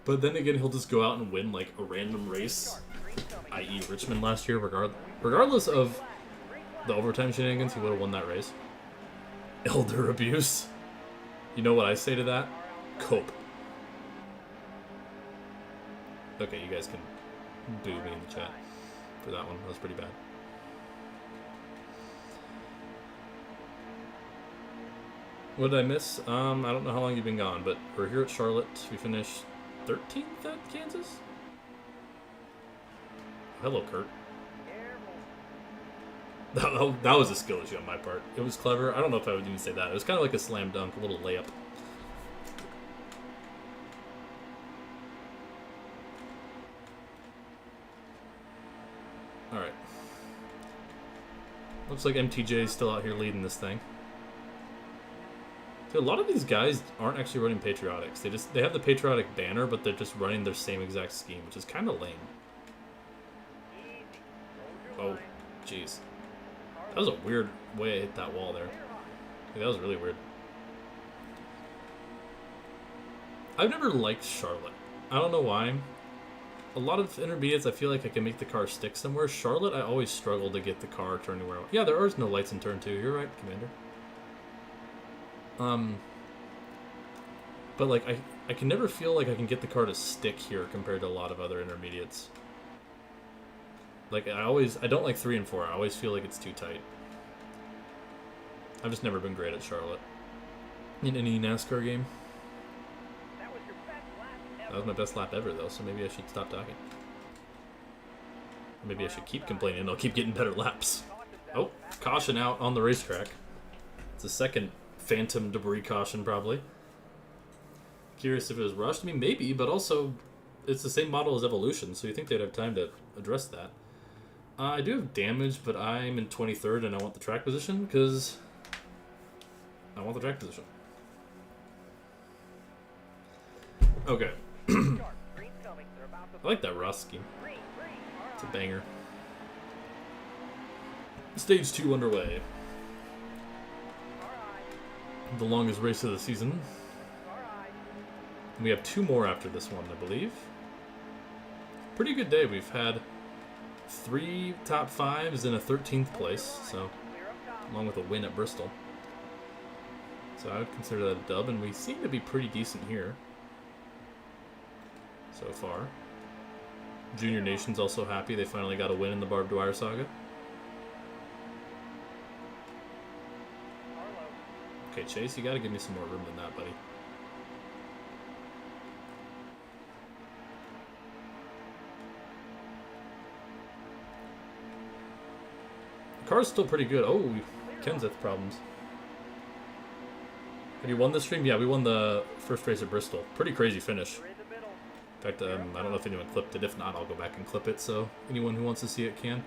But then again, he'll just go out and win like a random race, i.e. Richmond last year, regardless of the overtime shenanigans, he would have won that race. Elder abuse. You know what I say to that? Cope. Okay, you guys can boo me in the chat for that one. That was pretty bad. What did I miss? I don't know how long you've been gone, but we're here at Charlotte. We finished 13th at Kansas? Hello, Kurt. That was a skill issue on my part. It was clever. I don't know if I would even say that. It was kind of like a slam dunk, a little layup. Alright. Looks like MTJ is still out here leading this thing. Dude, a lot of these guys aren't actually running patriotics. They have the patriotic banner, but they're just running their same exact scheme, which is kind of lame. Oh, jeez. That was a weird way I hit that wall there. That was really weird. I've never liked Charlotte. I don't know why. A lot of intermediates, I feel like I can make the car stick somewhere. Charlotte, I always struggle to get the car turning where I want. Yeah, there are no lights in turn 2. You're right, Commander. But like I can never feel like I can get the car to stick here compared to a lot of other intermediates. Like I don't like 3 and 4. I always feel like it's too tight. I've just never been great at Charlotte. In any NASCAR game. That was my best lap ever though, so maybe I should stop talking. Or maybe I should keep complaining and I'll keep getting better laps. Oh, caution out on the racetrack. It's a second phantom debris caution, probably. Curious if it was rushed. I mean, maybe, but also it's the same model as Evolution, so you think they'd have time to address that. I do have damage, but I'm in 23rd and I want the track position because I want the track position. Okay. I like that Ross scheme. It's a banger. Stage 2 underway. The longest race of the season. And we have 2 more after this one, I believe. Pretty good day. We've had 3 top 5s and a 13th place, so along with a win at Bristol. So I would consider that a dub, and we seem to be pretty decent here so far. Junior Nation's also happy they finally got a win in the Barb Dwyer saga. Okay, Chase, you gotta give me some more room than that, buddy. The car's still pretty good. Oh, Kenseth problems. Have you won this stream? Yeah, we won the first race at Bristol. Pretty crazy finish. In fact, I don't know if anyone clipped it. If not, I'll go back and clip it, so anyone who wants to see it can.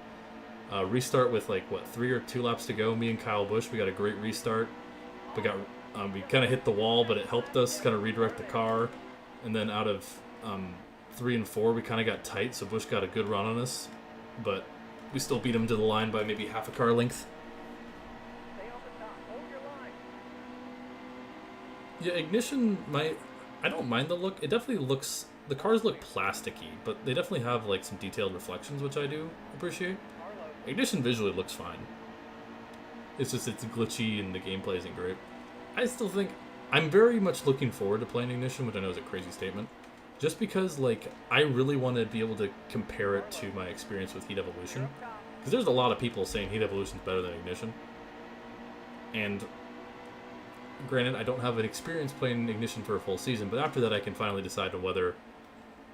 Restart with, like, what, 3 or 2 laps to go. Me and Kyle Busch, we got a great restart. We kind of hit the wall, but it helped us kind of redirect the car. And then out of 3 and 4, we kind of got tight, so Busch got a good run on us. But we still beat him to the line by maybe half a car length. Yeah, Ignition, I don't mind the look. It definitely looks... The cars look plasticky, but they definitely have like some detailed reflections, which I do appreciate. Ignition visually looks fine. It's just it's glitchy and the gameplay isn't great. I still think I'm very much looking forward to playing Ignition, which I know is a crazy statement. Just because like I really want to be able to compare it to my experience with Heat Evolution. Because there's a lot of people saying Heat Evolution is better than Ignition. And granted, I don't have an experience playing Ignition for a full season, but after that I can finally decide on whether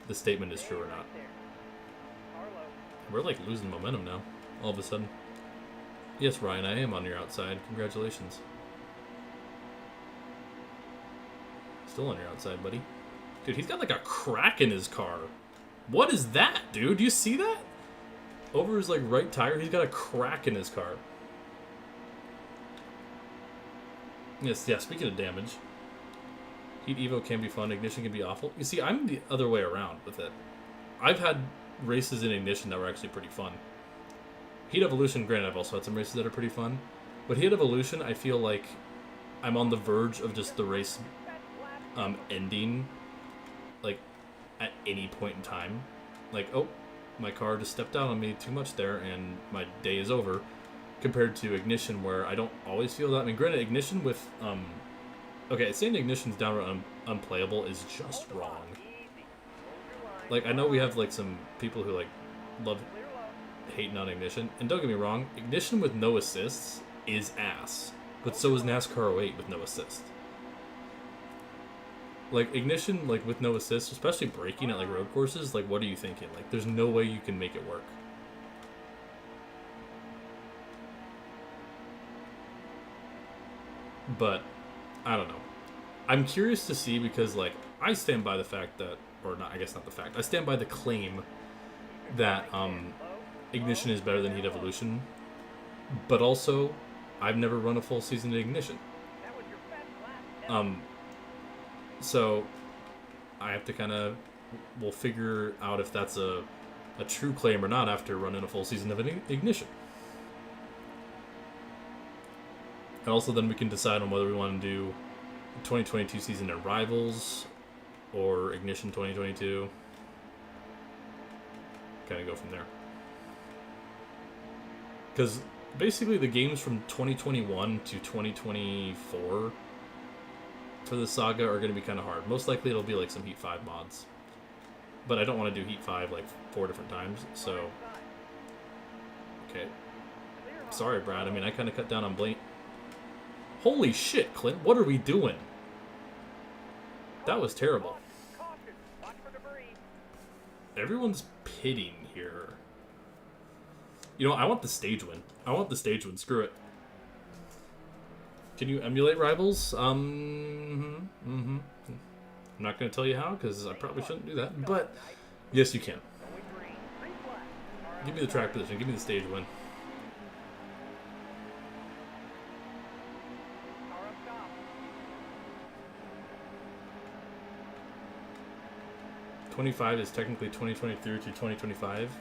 the statement is true or not. We're like losing momentum now, all of a sudden. Yes, Ryan, I am on your outside. Congratulations. Still on your outside, buddy. Dude, he's got like a crack in his car. What is that, dude? Do you see that? Over his like right tire, he's got a crack in his car. Yes, yeah, speaking of damage. Heat Evo can be fun. Ignition can be awful. You see, I'm the other way around with it. I've had races in Ignition that were actually pretty fun. Heat Evolution, granted, I've also had some races that are pretty fun. But Heat Evolution, I feel like I'm on the verge of just the race ending, like, at any point in time. Like, oh, my car just stepped out on me too much there, and my day is over. Compared to Ignition, where I don't always feel that. I mean, granted, Ignition with, okay, saying Ignition's downright unplayable is just wrong. Like, I know we have, like, some people who, like, love hating on Ignition. And don't get me wrong, Ignition with no assists is ass. But so is NASCAR 08 with no assist. Like, Ignition, like, with no assist, especially braking at, like, road courses, like, what are you thinking? Like, there's no way you can make it work. But, I don't know. I'm curious to see because, like, I stand by the fact that, or not, I guess not the fact, I stand by the claim that, Ignition is better than Heat Evolution. But also, I've never run a full season of Ignition. So, I have to kind of, we'll figure out if that's a true claim or not after running a full season of Ignition. And also then we can decide on whether we want to do the 2022 season in Rivals or Ignition 2022. Kind of go from there. Because basically the games from 2021 to 2024 for the saga are going to be kind of hard. Most likely it'll be like some Heat 5 mods. But I don't want to do Heat 5 like 4 different times, so... Okay. Sorry, Brad. I mean, I kind of cut down on blame. Holy shit, Clint. What are we doing? That was terrible. Everyone's pitting here. You know, I want the stage win. I want the stage win. Screw it. Can you emulate Rivals? I'm not going to tell you how, because I probably shouldn't do that. But, yes, you can. Give me the track position. Give me the stage win. '25 is technically 2023 to 2025.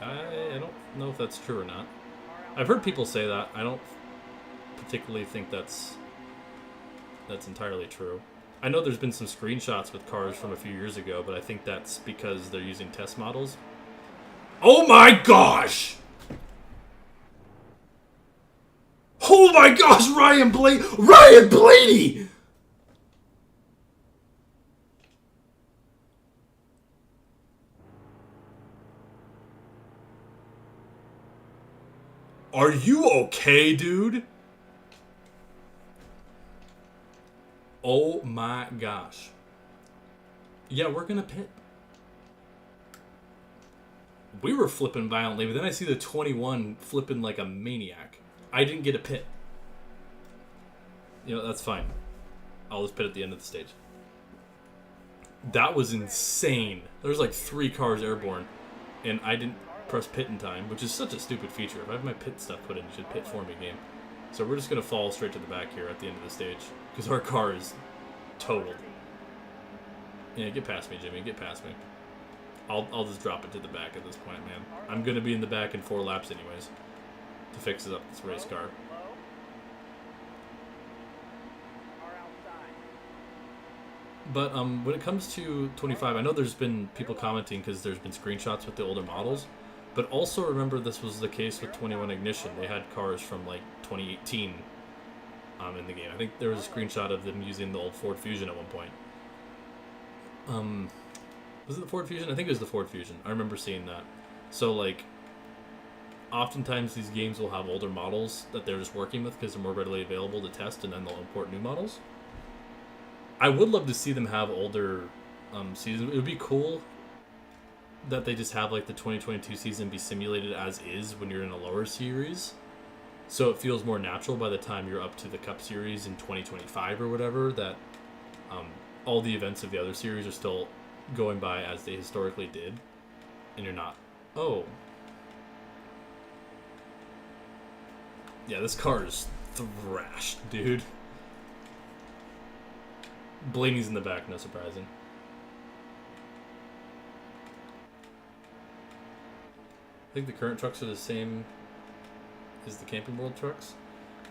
I don't know if that's true or not. I've heard people say that. I don't particularly think that's entirely true. I know there's been some screenshots with cars from a few years ago, but I think that's because they're using test models. Oh my gosh! Oh my gosh, Ryan Blaney! Are you okay, dude? Oh my gosh. Yeah, we're gonna pit. We were flipping violently, but then I see the 21 flipping like a maniac. I didn't get a pit. You know, that's fine. I'll just pit at the end of the stage. That was insane. There was like 3 cars airborne, and I didn't press pit in time, which is such a stupid feature. If I have my pit stuff put in, you should pit for me, game. So we're just going to fall straight to the back here at the end of the stage, because our car is totaled. Yeah, get past me, Jimmy. Get past me. I'll just drop it to the back at this point, man. I'm going to be in the back in 4 laps anyways to fix up this race car. But when it comes to 25, I know there's been people commenting because there's been screenshots with the older models. But also remember this was the case with 21 Ignition. They had cars from like 2018 in the game. I think there was a screenshot of them using the old Ford Fusion at one point. Was it the Ford Fusion? I think it was the Ford Fusion. I remember seeing that. So like, oftentimes these games will have older models that they're just working with because they're more readily available to test, and then they'll import new models. I would love to see them have older seasons. It would be cool that they just have like the 2022 season be simulated as is when you're in a lower series, so it feels more natural by the time you're up to the Cup Series in 2025 or whatever, that all the events of the other series are still going by as they historically did, and you're not, oh yeah, this car is thrashed, dude. Blaney's in the back, no surprising. I think the current trucks are the same as the Camping World trucks.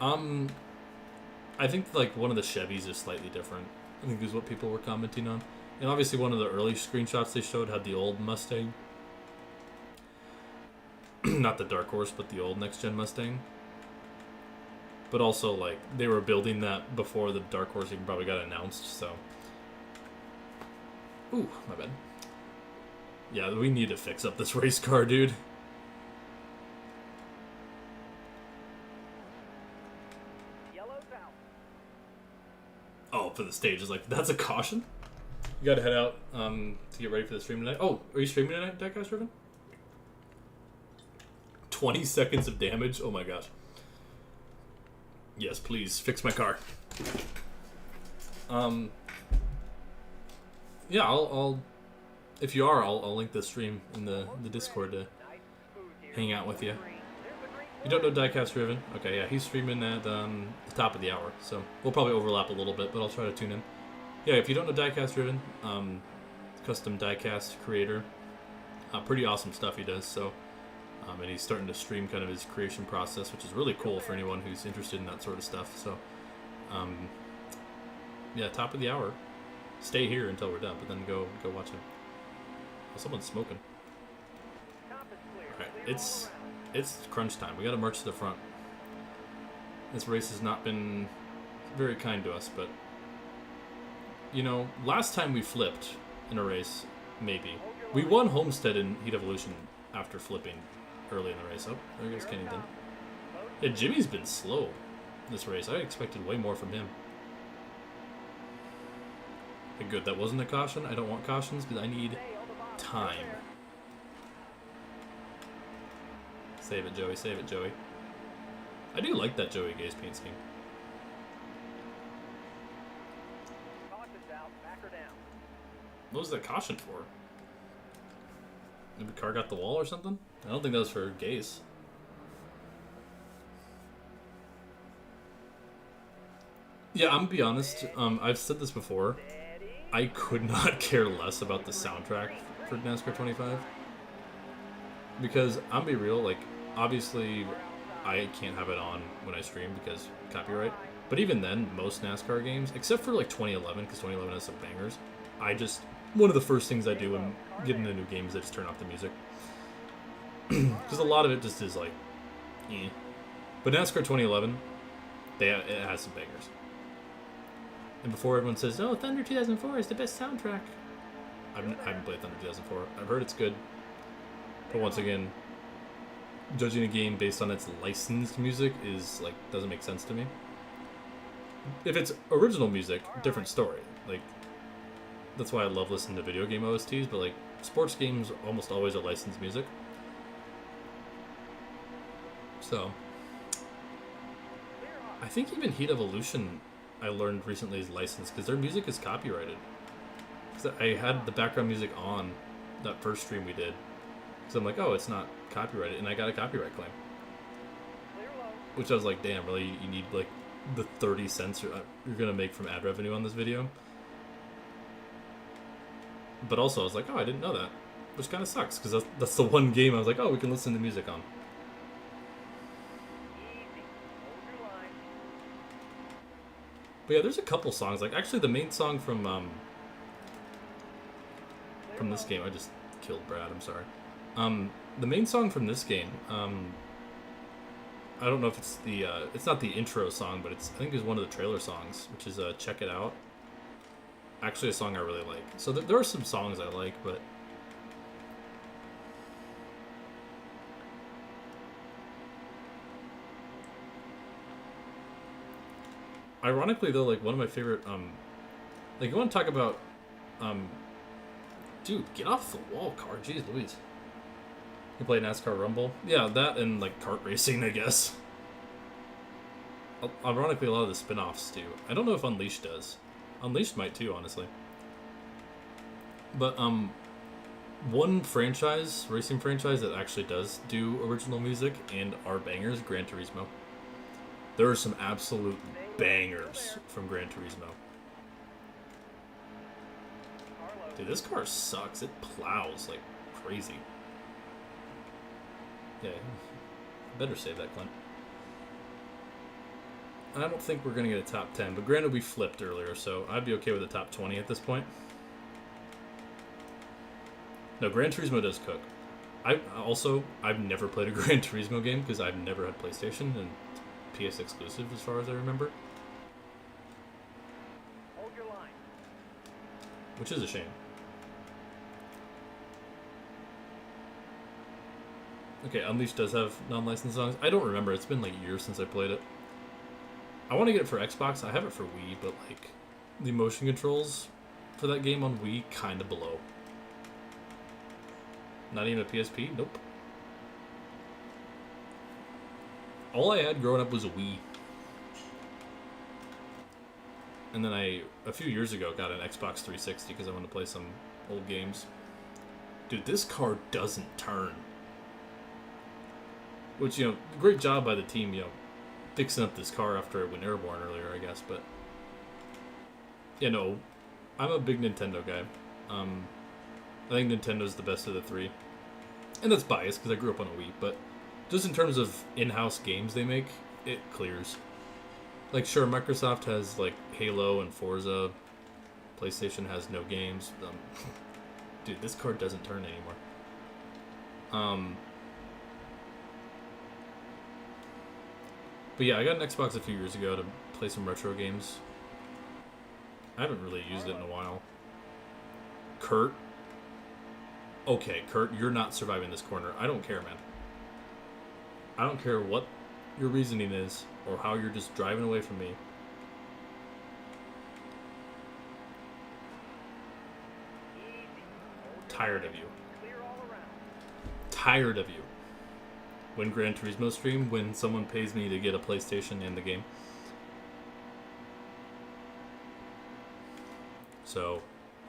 I think like one of the Chevys is slightly different. I think is what people were commenting on. And obviously one of the early screenshots they showed had the old Mustang. Not the Dark Horse, but the old next-gen Mustang. But also, like, they were building that before the Dark Horse even probably got announced, so... Ooh, my bad. Yeah, we need to fix up this race car, dude. Oh, for the stage. It's like, that's a caution? You gotta head out to get ready for the stream tonight. Oh, are you streaming tonight, Diecast Driven? 20 seconds of damage? Oh my gosh. Yes, please, fix my car. Yeah, I'll if you are, I'll link the stream in the Discord to hang out with you. You don't know Diecast Driven? Okay, yeah, he's streaming at the top of the hour, so we'll probably overlap a little bit, but I'll try to tune in. Yeah, if you don't know Diecast Driven, custom diecast creator, pretty awesome stuff he does. So, and he's starting to stream kind of his creation process, which is really cool for anyone who's interested in that sort of stuff. So, yeah, top of the hour. Stay here until we're done, but then go watch him. Oh, someone's smoking. All right, it's crunch time. We got to march to the front. This race has not been very kind to us, but you know, last time we flipped in a race, maybe we won Homestead in Heat Evolution after flipping early in the race. Oh, there goes Kennington. Yeah, Jimmy's been slow this race. I expected way more from him. Okay, good, that wasn't a caution. I don't want cautions because I need time. Save it, Joey. Save it, Joey. I do like that Joey Gase paint scheme. What was that caution for? Maybe the car got the wall or something? I don't think that was for Gase. Yeah, I'm gonna be honest. I've said this before. I could not care less about the soundtrack for NASCAR 25. Because, I'm gonna be real, like, obviously, I can't have it on when I stream because copyright. But even then, most NASCAR games, except for like 2011, because 2011 has some bangers, one of the first things I do when getting into new games is I just turn off the music. Because a lot of it just is like, eh. But NASCAR 2011, it has some bangers. And before everyone says, oh, Thunder 2004 is the best soundtrack. I haven't played Thunder 2004. I've heard it's good. But once again, judging a game based on its licensed music is like doesn't make sense to me. If it's original music, different story. Like that's why I love listening to video game OSTs, but like sports games almost always are licensed music. So I think even Heat Evolution I learned recently is licensed because their music is copyrighted. Because I had the background music on that first stream we did. So I'm like, oh, it's not copyrighted, and I got a copyright claim. Which I was like, damn, really, you need like the 30 cents you're gonna make from ad revenue on this video? But also, I was like, oh, I didn't know that, which kind of sucks because that's the one game I was like, oh, we can listen to music on. But yeah, there's a couple songs. Like actually, the main song from this game, I just killed Brad. I'm sorry. The main song from this game, I don't know if it's it's not the intro song, but I think it's one of the trailer songs, which is Check It Out. Actually a song I really like. So there are some songs I like, but ironically though, like one of my favorite, like you want to talk about, dude, get off the wall, car, jeez Louise. You play NASCAR Rumble? Yeah, that and like kart racing, I guess. Ironically, a lot of the spin-offs do. I don't know if Unleashed does. Unleashed might too, honestly. But one franchise, racing franchise that actually does do original music and are bangers, Gran Turismo. There are some absolute bangers from Gran Turismo. Dude, this car sucks. It plows like crazy. Yeah, better save that, Clint. I don't think we're going to get a top 10, but granted we flipped earlier, so I'd be okay with a top 20 at this point. No, Gran Turismo does cook. I've never played a Gran Turismo game because I've never had PlayStation and PS exclusive as far as I remember. Hold your line. Which is a shame. Okay, Unleashed does have non-licensed songs. I don't remember. It's been like years since I played it. I want to get it for Xbox. I have it for Wii, but like the motion controls for that game on Wii kind of below. Not even a PSP? Nope. All I had growing up was a Wii. And then a few years ago, got an Xbox 360 because I wanted to play some old games. Dude, this car doesn't turn. Which, you know, great job by the team, you know, fixing up this car after it went airborne earlier, I guess, but... You know, I'm a big Nintendo guy. I think Nintendo's the best of the three. And that's biased, because I grew up on a Wii, but... Just in terms of in-house games they make, it clears. Like, sure, Microsoft has, like, Halo and Forza. PlayStation has no games. Dude, this car doesn't turn anymore. But yeah, I got an Xbox a few years ago to play some retro games. I haven't really used it in a while. Kurt. Okay, Kurt, you're not surviving this corner. I don't care, man. I don't care what your reasoning is or how you're just driving away from me. Tired of you. Clear all around. Tired of you. When Gran Turismo stream, when someone pays me to get a PlayStation in the game. So,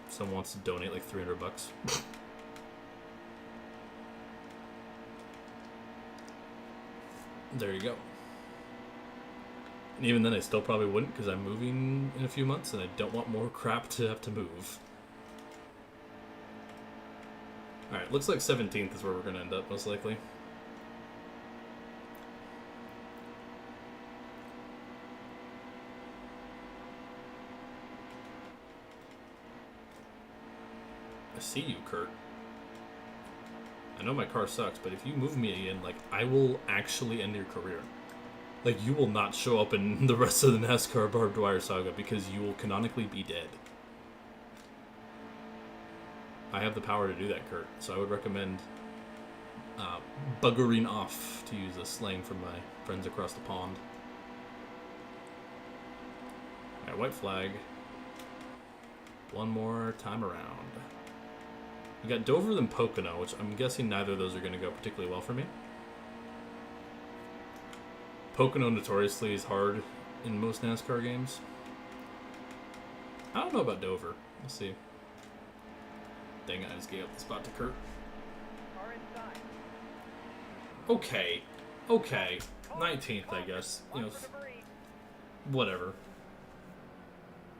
someone wants to donate like $300. There you go. And even then, I still probably wouldn't because I'm moving in a few months and I don't want more crap to have to move. Alright, looks like 17th is where we're going to end up, most likely. I see you, Kurt. I know my car sucks, but if you move me again, like, I will actually end your career. Like, you will not show up in the rest of the NASCAR Barb Dwyer saga because you will canonically be dead. I have the power to do that, Kurt, so I would recommend buggering off, to use a slang from my friends across the pond. Alright, white flag. One more time around. We got Dover then Pocono, which I'm guessing neither of those are going to go particularly well for me. Pocono notoriously is hard in most NASCAR games. I don't know about Dover. We'll see. Dang it, I just gave up the spot to Kurt. Car inside. Okay. Okay. 19th, I guess. You know, whatever.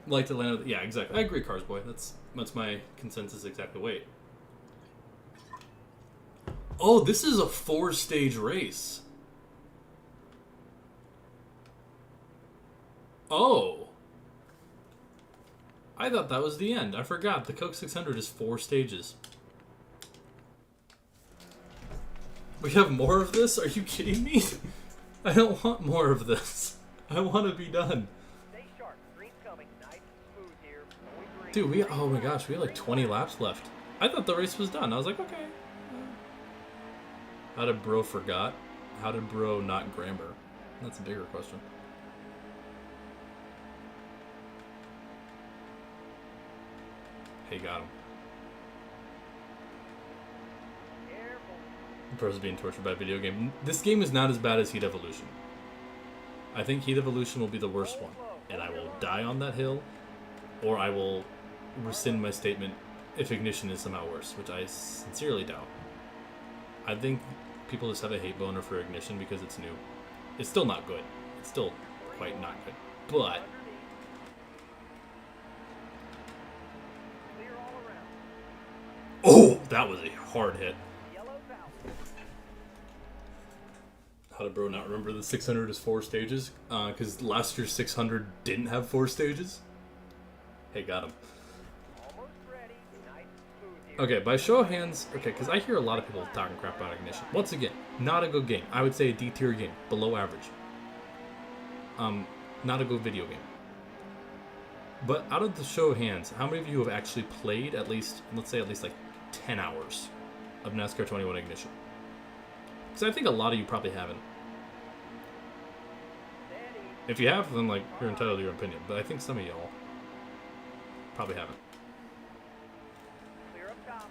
Like Atlanta. Yeah, exactly. I agree, Cars Boy. That's my consensus exactly. Wait. Oh, this is a 4-stage race. Oh. I thought that was the end. I forgot. The Coke 600 is 4 stages. We have more of this? Are you kidding me? I don't want more of this. I want to be done. Stay sharp. Green's coming. Nice and smooth here. Only Dude, oh my gosh, we have like 20 laps left. I thought the race was done. I was like, okay. How did bro forgot? How did bro not grammar? That's a bigger question. Hey, got him. Careful. Bro's being tortured by a video game. This game is not as bad as Heat Evolution. I think Heat Evolution will be the worst one. And I will die on that hill, or I will rescind my statement if Ignition is somehow worse, which I sincerely doubt. I think people just have a hate boner for Ignition because it's new. It's still not good. It's still quite not good. But Clear all around. That was a hard hit. Yellow's out. How did bro not remember the 600 is 4 stages? Because last year's 600 didn't have 4 stages. Hey, got him. Almost ready. Nice and smooth here. Okay, by show of hands, okay, because I hear a lot of people talking crap about Ignition. Once again, not a good game. I would say a D tier game, below average. Not a good video game. But out of the show of hands, how many of you have actually played at least, let's say at least like 10 hours of NASCAR 21 Ignition? Because I think a lot of you probably haven't. Steady. If you have, then like you're entitled to your opinion. But I think some of y'all probably haven't. Clear up top.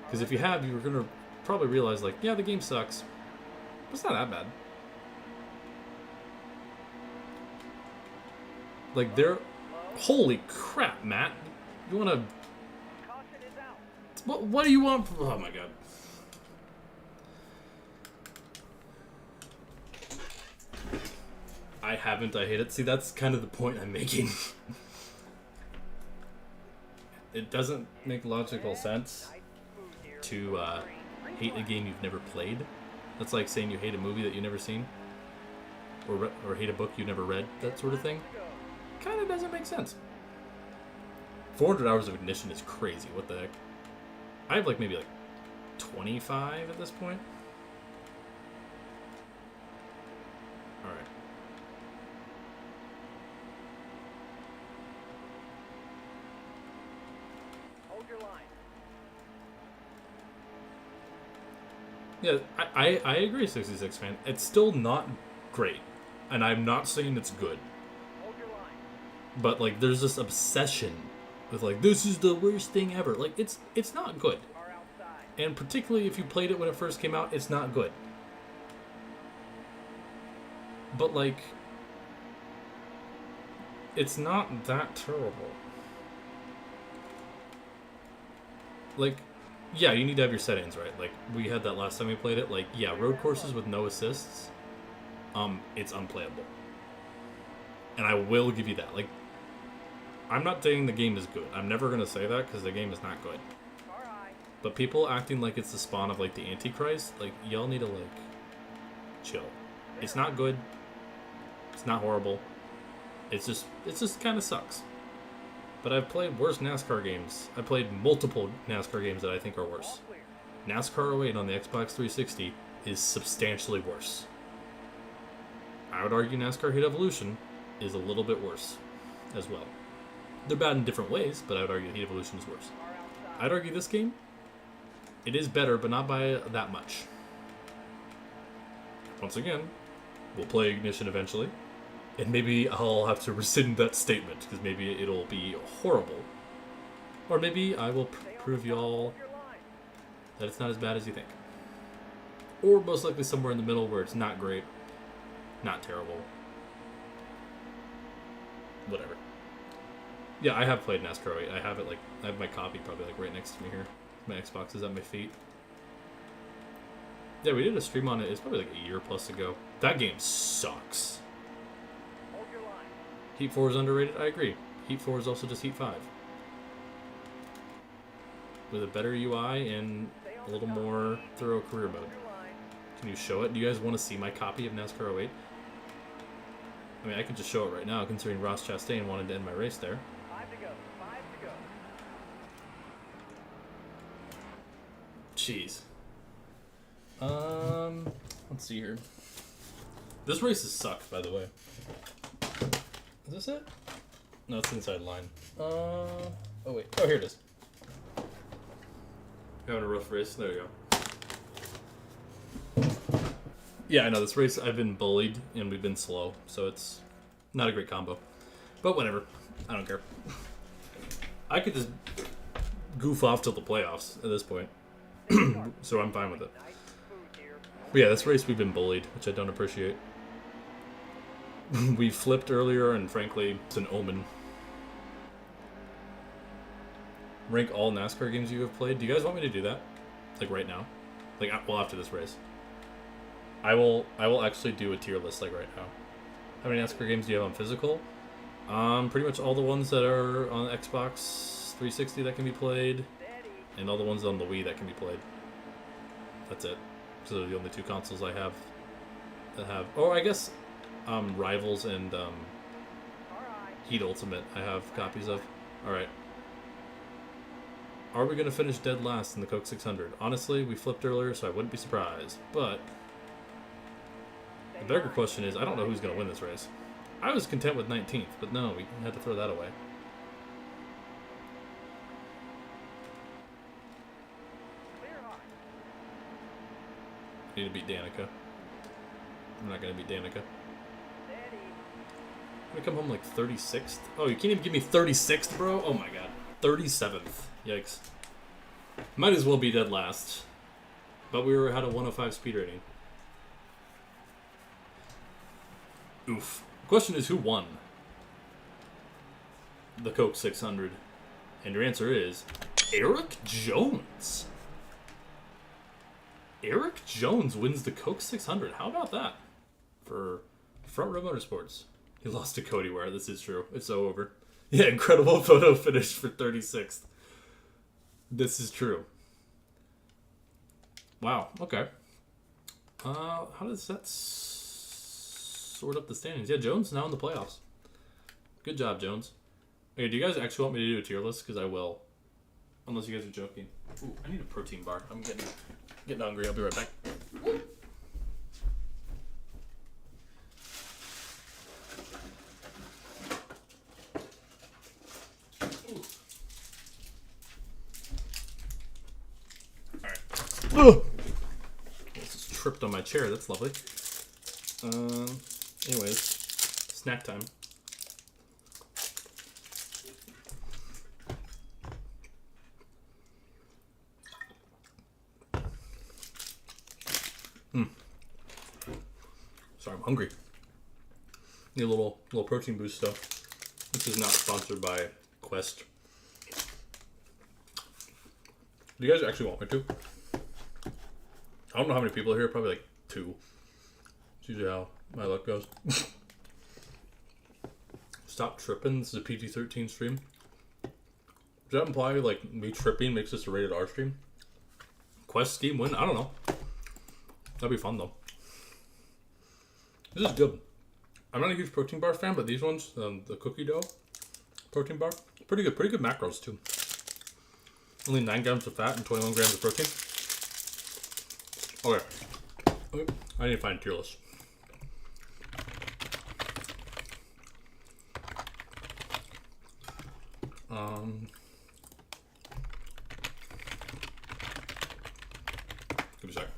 Because if you have, you're gonna probably realize like, yeah, the game sucks. But it's not that bad. Like they're, holy crap, Matt! You wanna? Caution is out. What do you want? Oh my god. I haven't. I hate it. See, that's kind of the point I'm making. It doesn't make logical sense Nice and smooth here. to hate a game you've never played. That's like saying you hate a movie that you've never seen, or hate a book you never read. That sort of thing. Go. Kind of doesn't make sense. 400 hours of Ignition is crazy. What the heck? I have like maybe like 25 at this point. All right. Hold your line. Yeah, I agree, 66 fan. It's still not great, and I'm not saying it's good. Hold your line. But like, there's this obsession with like, this is the worst thing ever. Like, it's not good. Car outside. And particularly if you played it when it first came out, it's not good. But like, it's not that terrible. Like, yeah, you need to have your settings right. Like, we had that last time we played it. Like, yeah, road courses with no assists, it's unplayable. And I will give you that. Like, I'm not saying the game is good. I'm never going to say that because the game is not good. Car high. But people acting like it's the spawn of, like, the Antichrist, like, y'all need to, like, chill. It's not good. It's not horrible. It just kind of sucks. But I've played worse NASCAR games. I played multiple NASCAR games that I think are worse. All clear. NASCAR 08 on the Xbox 360 is substantially worse. I would argue NASCAR Heat Evolution is a little bit worse as well. They're bad in different ways, but I would argue Heat Evolution is worse. Car outside. I'd argue this game, it is better, but not by that much. Once again, we'll play Ignition eventually, and maybe I'll have to rescind that statement, because maybe it'll be horrible. Or maybe I will prove y'all Hold your line. that it's not as bad as you think. Or most likely somewhere in the middle where it's not great, not terrible. Whatever. Yeah, I have played NASCAR 8. I have it like, I have my copy probably like right next to me here. My Xbox is at my feet. Yeah, we did a stream on it. It's probably like a year plus ago. That game sucks. Hold your line. Heat 4 is underrated. I agree. Heat 4 is also just Heat 5. With a better UI and a little more thorough career mode. Hold your line. Can you show it? Do you guys want to see my copy of NASCAR 08? I mean, I can just show it right now, considering Ross Chastain wanted to end my race there. 5 to go. 5 to go. Jeez. Let's see here. This race has sucked, by the way. Is this it? No, it's the inside line. Oh wait. Oh, here it is. Having a rough race. There you go. Yeah, I know this race. I've been bullied and we've been slow, so it's not a great combo. But whatever. I don't care. I could just goof off till the playoffs at this point, so I'm fine with it. Nice and smooth here. But yeah, this race we've been bullied, which I don't appreciate. We flipped earlier, and frankly, it's an omen. Rank all NASCAR games you have played. Do you guys want me to do that? Like right now? Like, well, after this race. I will actually do a tier list like right now. How many NASCAR games do you have on physical? Pretty much all the ones that are on Xbox 360 that can be played. Steady. and all the ones on the Wii that can be played. That's it. So those are the only 2 consoles I have that have. Oh, I guess Rivals and Heat Ultimate I have copies of. All right. Are we going to finish dead last in the Coke 600? Honestly, we flipped earlier, so I wouldn't be surprised. But the bigger question is, I don't know who's going to win this race. I was content with 19th, but no, we had to throw that away. Need to beat Danica. I'm not going to beat Danica. I'm going to come home like 36th. Oh, you can't even give me 36th, bro? Oh my god. 37th. Yikes. Might as well be dead last. But we had a 105 speed rating. Oof. The question is, who won the Coke 600? And your answer is Eric Jones. Eric Jones wins the Coke 600. How about that? For Front Row Motorsports. He lost to Cody Ware. This is true. It's so over. Yeah, incredible photo finish for 36th. This is true. Wow. Okay. How does that sort up the standings? Yeah, Jones now in the playoffs. Good job, Jones. Okay, do you guys actually want me to do a tier list? Because I will. Unless you guys are joking. Ooh, I need a protein bar. I'm getting hungry. I'll be right back. Oh, this is tripped on my chair. That's lovely. Anyways, snack time. Sorry, I'm hungry. Need a little protein boost stuff. This is not sponsored by Quest. Do you guys actually want me to? I don't know how many people are here. Probably like 2. That's usually how my luck goes. Stop tripping. This is a PG-13 stream. Does that imply like me tripping makes this a rated R stream? Quest scheme win? I don't know. That'd be fun though. This is good. I'm not a huge protein bar fan, but these ones, the cookie dough protein bar, pretty good. Pretty good macros too. Only 9 grams of fat and 21 grams of protein. Okay. I need to find a tier list. Give me a second.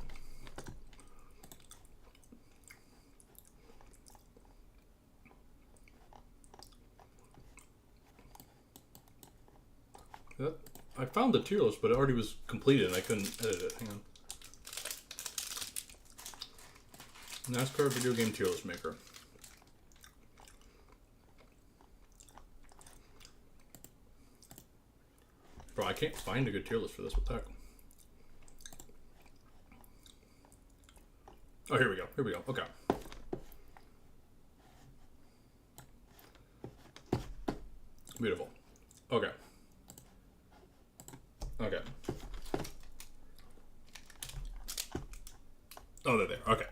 I found the tier list, but it already was completed and I couldn't edit it. Hang on. NASCAR video game tier list maker. Bro, I can't find a good tier list for this. What the heck? Oh, here we go. Here we go. Okay. Beautiful. Okay. Okay. Oh, they're there. Okay.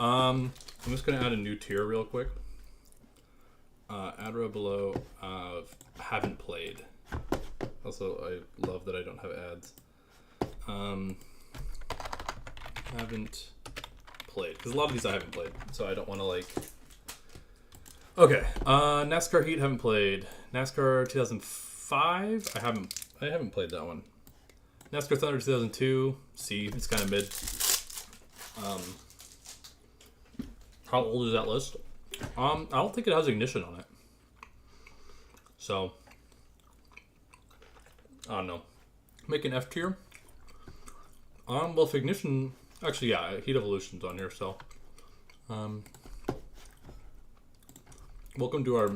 I'm just gonna add a new tier real quick. Add row below of haven't played. Also, I love that I don't have ads. Haven't played, because a lot of these I haven't played, so I don't want to like. Okay. NASCAR Heat haven't played. NASCAR 2005 I haven't played that one. NASCAR Thunder 2002. See, it's kind of mid. How old is that list? I don't think it has ignition on it. So, I don't know. Make an F tier. Well, if ignition, actually, yeah, Heat Evolution's on here. So, welcome to our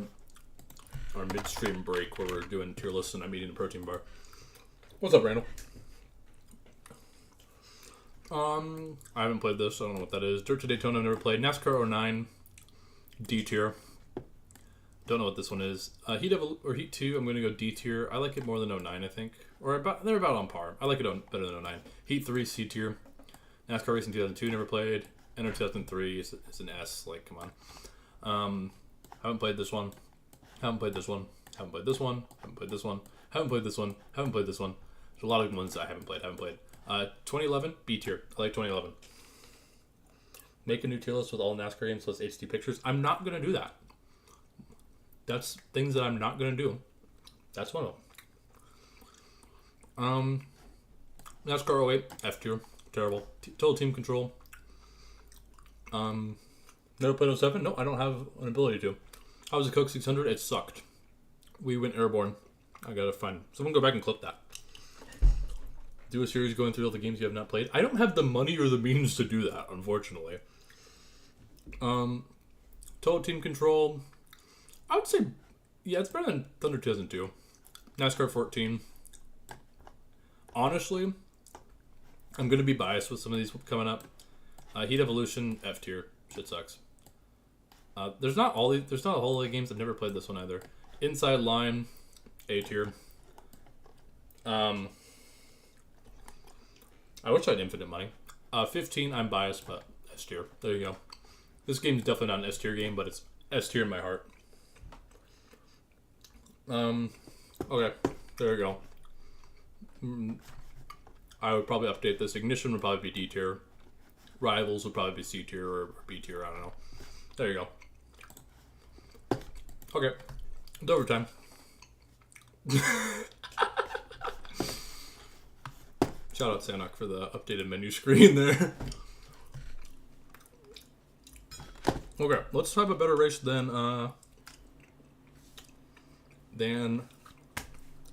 midstream break where we're doing tier lists and I'm eating a protein bar. What's up, Randall? I haven't played this. I don't know what that is. Dirt to Daytona, I've never played. NASCAR 09, D tier. Don't know what this one is. Heat 2, I'm going to go D tier. I like it more than 09, I think. They're about on par. I like it better than 09. Heat 3, C tier. NASCAR Racing 2002, never played. Enter 2003 is an S. Like, come on. Haven't played this one. Haven't played this one. Haven't played this one. Haven't played this one. Haven't played this one. Haven't played this one. There's a lot of ones that I haven't played. 2011, B tier. I like 2011. Make a new tier list with all NASCAR games plus HD pictures. I'm not going to do that. That's things that I'm not going to do. That's one of them. NASCAR 08, F tier. Terrible. Total team control. Never played 07? No, I don't have an ability to. I was a Coke 600. It sucked. We went airborne. I gotta find... Someone go back and clip that. Do a series going through all the games you have not played. I don't have the money or the means to do that, unfortunately. Total team control... I would say, yeah, it's better than Thunder 2002. NASCAR 14. Honestly, I'm going to be biased with some of these coming up. Heat Evolution, F tier. Shit sucks. There's not a whole lot of games. I've never played this one either. Inside Line, A tier. I wish I had infinite money. 15, I'm biased, but S tier. There you go. This game's definitely not an S tier game, but it's S tier in my heart. Okay, there we go. I would probably update this. Ignition would probably be D tier. Rivals would probably be C tier or B tier, I don't know. There you go. Okay, it's overtime. Shout out Sanok for the updated menu screen there. Okay, let's have a better race than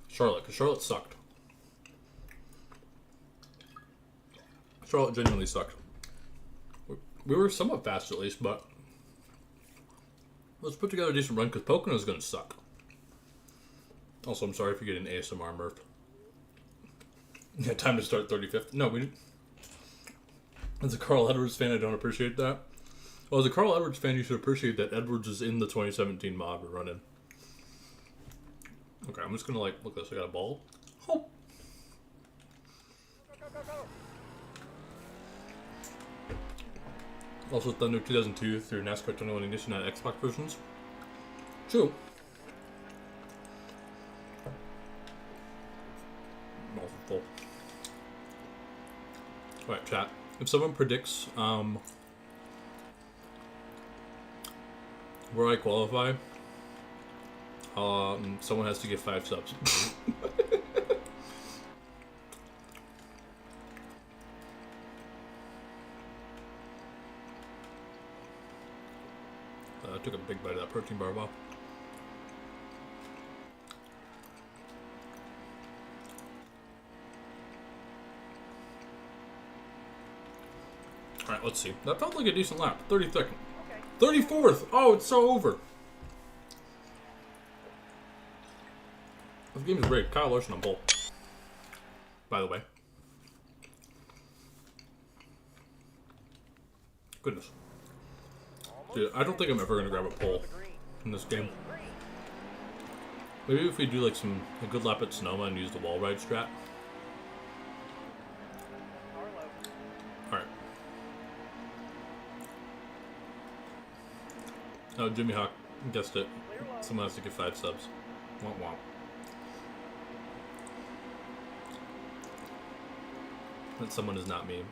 Charlotte, because Charlotte sucked. Charlotte genuinely sucked. We were somewhat fast at least, but let's put together a decent run because Pocono is going to suck. Also, I'm sorry if you get an ASMR murph. Yeah, time to start 35th. No, we didn't. As a Carl Edwards fan, I don't appreciate that. Well, as a Carl Edwards fan, you should appreciate that Edwards is in the 2017 mod we're running. Okay, I'm just gonna look at this. I got a ball. Oh. Also, Thunder 2002 through NASCAR 21 Ignition on Xbox versions. True. Full. Alright, chat. If someone predicts where I qualify, someone has to give 5 subs. I took a big bite of that protein bar. Wow. Alright, let's see. That felt like a decent lap. 32nd. Okay. 34th! Oh, it's so over. This game is great. Kyle Larson on pole. By the way. Goodness. Dude, I don't think I'm ever going to grab a pole in this game. Maybe if we do like a good lap at Sonoma and use the wall ride strat. Alright. Oh, Jimmy Hawk guessed it. Someone has to give 5 subs. Womp womp. That someone is not me.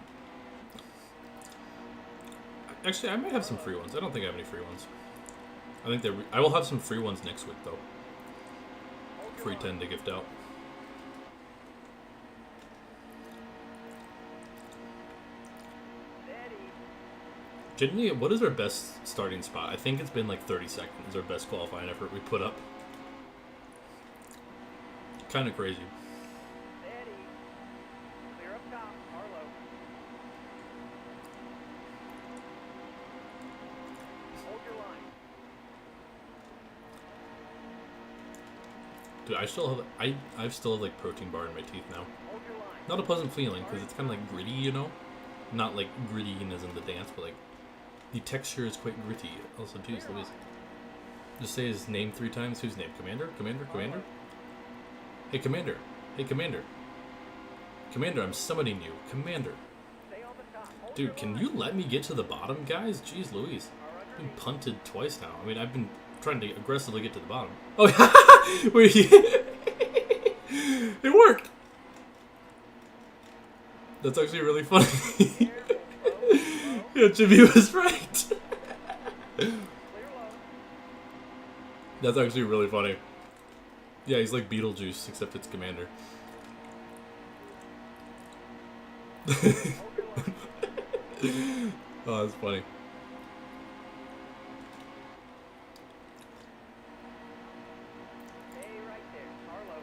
Actually, I might have some free ones. I don't think I have any free ones. I think I will have some free ones next week, though. Free 10 to gift out. Generally, what is our best starting spot? I think it's been like 30 seconds. Is our best qualifying effort we put up. Kind of crazy. Dude, I still have like protein bar in my teeth now. Not a pleasant feeling because it's kind of like gritty, you know. Not like gritty as in the dance, but like the texture is quite gritty. Also, geez, Louise. Just say his name 3 times. Whose name? Commander? Commander? Commander? Hey, Commander. Hey, Commander. Commander, I'm summoning you. Commander. Stay on the top. Hold Dude, your can line. you let me get to the bottom, guys? Jeez Louise. I've been punted twice now. I mean, I've been trying to aggressively get to the bottom. Oh, yeah. Wait. It worked. That's actually really funny. Yeah, Jimmy was right. Clear low. That's actually really funny. Yeah, he's like Beetlejuice, except it's Commander. Hold your line. Oh, that's funny. Stay right there. Car low.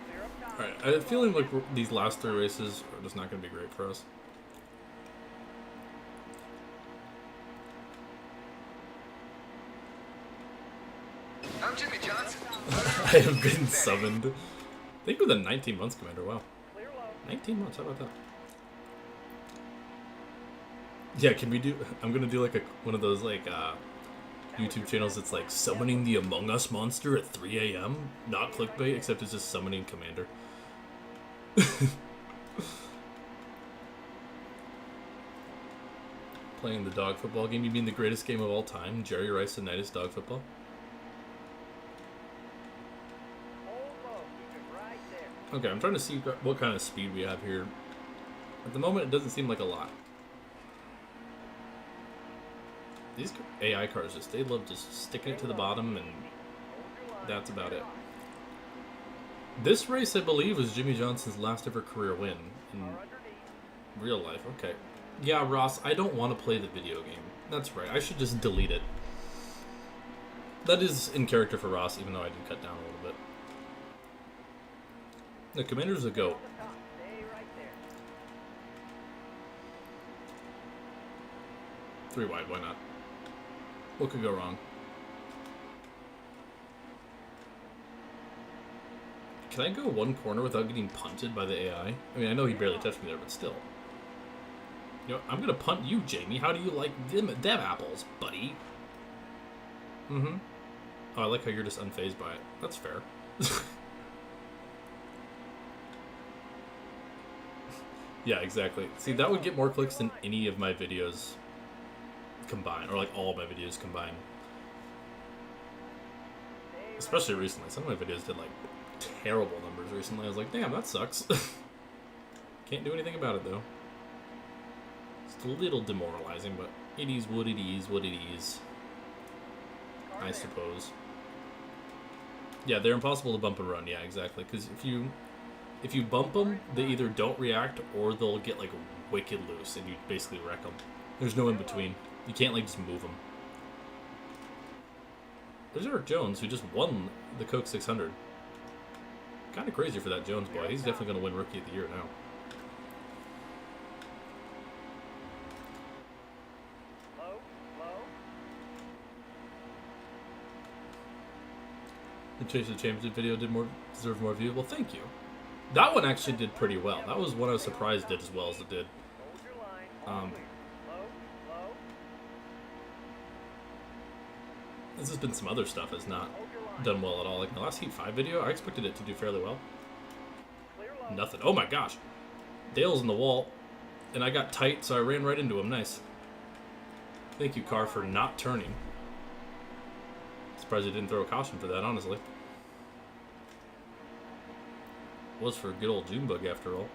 Clear up top. Alright, I have a feeling like these last 3 races are just not going to be great for us. I'm Jimmy Johnson. I have been summoned. I think within 19 months, Commander. Wow. Clear low. 19 months, how about that? Yeah, can we do... I'm gonna do like one of those like YouTube channels that's like summoning the Among Us monster at 3 a.m. Not clickbait, except it's just summoning Commander. Playing the dog football game. You mean the greatest game of all time? Jerry Rice and Unitas dog football? Hold low. Keep it right there. Okay, I'm trying to see what kind of speed we have here. At the moment, it doesn't seem like a lot. These AI cars they love just sticking it to the bottom, and Hold your line. that's about it. This race, I believe, was Jimmy Johnson's last ever career win in Car underneath. real life. Okay. Yeah, Ross, I don't want to play the video game. That's right, I should just delete it. That is in character for Ross, even though I did cut down a little bit. The Commander's a goat. On the top. Stay right there. 3 wide, why not? What could go wrong? Can I go 1 corner without getting punted by the AI? I mean, I know he barely touched me there, but still. You know, I'm gonna punt you, Jamie. How do you like them apples, buddy? Mm-hmm. Oh, I like how you're just unfazed by it. That's fair. Yeah, exactly. See, that would get more clicks than any of my videos combined, or like all of my videos combined. Especially recently. Some of my videos did like terrible numbers recently. I was like, damn, that sucks. Can't do anything about it though. It's a little demoralizing, but it is what it is, what it is. I suppose. Yeah, they're impossible to bump and run. Yeah, exactly. Because if you bump them, they either don't react or they'll get like wicked loose, and you basically wreck them. There's no in between. You can't like just move them. There's Eric Jones, who just won the Coke 600. Kind of crazy for that Jones boy. He's definitely going to win Rookie of the Year now. Low. Low. The Chase of the Championship video deserved more views. Well, thank you. That one actually did pretty well. That was one I was surprised did as well as it did. Hold your line. All clear. Low. Low. This has been some other stuff that's not Hold your line. done well at all. Like the last Heat 5 video, I expected it to do fairly well. Clear low. Nothing. Oh my gosh. Dale's in the wall, and I got tight, so I ran right into him. Nice. Thank you, car, for not turning. Surprised he didn't throw a caution for that, honestly. Was for good old Junebug after all.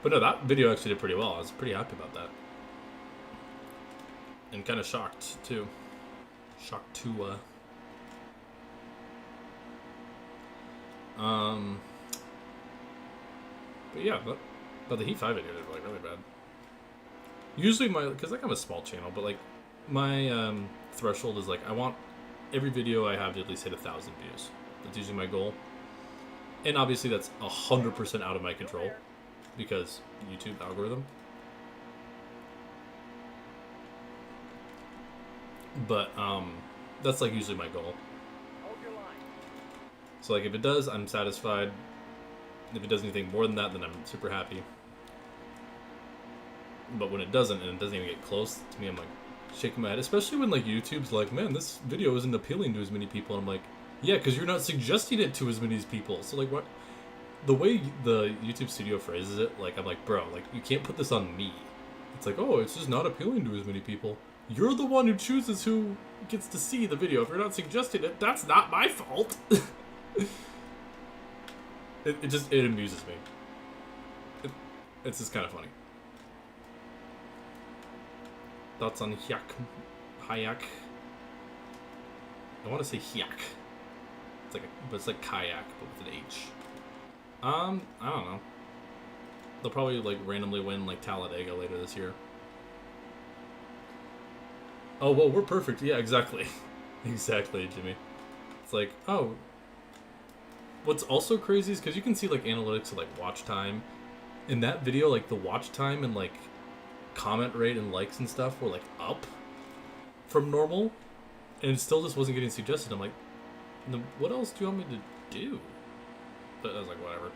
But no, that video actually did pretty well. I was pretty happy about that. And kind of shocked, too. Shocked too, But yeah, but the Heat 5 video did like really bad. Usually because like I'm a small channel, but like my threshold is like I want every video I have to at least hit 1,000 views. That's usually my goal. And obviously that's 100% out of my control because YouTube algorithm. But that's like usually my goal. Hold your line. So like if it does, I'm satisfied. If it does anything more than that, then I'm super happy. But when it doesn't, and it doesn't even get close to me, I'm like shaking my head. Especially when like YouTube's like, man, this video isn't appealing to as many people. And I'm like, yeah, because you're not suggesting it to as many people. So like, what? The way the YouTube studio phrases it, like I'm like, bro, like you can't put this on me. It's like, oh, it's just not appealing to as many people. You're the one who chooses who gets to see the video. If you're not suggesting it, that's not my fault. it amuses me. It's just kind of funny. Thoughts on Hayak? I want to say Hyak. But it's like kayak, but with an H. I don't know. They'll probably like randomly win like Talladega later this year. Oh, well, we're perfect. Yeah, exactly. Exactly, Jimmy. It's like, oh. What's also crazy is because you can see like analytics of like watch time. In that video, like the watch time and like comment rate and likes and stuff were like up from normal. And it still just wasn't getting suggested. I'm like, what else do you want me to do? But I was like, whatever.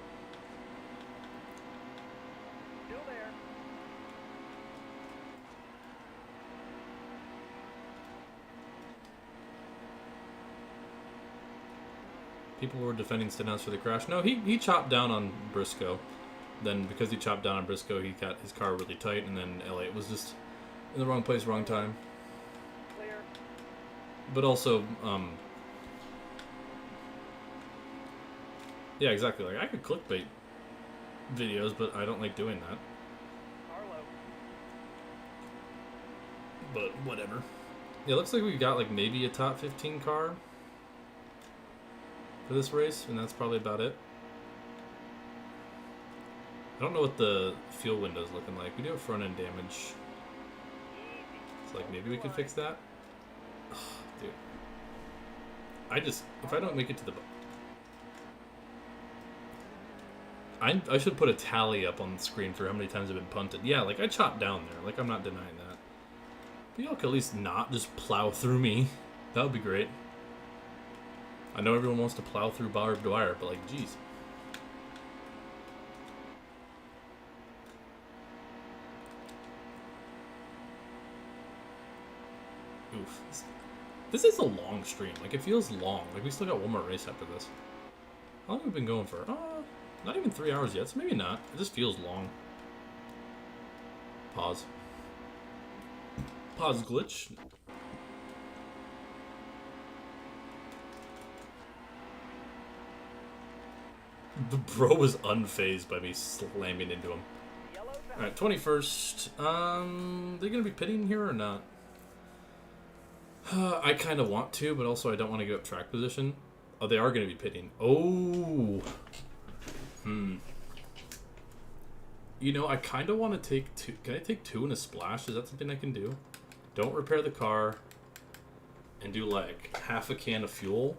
Still there. People were defending Stenhouse for the crash. No, he chopped down on Briscoe. Then because he chopped down on Briscoe, he got his car really tight, and then Elliott was just in the wrong place, wrong time. Clear. But also, yeah, exactly. Like I could clickbait videos, but I don't like doing that. Arlo. But whatever. Yeah, it looks like we got like maybe a top 15 car for this race, and that's probably about it. I don't know what the fuel window's looking like. We do have front end damage. It's like maybe we could fix that. Ugh, dude. If I don't make it to the... I should put a tally up on the screen for how many times I've been punted. Yeah, like I chopped down there. Like I'm not denying that. But y'all could at least not just plow through me. That would be great. I know everyone wants to plow through Barb Dwyer, but like, geez. Oof. This is a long stream. Like, it feels long. Like, we still got one more race after this. How long have we been going for? Not even 3 hours yet, so maybe not. It just feels long. Pause. Pause glitch. The bro was unfazed by me slamming into him. Alright, 21st. They gonna be pitting here or not? I kind of want to, but also I don't want to give up track position. Oh, they are gonna be pitting. Oh. You know, I kind of want to take two. Can I take two in a splash? Is that something I can do? Don't repair the car. And do like half a can of fuel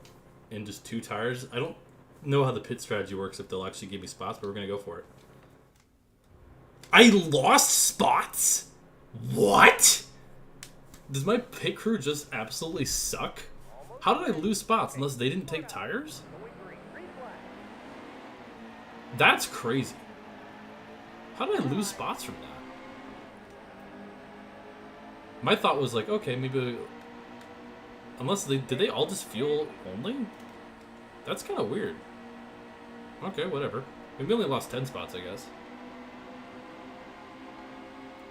and just 2 tires. I don't know how the pit strategy works if they'll actually give me spots, but we're gonna go for it. I lost spots? What? Does my pit crew just absolutely suck? How did I lose spots unless they didn't take tires? That's crazy. How did I lose spots from that? My thought was like, okay, maybe... Unless they... Did they all just fuel only? That's kind of weird. Okay, whatever. We only lost 10 spots, I guess.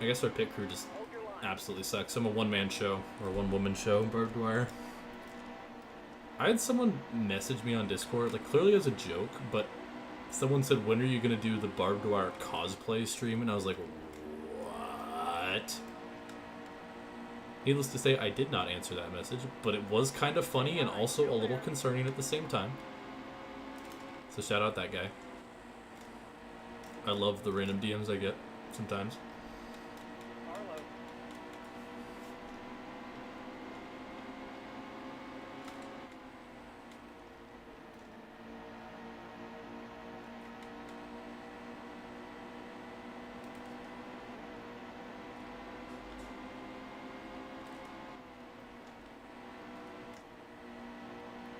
I guess our pit crew just absolutely sucks. I'm a one-man show, or a one-woman show, Barb Dwyer. I had someone message me on Discord, like clearly as a joke, but someone said, when are you going to do the Barb Dwyer cosplay stream? And I was like, what? Needless to say, I did not answer that message, but it was kind of funny and also a little concerning at the same time. So shout out that guy. I love the random DMs I get sometimes.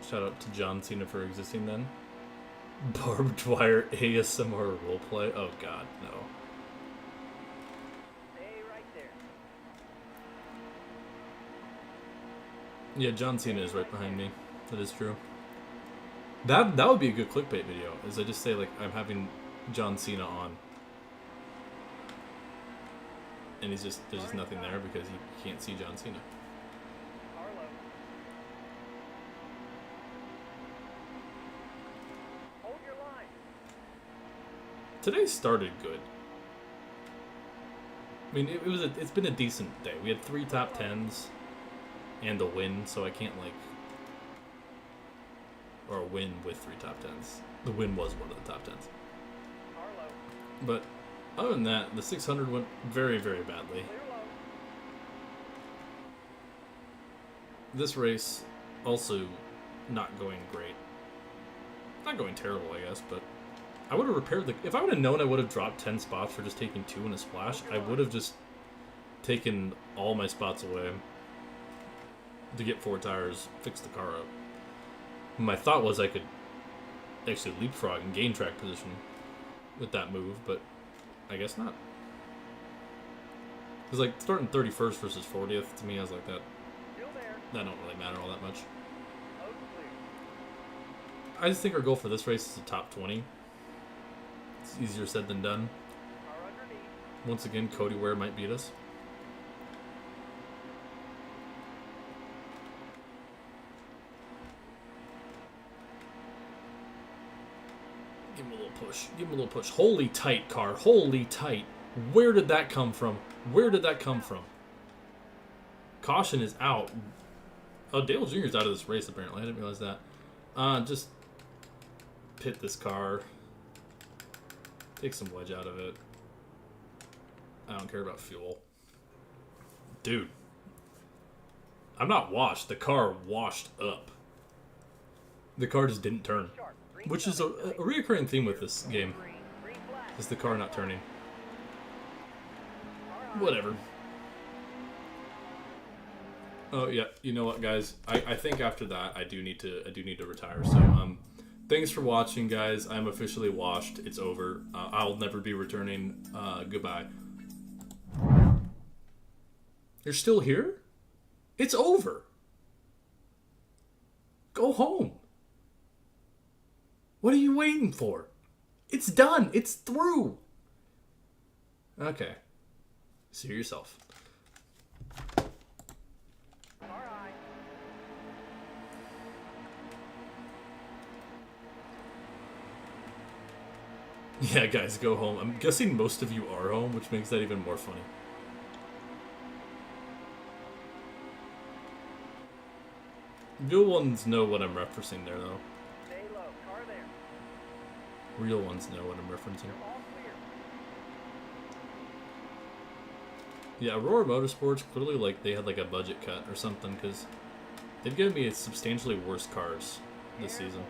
Shout out to John Cena for existing then. Barb Dwyer ASMR roleplay. Oh god, no. Stay Yeah, John Cena is right behind me. That is true. That would be a good clickbait video. Is I just say like I'm having John Cena on, and there's just nothing there because you can't see John Cena. Carlo. Hold your line. Today started good. I mean, it's been a decent day. We had 3 top 10s and a win, so I can't like, or a win with 3 top 10s. The win was one of the top 10s. Carlo. But other than that, the 600 went very, very badly. Clear low. This race also not going great. Not going terrible, I guess, but I would have repaired the... If I would have known I would have dropped 10 spots for just taking 2 in a splash, I would have just taken all my spots away to get 4 tires, fix the car up. My thought was I could actually leapfrog and gain track position with that move, but I guess not. Because like starting 31st versus 40th, to me, I was like, that Still there. don't really matter all that much. Coast clear. I just think our goal for this race is the top 20. It's easier said than done. Car underneath. Once again, Cody Ware might beat us. Give him a little push. Give him a little push. Holy tight, car. Holy tight. Where did that come from? Where did that come from? Caution is out. Oh, Dale Jr.'s out of this race, apparently. I didn't realize that. Just pit this car. Take some wedge out of it. I don't care about fuel. Dude. I'm not washed. The car washed up. The car just didn't turn. Sharp. Green Which is a reoccurring theme with this game. green. Green flag. Is the car not turning. Car on. Whatever. Oh yeah, you know what, guys? I think after that I do need to retire. So thanks for watching, guys. I'm officially washed. It's over. I'll never be returning. Goodbye. You're still here? It's over. Go home. What are you waiting for? It's done. It's through. Okay. See yourself. Car high. Yeah, guys, go home. I'm guessing most of you are home, which makes that even more funny. Real ones know what I'm referencing there, though. Stay low. Car there. Real ones know what I'm referencing. You're all clear. Yeah, Aurora Motorsports, clearly, like, they had, like, a budget cut or something, because they've given me substantially worse cars this season.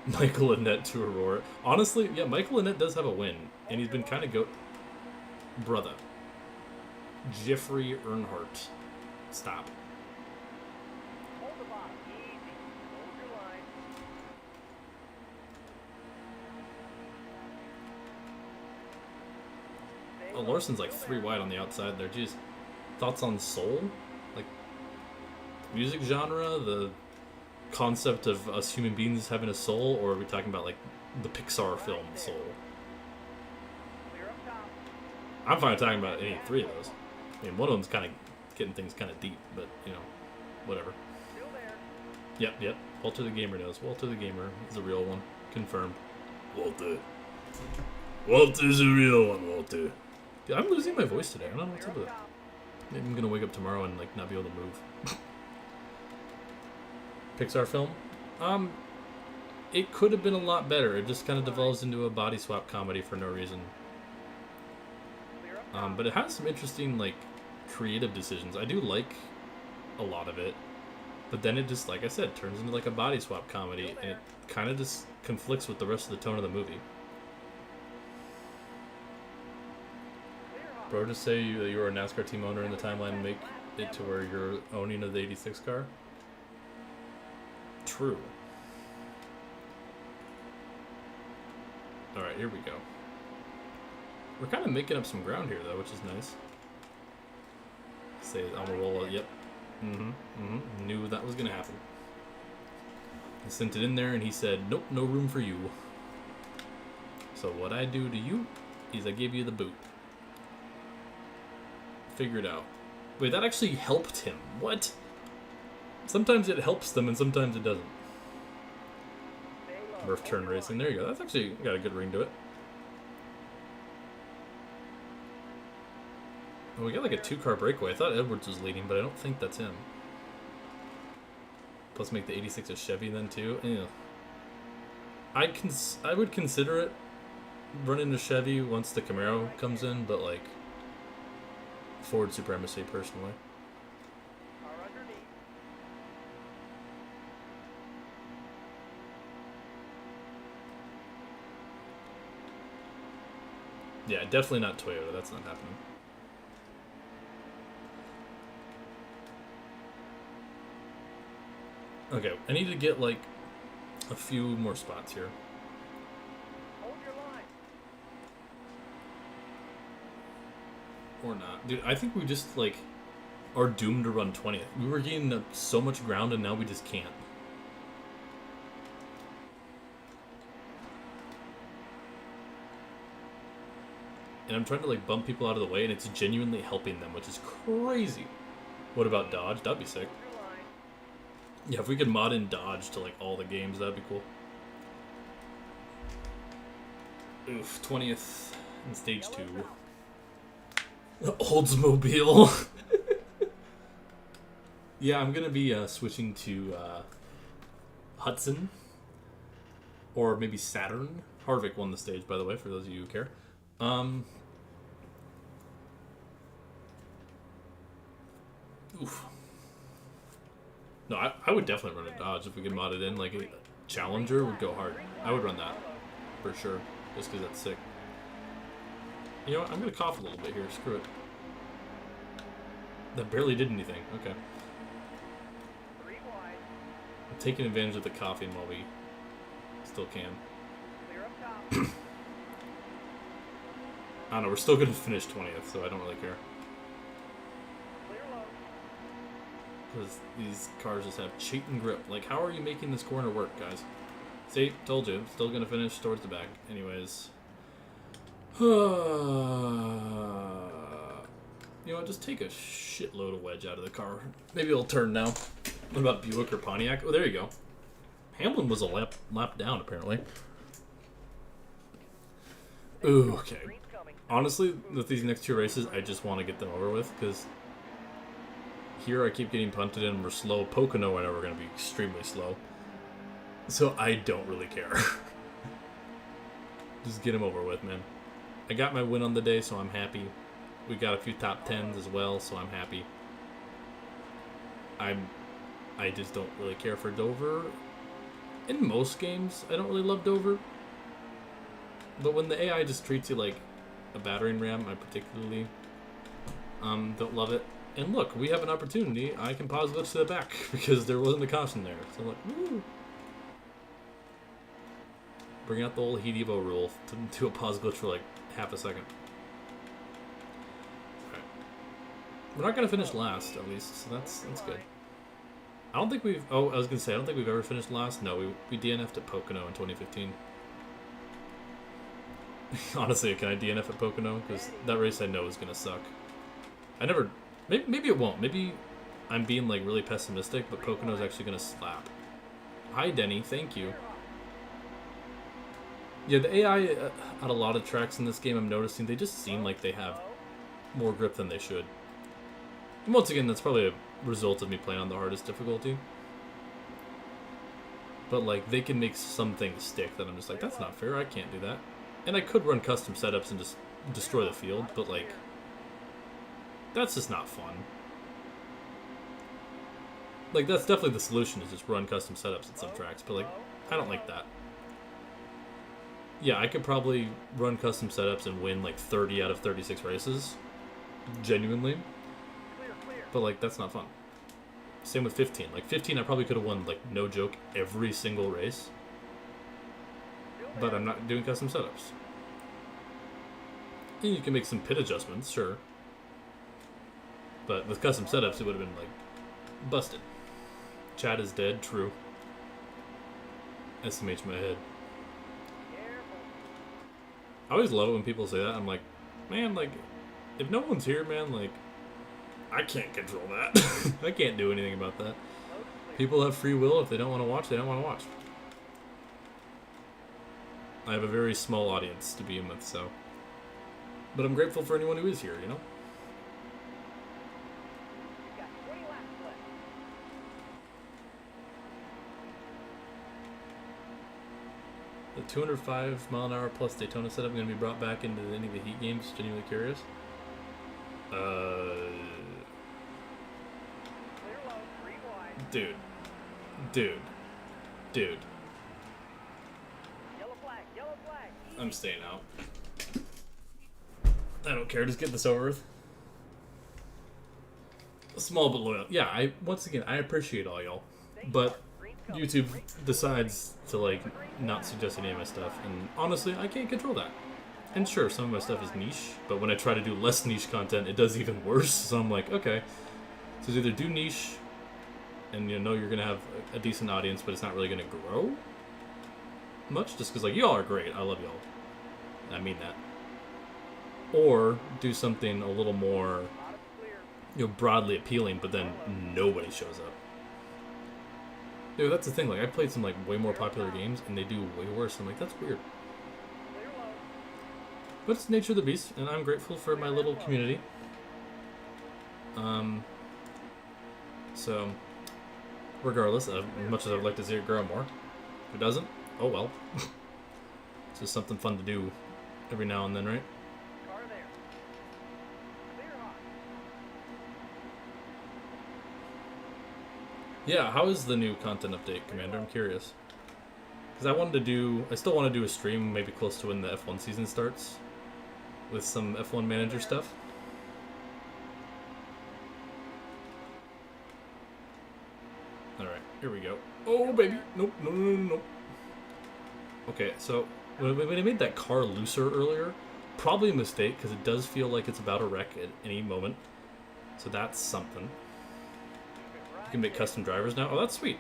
Michael Annette to Aurora. Honestly, yeah, Michael Annette does have a win, and he's been kind of Brother. Jeffrey Earnhardt. Stop. Hold the bottom. Easy. Hold your line. Stay Oh, low. Larson's like Still 3 there. wide on the outside there. Jeez. Thoughts on soul? Like, music genre? The concept of us human beings having a soul? Or are we talking about, like, the Pixar film Soul? Clear up top. I'm fine talking about any 3 of those. I mean, one of them's kind of getting things kind of deep, but, you know, whatever. Still there. Yep. Walter the Gamer knows. Walter the Gamer is a real one. Confirmed. Walter's a real one, Walter. Dude, I'm losing my voice today. I don't know what's Clear up with up it. top. Maybe I'm gonna wake up tomorrow and like not be able to move. Pixar film? It could have been a lot better. It just kind of devolves into a body swap comedy for no reason. Clear up top. But it has some interesting like creative decisions. I do like a lot of it, but then it just, like I said, turns into like a body swap comedy, and it kind of just conflicts with the rest of the tone of the movie. Clear hot. Bro, just say you were a NASCAR team owner in the timeline and make it to where you're owning of the 86 car. True. Alright, here we go. We're kind of making up some ground here, though, which is nice. Say Almirola, yep. Knew that was gonna happen. I sent it in there and he said, nope, no room for you. So what I do to you is I give you the boot. Figure it out. Wait, that actually helped him. What? Sometimes it helps them and sometimes it doesn't. Murph turn racing. There you go. That's actually got a good ring to it. Well, we got like a 2-car breakaway. I thought Edwards was leading, but I don't think that's him. Plus make the 86 a Chevy then too. Ew. I would consider it running a Chevy once the Camaro comes in, but like Ford supremacy personally. Yeah, definitely not Toyota. That's not happening. Okay, I need to get like a few more spots here. Hold your line. Or not. Dude, I think we just like are doomed to run 20th. We were gaining up so much ground and now we just can't. And I'm trying to like bump people out of the way and it's genuinely helping them, which is crazy. What about Dodge? That'd be sick. Yeah, if we could mod in Dodge to like all the games, that'd be cool. Oof, 20th in stage 2. Oldsmobile. Yeah, I'm gonna be switching to Hudson or maybe Saturn. Harvick won the stage, by the way, for those of you who care. Oof. No, I would definitely run a Dodge if we could mod it in. Like a Challenger would go hard. I would run that for sure, just because that's sick. You know what? I'm gonna cough a little bit here. Screw it. That barely did anything. Okay. I'm taking advantage of the coughing while we still can. I don't know. We're still gonna finish 20th, so I don't really care. Because these cars just have cheat and grip. Like, how are you making this corner work, guys? See? Told you. Still gonna finish towards the back. Anyways. You know what? Just take a shitload of wedge out of the car. Maybe it'll turn now. What about Buick or Pontiac? Oh, there you go. Hamlin was a lap down, apparently. Ooh, okay. Honestly, with these next 2 races, I just want to get them over with, because here I keep getting punted and we're slow. Pocono, I know we're going to be extremely slow. So I don't really care. Just get him over with, man. I got my win on the day, so I'm happy. We got a few top 10s as well, so I'm happy. I just don't really care for Dover. In most games, I don't really love Dover. But when the AI just treats you like a battering ram, I particularly don't love it. And look, we have an opportunity. I can pause glitch to the back because there wasn't a caution there. So I'm like, woo. Bring out the old Heat Evo rule to do a pause glitch for like half a second. Alright. We're not going to finish last, at least, so that's good. I don't think we've... Oh, I was going to say, I don't think we've ever finished last. No, we DNF'd at Pocono in 2015. Honestly, can I DNF at Pocono? Because that race I know is going to suck. I never... Maybe it won't. Maybe I'm being like really pessimistic, but Pocono's actually going to slap. Hi, Denny. Thank you. Yeah, the AI at a lot of tracks in this game, I'm noticing, they just seem like they have more grip than they should. And once again, that's probably a result of me playing on the hardest difficulty. But like, they can make some things stick that I'm just like, that's not fair. I can't do that. And I could run custom setups and just destroy the field, but like, that's just not fun. Like, that's definitely the solution, is just run custom setups at some tracks, but like, I don't like that. Yeah, I could probably run custom setups and win like 30 out of 36 races. Genuinely. But like, that's not fun. Same with 15. Like 15, I probably could have won, like, no joke, every single race. But I'm not doing custom setups. And you can make some pit adjustments, sure. But with custom setups, it would have been like Busted. Chad is dead. True. SMH my head. Careful. I always love it when people say that. I'm like, man, like, if no one's here, man, like, I can't control that. I can't do anything about that. Load clear. People have free will. If they don't want to watch, they don't want to watch. I have a very small audience to begin with, so. But I'm grateful for anyone who is here, you know? You got 20 laps left. The 205 mile an hour plus Daytona setup going to be brought back into any of the heat games. Genuinely curious. Clear low, 3 wide. Dude. Yellow flag, yellow flag. I'm staying out. I don't care. Just get this over with. Small but loyal. Yeah, once again, I appreciate all y'all. But YouTube decides to, like, not suggest any of my stuff. And honestly, I can't control that. And sure, some of my stuff is niche. But when I try to do less niche content, it does even worse. So I'm like, okay. So it's either do niche, and you know you're going to have a decent audience, but it's not really going to grow much. Just because, like, y'all are great. I love y'all. I mean that. Or do something a little more, Bottom's clear. you know, broadly appealing, but then nobody shows up. Dude, that's the thing. Like, I played some, like, way more popular games, and they do way worse. I'm like, that's weird. Clear low. But it's the nature of the beast, and I'm grateful for my little community. So, regardless, as much as I'd like to see it grow more, if it doesn't, oh well. It's just something fun to do every now and then, right? Car there. Clear hot. Yeah, how is the new content update, Commander? I'm curious. Because I still want to do a stream maybe close to when the F1 season starts with some F1 manager stuff. Alright, here we go. Oh, baby. Nope, no. Okay, so when I made that car looser earlier, probably a mistake because it does feel like it's about to wreck at any moment. So that's something. You can make custom drivers now. Oh, that's sweet.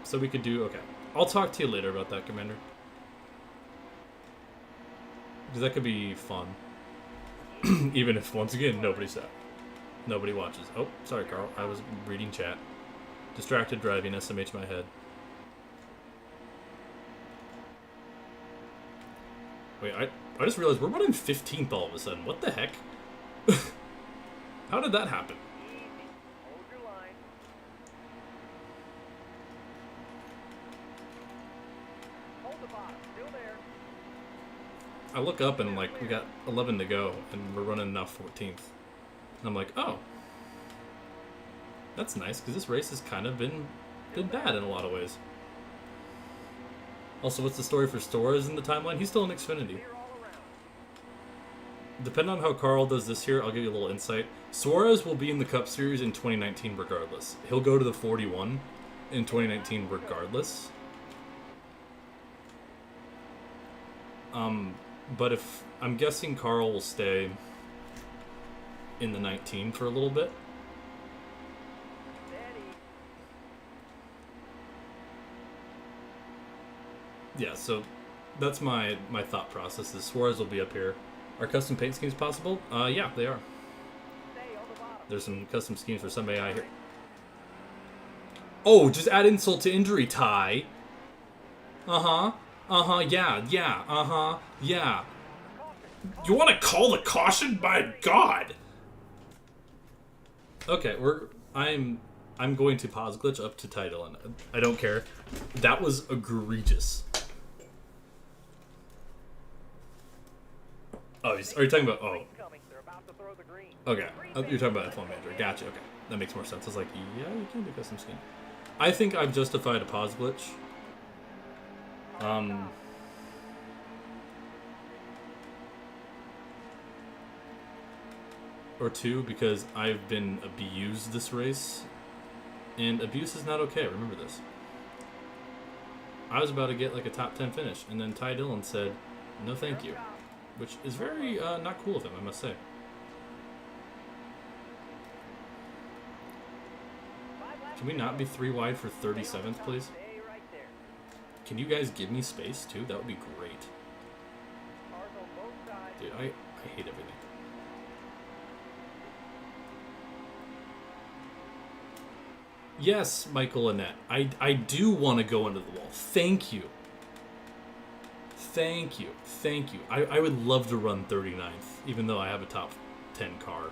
So we could do... Okay. I'll talk to you later about that, Commander. Because that could be fun. Even if, once again, nobody watches. Oh, sorry, Carl. I was reading chat. Distracted driving, SMH my head. Wait, I just realized we're running 15th all of a sudden. What the heck? How did that happen? Easy. Hold your line. Hold the bottom. Still there. I look up and, like, we got 11 to go, and we're running now 14th. And I'm like, oh. That's nice, because this race has kind of been bad in a lot of ways. Also, what's the story for Suarez in the timeline? He's still in Xfinity. Clear all around. Depending on how Carl does this year, I'll give you a little insight. Suarez will be in the Cup Series in 2019 regardless. He'll go to the 41 in 2019 regardless. But if... I'm guessing Carl will stay in the 19 for a little bit. Steady. Yeah, so that's my thought process is Suarez will be up here. Are custom paint schemes possible? Yeah, they are. Stay on the bottom. There's some custom schemes for some AI here. Oh, just add insult to injury, Ty. Yeah, yeah. You want to call the caution? My God. Okay, I'm going to pause glitch up to title, and I don't care. That was egregious. Oh, are you talking about? Oh, Coming. They're about to throw the green. okay. You're talking about F1 Manager. Gotcha. Okay, that makes more sense. I was like, yeah, you can do custom skin. I think I've justified a pause glitch. Or two, because I've been abused this race, and abuse is not okay. Remember this. I was about to get like a top 10 finish, and then Ty Dillon said, "No, thank you," which is very not cool of him, I must say. Can we not be 3 wide for 37th, please? Stay right there. Can you guys give me space, too? That would be great. Cars on both sides. Dude, I hate everything. Yes, Michael Annette. I do want to go into the wall. Thank you. Thank you. Thank you. I would love to run 39th, even though I have a top 10 car.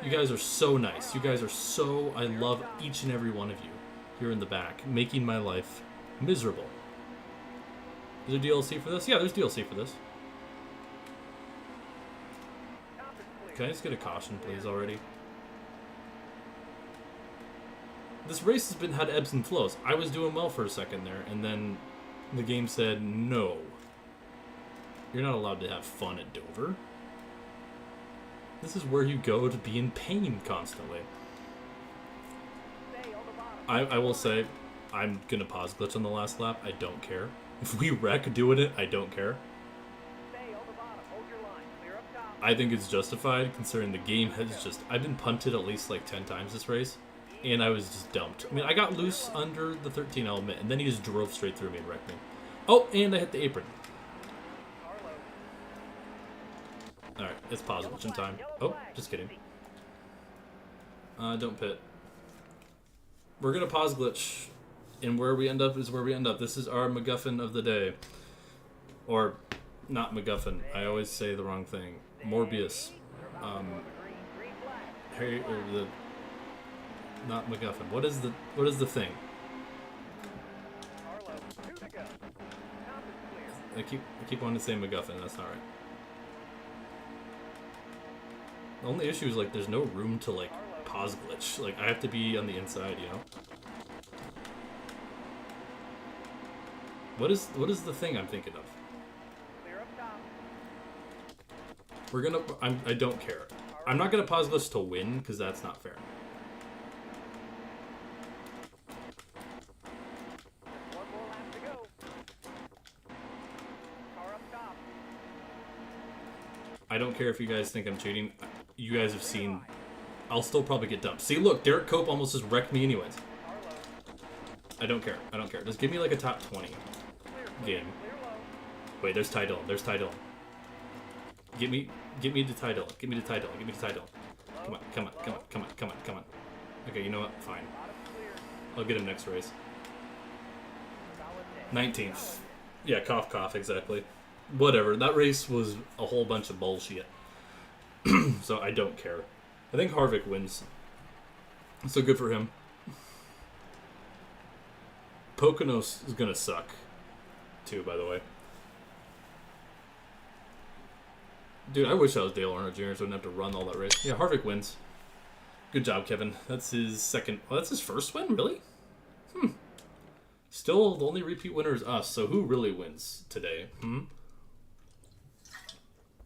You guys are so nice. You guys are so... I love each and every one of you here in the back, making my life miserable. Is there DLC for this? Yeah, there's DLC for this. Can I just get a caution, please, already? This race has had ebbs and flows. I was doing well for a second there, and then the game said, no. You're not allowed to have fun at Dover. This is where you go to be in pain constantly. I will say, I'm going to pause glitch on the last lap. I don't care. If we wreck doing it, I don't care. I think it's justified, considering the game has just... I've been punted at least like 10 times this race, and I was just dumped. I mean, I got loose under the 13 element, and then he just drove straight through me and wrecked me. Oh, and I hit the apron. Alright, it's pause glitch in time. Oh, just kidding. Don't pit. We're gonna pause glitch, and where we end up is where we end up. This is our MacGuffin of the day. Or, not MacGuffin. I always say the wrong thing. Morbius. Harry, or the... Not MacGuffin. What is the thing? I keep wanting to say MacGuffin, that's not right. The only issue is, like, there's no room to, like, pause glitch. Like, I have to be on the inside, you know? What is the thing I'm thinking of? We're gonna... I don't care. I'm not gonna pause glitch to win, because that's not fair. I don't care if you guys think I'm cheating. You guys have seen... I'll still probably get dumped. See, look, Derek Cope almost just wrecked me anyways. I don't care. I don't care. Just give me like a top 20 game. Wait, there's Ty Dillon. There's Ty Dillon. Get me to Ty Dillon. Get me to Ty Dillon. Get me to Ty Dillon. Come on, come on, come on, come on, come on, come on. Okay, you know what? Fine. I'll get him next race. 19th. Yeah, cough, cough, exactly. Whatever. That race was a whole bunch of bullshit. So I don't care. I think Harvick wins. So good for him. Pocono is gonna suck, too, by the way. Dude, I wish I was Dale Earnhardt Jr. so I wouldn't have to run all that race. Yeah, Harvick wins. Good job, Kevin. That's his second... Well, that's his first win? Really? Still, the only repeat winner is us, so who really wins today?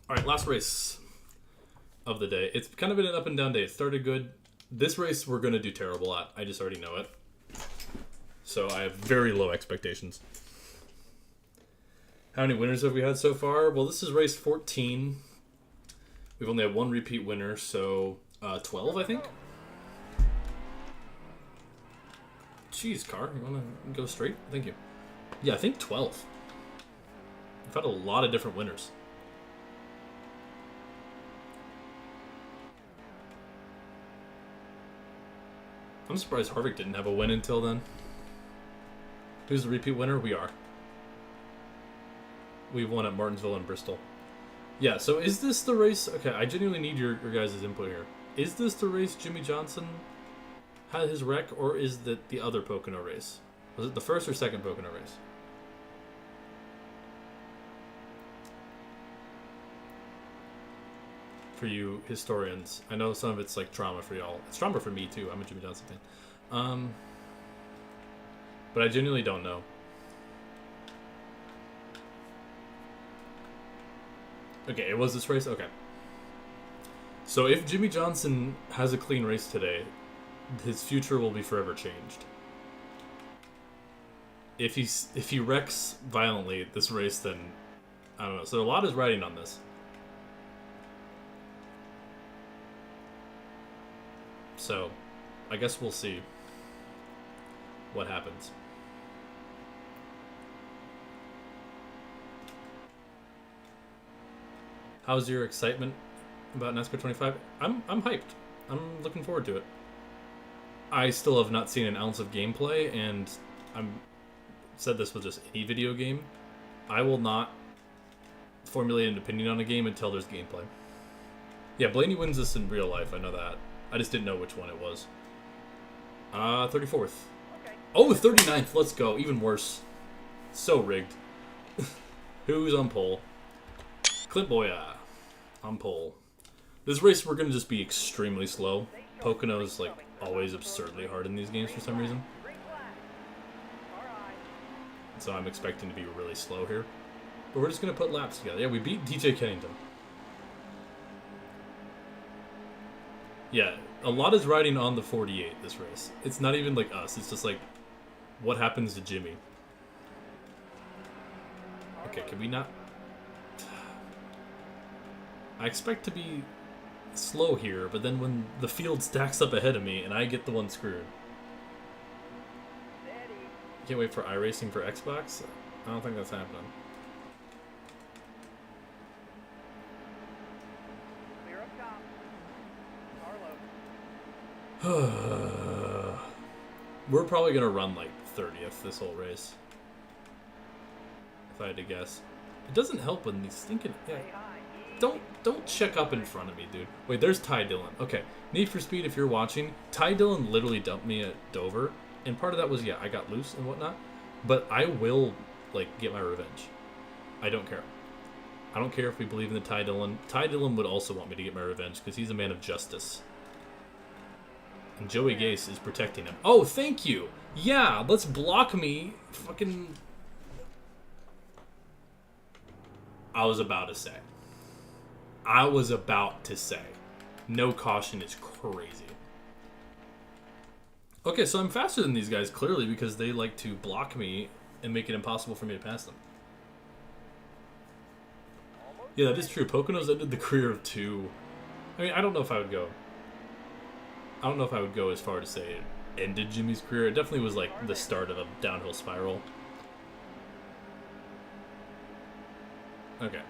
Alright, last race of the day. It's kind of been an up and down day. It started good. This race we're going to do terrible at. I just already know it. So I have very low expectations. How many winners have we had so far? Well, this is race 14. We've only had one repeat winner, so 12, I think. Jeez, car, you want to go straight? Thank you. Yeah, I think 12. We've had a lot of different winners. I'm surprised Harvick didn't have a win until then. Who's the repeat winner? We are. We won at Martinsville and Bristol. Yeah, so is this the race... Okay, I genuinely need your guys' input here. Is this the race Jimmy Johnson had his wreck, or is that the other Pocono race? Was it the first or second Pocono race? For you historians. I know some of it's like trauma for y'all. It's trauma for me too. I'm a Jimmy Johnson fan. But I genuinely don't know. Okay, it was this race? Okay. So if Jimmy Johnson has a clean race today, his future will be forever changed. If he wrecks violently this race, then I don't know. So a lot is riding on this. So I guess we'll see. what happens. How's your excitement about NASCAR 25? I'm hyped. I'm looking forward to it. I still have not seen an ounce of gameplay, and I'm said this with just any video game. I will not formulate an opinion on a game until there's gameplay. Yeah, Blaney wins this in real life. I know that. I just didn't know which one it was. 34th. Okay. Oh, 39th. Let's go. Even worse. So rigged. Who's on pole? Clint Boya on pole. This race, we're going to just be extremely slow. Pocono is, like, always absurdly hard in these games for some reason. Green flag. All right. So I'm expecting to be really slow here. But we're just going to put laps together. Yeah, we beat DJ Kennington. Yeah, a lot is riding on the 48 this race. It's not even like us. It's just like, what happens to Jimmy? Okay, can we not... I expect to be slow here, but then when the field stacks up ahead of me and I get the one screwed. Steady. Can't wait for iRacing for Xbox. I don't think that's happening. Clear up top. Carlo. We're probably gonna run like 30th this whole race, if I had to guess. It doesn't help when these stinking... Yeah. Stay high. Don't check up in front of me, dude. Wait, there's Ty Dillon. Okay, Need for Speed, if you're watching, Ty Dillon literally dumped me at Dover, and part of that was, yeah, I got loose and whatnot, but I will, like, get my revenge. I don't care. I don't care if we believe in the Ty Dillon. Ty Dillon would also want me to get my revenge, because he's a man of justice. And Joey Gase is protecting him. Oh, thank you! Yeah, let's block me. Fucking... I was about to say. No caution is crazy. Okay, so I'm faster than these guys, clearly, because they like to block me and make it impossible for me to pass them. Yeah, that is true. Pocono's ended the career of 2. I mean, I don't know if I would go as far to say it ended Jimmy's career. It definitely was like the start of a downhill spiral. Okay.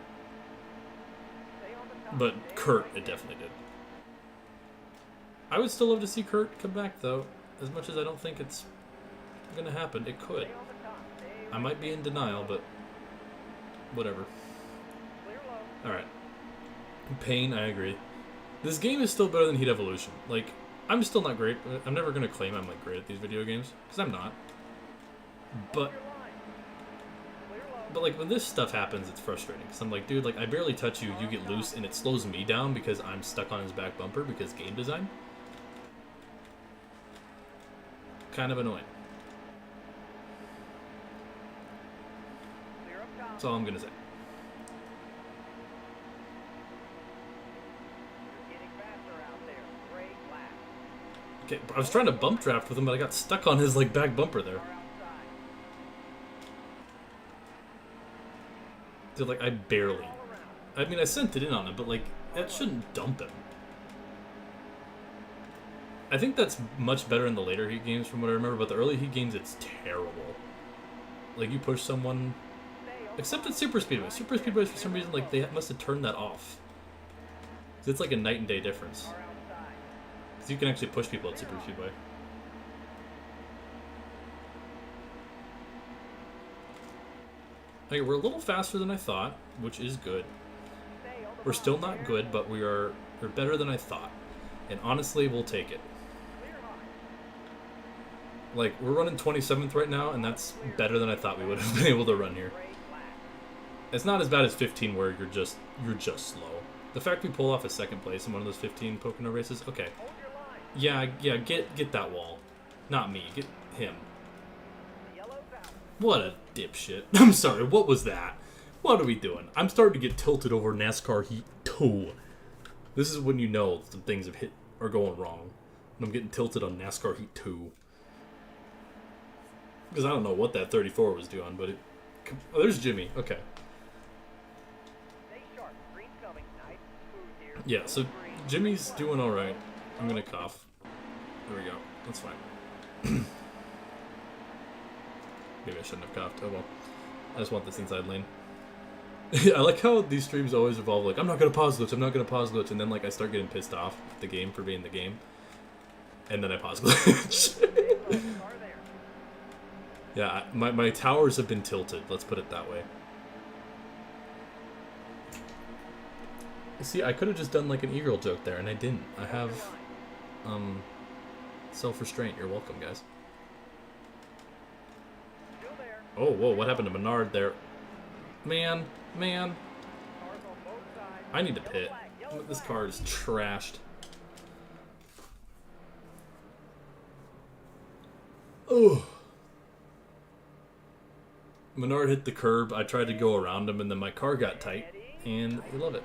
Stay on the top. But Kurt, it definitely did. I would still love to see Kurt come back, though. As much as I don't think it's gonna happen, it could. Stay on the top. Stay I might be in denial, but whatever. clear low. Alright. Pain, I agree. This game is still better than Heat Evolution. Like, I'm still not great. I'm never gonna claim I'm, like, great at these video games, because I'm not. But... Your line. Clear low. But, like, when this stuff happens, it's frustrating. Because I'm like, dude, like, I barely touch you, you get loose, and it slows me down because I'm stuck on his back bumper because game design. Kind of annoying. Clear up top. That's all I'm going to say. You're getting faster out there. Great lap. Okay, I was trying to bump draft with him, but I got stuck on his, like, back bumper there. Car outside. Dude, like, I barely... All around. I mean, I sent it in on him, but, like, that shouldn't dump him. I think that's much better in the later Heat games from what I remember, but the early Heat games, it's terrible. Like, you push someone... Stay on Except at Super Speedway. Super Speedways, for some reason, like, they must have turned that off. 'Cause it's like a night and day difference. car outside. Because you can actually push people at Super Speedway. Okay, we're a little faster than I thought, which is good. Stay on the We're still bottom. not good, but we're better than I thought. And honestly, we'll take it. Clear high. Like, we're running 27th right now, and that's better than I thought we would have been able to run here. Great lap. It's not as bad as 15 where you're just slow. The fact we pull off a second place in one of those 15 Pocono races, okay. Hold your line. Yeah, get that wall. Not me, get him. Yellow's out. What a dipshit. I'm sorry, what was that? What are we doing? I'm starting to get tilted over NASCAR Heat 2. This is when you know some things are going wrong. When I'm getting tilted on NASCAR Heat 2. Because I don't know what that 34 was doing, but it... Oh, there's Jimmy. Okay. Stay sharp. Green's coming. Nice. Smooth here. Yeah, so Green. Jimmy's doing alright. I'm gonna cough. There we go. That's fine. Maybe I shouldn't have coughed. Oh well. I just want this inside lane. I like how these streams always revolve like, I'm not going to pause glitch, I'm not going to pause glitch, and then like I start getting pissed off at the game for being the game. And then I pause glitch. Yeah, my towers have been tilted, let's put it that way. See, I could have just done like an e-girl joke there, and I didn't. I have, self-restraint. You're welcome, guys. Oh, whoa, what happened to Menard there? Man. I need to pit. This car is trashed. Oh. Menard hit the curb. I tried to go around him, and then my car got tight. And we love it.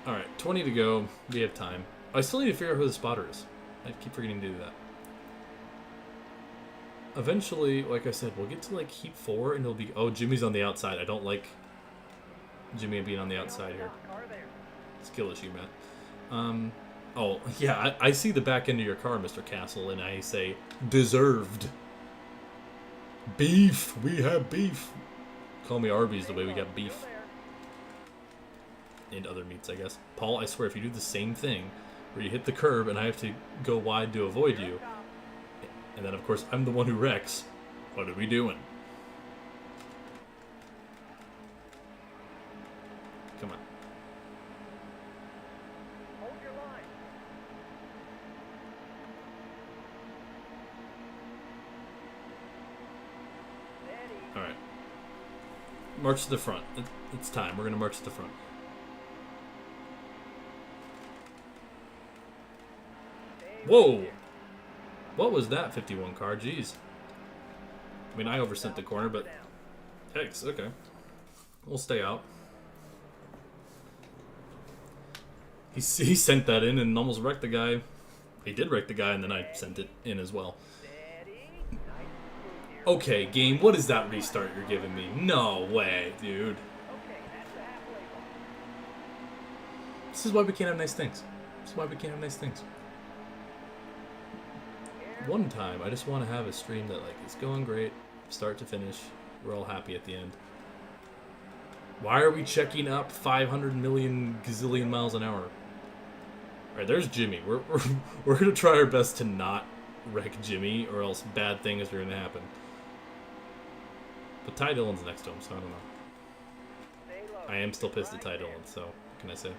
Alright, 20 to go. We have time. I still need to figure out who the spotter is. I keep forgetting to do that. Eventually, like I said, we'll get to like heat 4 and it'll be... Oh, Jimmy's on the outside. I don't like Jimmy being on the outside here. Skill issue, Matt. Oh, yeah, I see the back end of your car, Mr. Castle, and I say, deserved. Beef! We have beef! Call me Arby's the way we got beef. And other meats, I guess. Paul, I swear, if you do the same thing, where you hit the curb and I have to go wide to avoid you, and then, of course, I'm the one who wrecks, what are we doing? Come on. Hold your line. Steady. Alright. March to the front. It's time. We're going to march to the front. Whoa! What was that 51 car? Jeez. I mean, I oversent the corner, but... Hex, okay. We'll stay out. He sent that in and almost wrecked the guy. He did wreck the guy, and then I sent it in as well. Okay, game, what is that restart you're giving me? No way, dude. This is why we can't have nice things. This is why we can't have nice things. One time, I just want to have a stream that like is going great, start to finish. We're all happy at the end. Why are we checking up 500 million gazillion miles an hour? All right, there's Jimmy. We're gonna try our best to not wreck Jimmy, or else bad things are gonna happen. But Ty Dillon's next to him, so I don't know. I am still pissed at Ty Dillon, so what can I say?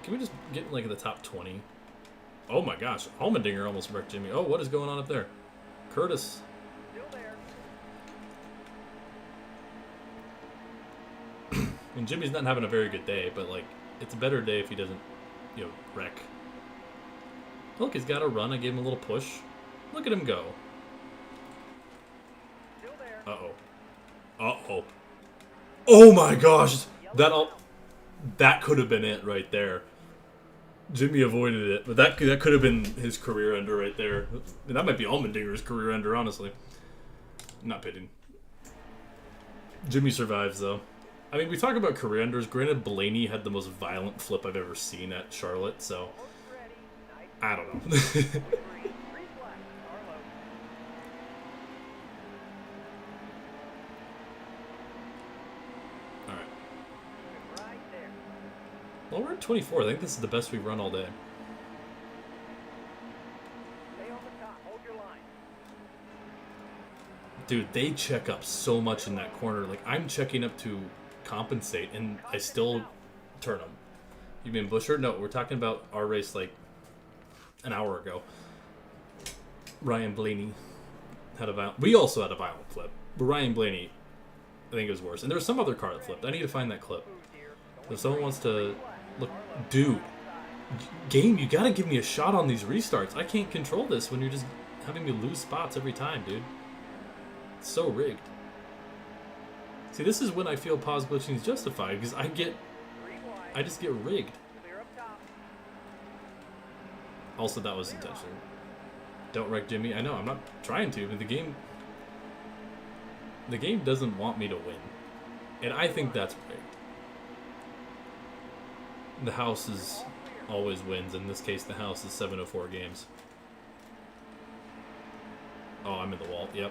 Can we just get like in the top 20? Oh my gosh, Allmendinger almost wrecked Jimmy. Oh, what is going on up there? Curtis. Still there. And Jimmy's not having a very good day, but like, it's a better day if he doesn't, you know, wreck. Look, he's got a run. I gave him a little push. Look at him go. Still there. Uh-oh. Uh-oh. Oh my gosh! That could have been it right there. Jimmy avoided it, but that could have been his career ender right there. That might be Allmendinger's career ender, honestly. Not pitting. Jimmy survives, though. I mean, we talk about career enders. Granted, Blaney had the most violent flip I've ever seen at Charlotte, so... I don't know. Alright. Well, we're at 24. I think this is the best we've run all day. Stay on the top. Hold your line. Dude, they check up so much in that corner. Like, I'm checking up to compensate, and I still turn them. You mean Busher? No, we're talking about our race, like, an hour ago. Ryan Blaney had a violent... We also had a violent flip. But Ryan Blaney, I think it was worse. And there was some other car that flipped. I need to find that clip. If someone wants to... Look, dude. Game, you gotta give me a shot on these restarts. I can't control this when you're just having me lose spots every time, dude. It's so rigged. See, this is when I feel pause glitching is justified, because I just get rigged. Also, that was intentional. Don't wreck Jimmy. I know, I'm not trying to, but the game doesn't want me to win. And I think that's great. The house always wins. In this case, the house is 704 games. Oh, I'm in the wall. Yep.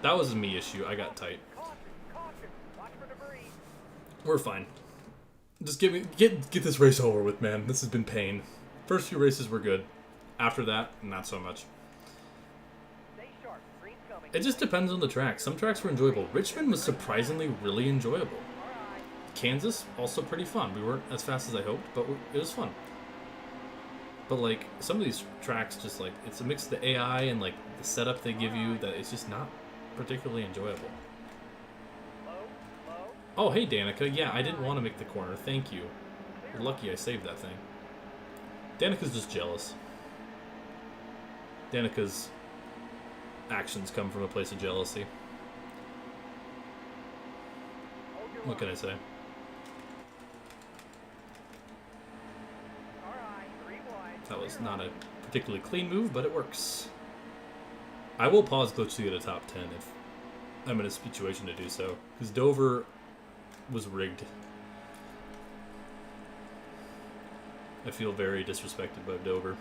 That was a me issue. I got tight. We're fine. Just get this race over with, man. This has been pain. First few races were good. After that, not so much. It just depends on the track. Some tracks were enjoyable. Richmond was surprisingly really enjoyable. Kansas, also pretty fun. We weren't as fast as I hoped, but it was fun. But, like, some of these tracks just, like, it's a mix of the AI and, like, the setup they give you that it's just not particularly enjoyable. Oh, hey, Danica. Yeah, I didn't want to make the corner. Thank you. You're lucky I saved that thing. Danica's just jealous. Danica's actions come from a place of jealousy. What can I say? That was not a particularly clean move, but it works. I will pause glitch to get a top 10 if I'm in a situation to do so, because Dover was rigged. I feel very disrespected by Dover.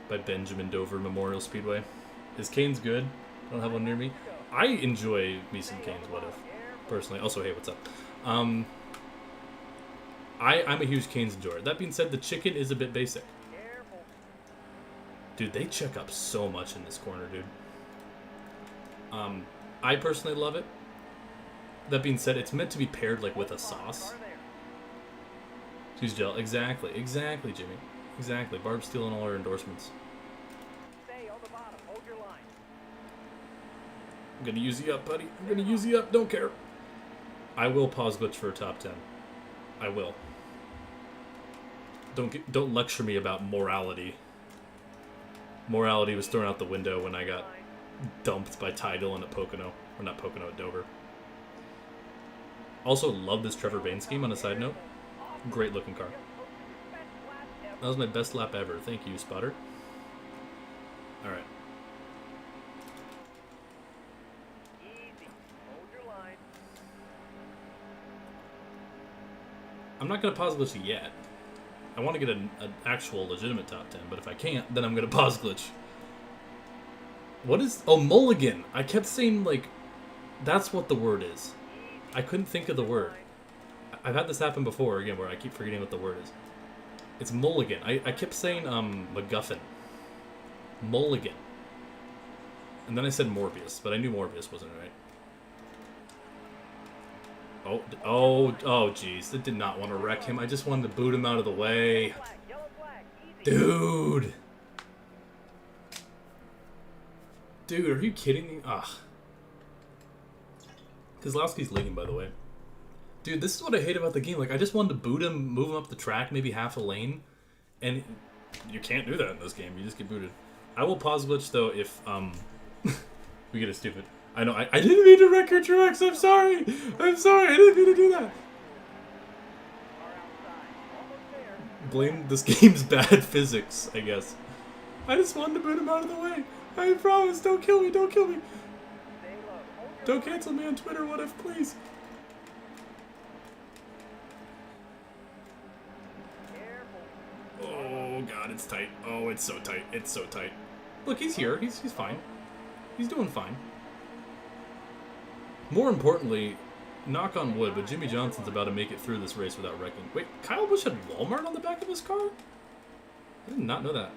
By Benjamin Dover Memorial Speedway. Is Canes good? I don't have one near me. I enjoy me some Canes, what if, personally. Also, hey, what's up? I'm a huge Canes enjoyer. That being said, the chicken is a bit basic. Dude, they check up so much in this corner, dude. I personally love it. That being said, it's meant to be paired like with a sauce. She's jealous. Exactly, Jimmy. Exactly. Barb's stealing all her endorsements. I'm gonna use you up, buddy. I'm gonna use you up. Don't care. I will pause glitch for a top 10. I will. Don't lecture me about morality. Morality was thrown out the window when I got dumped by Ty Dillon at Pocono. Or not Pocono, at Dover. Also, love this Trevor Bayne scheme on a side note. Great looking car. That was my best lap ever. Thank you, spotter. Alright. I'm not going to pause glitch yet. I want to get an actual legitimate top 10, but if I can't, then I'm going to pause glitch. What is... Oh, mulligan! I kept saying, like, that's what the word is. I couldn't think of the word. I've had this happen before, again, where I keep forgetting what the word is. It's mulligan. I kept saying, MacGuffin. Mulligan. And then I said Morbius, but I knew Morbius wasn't right. Oh, jeez. I did not want to wreck him. I just wanted to boot him out of the way. Dude. Dude, are you kidding me? Ugh. Kozlowski's leading, by the way. Dude, this is what I hate about the game. Like, I just wanted to boot him, move him up the track, maybe half a lane. And you can't do that in this game. You just get booted. I will pause glitch, though, if, we get a stupid... I know, I didn't mean to wreck your Truex. I'm sorry. I'm sorry. I didn't mean to do that. Blame this game's bad physics, I guess. I just wanted to boot him out of the way. I promise. Don't kill me. Don't kill me. Don't cancel me on Twitter. What if, please? Oh, God. It's tight. Oh, it's so tight. It's so tight. Look, he's here. He's fine. He's doing fine. More importantly, knock on wood, but Jimmy Johnson's about to make it through this race without wrecking. Wait, Kyle Busch had Walmart on the back of his car? I did not know that.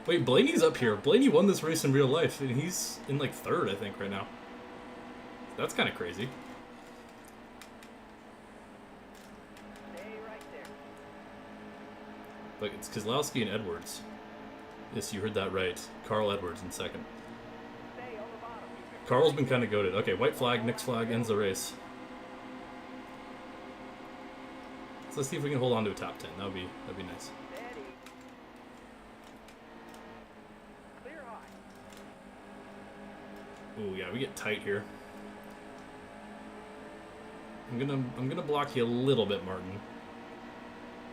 Wait, Blaney's up here. Blaney won this race in real life, and he's in, like, third, I think, right now. That's kind of crazy. But it's Kozlowski and Edwards. Yes, you heard that right. Carl Edwards in second. Carl's been kind of goated. Okay, white flag, next flag, ends the race. So let's see if we can hold on to a top 10. That'd be nice. Ooh, yeah, we get tight here. I'm gonna block you a little bit, Martin.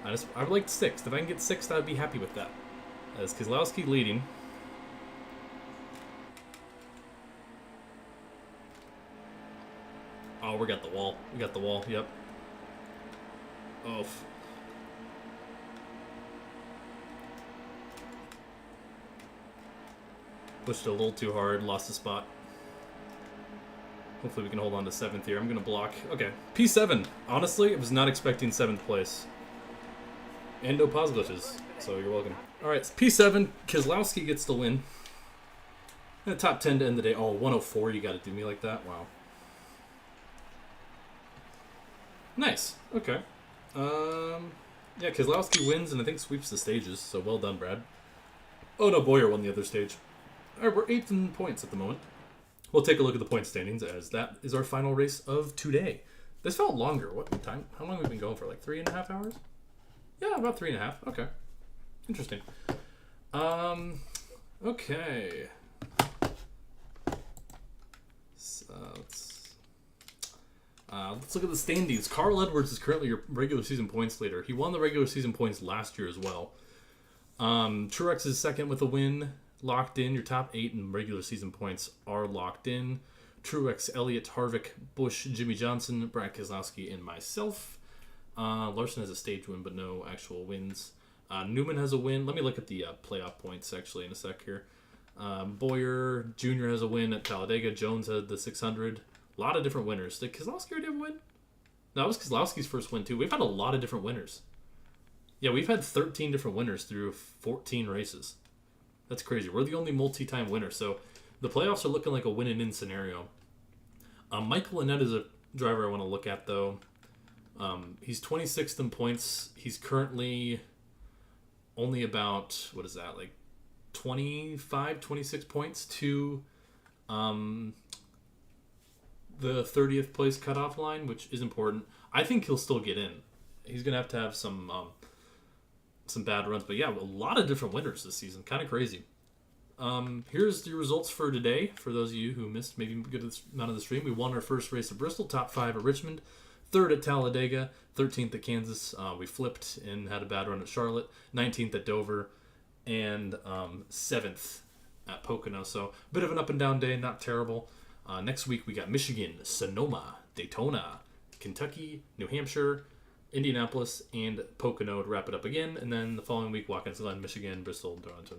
I would like 6th. If I can get 6th, I'd be happy with that. As Kozlowski leading. Oh, we got the wall. We got the wall. Yep. Oof. Pushed it a little too hard. Lost the spot. Hopefully we can hold on to 7th here. I'm going to block. Okay. P7. Honestly, I was not expecting 7th place. And no pause glitches. So you're welcome. Alright, P7. Keselowski gets the win. And top 10 to end the day. Oh, 104. You got to do me like that? Wow. Nice. Okay. Yeah, Keselowski wins and I think sweeps the stages. So well done, Brad. Oh no, Bowyer won the other stage. Alright, we're 8th in points at the moment. We'll take a look at the point standings as that is our final race of today. This felt longer. What time? How long have we been going for? Like 3.5 hours? Yeah, about 3.5. Okay. Interesting. Okay. So, let's look at the standings. Carl Edwards is currently your regular season points leader. He won the regular season points last year as well. Truex is second with a win. Locked in. Your top 8 in regular season points are locked in. Truex, Elliott, Harvick, Busch, Jimmy Johnson, Brad Keselowski, and myself. Larson has a stage win, but no actual wins. Newman has a win. Let me look at the playoff points, actually, in a sec here. Bowyer Jr. has a win at Talladega. Jones had the 600. A lot of different winners. Did Keselowski already have a win? No, that was Keselowski's first win, too. We've had a lot of different winners. Yeah, we've had 13 different winners through 14 races. That's crazy. We're the only multi-time winner, so the playoffs are looking like a win-and-in scenario. Michael Annett is a driver I want to look at, though. He's 26th in points. He's currently only about, what is that, like 25, 26 points to the 30th place cutoff line, which is important. I think he'll still get in. He's going to have some bad runs. But yeah, a lot of different winners this season. Kind of crazy. Here's the results for today. For those of you who missed maybe a good amount of the stream, we won our first race at Bristol, top 5 at Richmond, 3rd at Talladega, 13th at Kansas. We flipped and had a bad run at Charlotte, 19th at Dover, and 7th at Pocono. So a bit of an up and down day, not terrible. Next week we got Michigan, Sonoma, Daytona, Kentucky, New Hampshire, Indianapolis, and Pocono to wrap it up again. And then the following week, Watkins Glen, Michigan, Bristol, Toronto,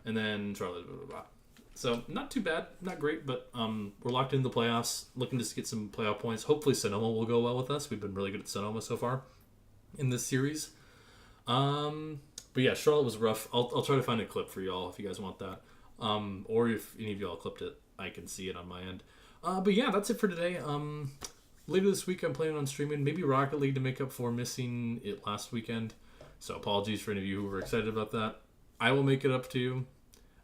and then Charlotte, blah, blah, blah. So not too bad, not great, but we're locked into the playoffs, looking to get some playoff points. Hopefully Sonoma will go well with us. We've been really good at Sonoma so far in this series. But yeah, Charlotte was rough. I'll try to find a clip for y'all if you guys want that. Or if any of y'all clipped it, I can see it on my end. But yeah, that's it for today. Later this week, I'm planning on streaming maybe Rocket League to make up for missing it last weekend. So apologies for any of you who were excited about that. I will make it up to you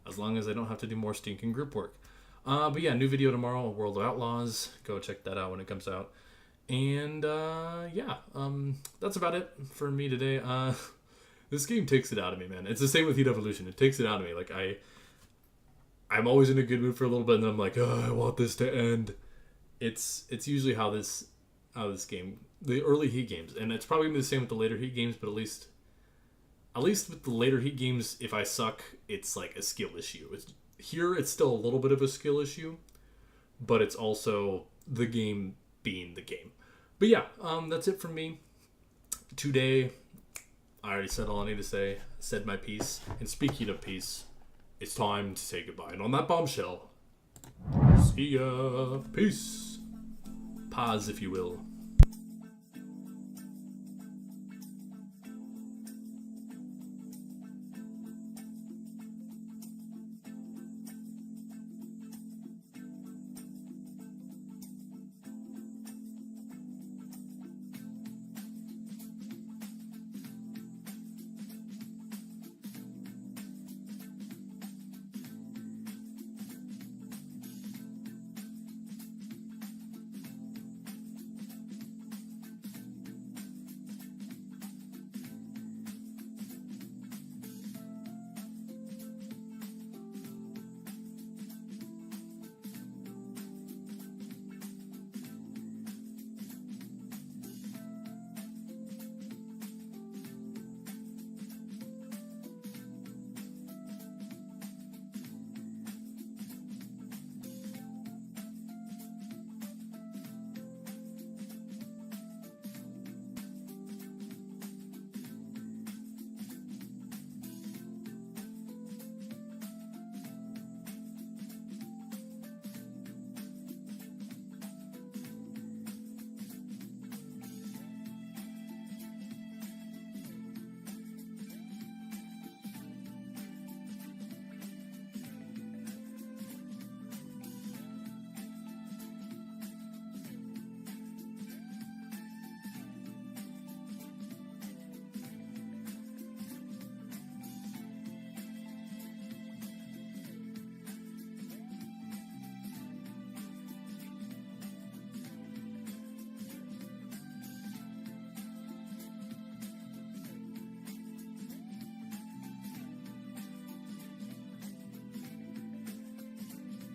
as long as I don't have to do more stinking group work. But yeah, new video tomorrow, World of Outlaws. Go check that out when it comes out. And yeah, that's about it for me today. This game takes it out of me, man. It's the same with Heat Evolution. It takes it out of me. Like I'm always in a good mood for a little bit, and then I'm like, oh, I want this to end. It's usually how this game, the early Heat games, and it's probably gonna be the same with the later Heat games, but at least with the later Heat games, if I suck, it's like a skill issue. It's still a little bit of a skill issue, but it's also the game being the game. But yeah, that's it from me today. I already said all I need to say, said my piece, and speaking of peace, it's time to say goodbye. And on that bombshell, see ya. Peace. Pause, if you will.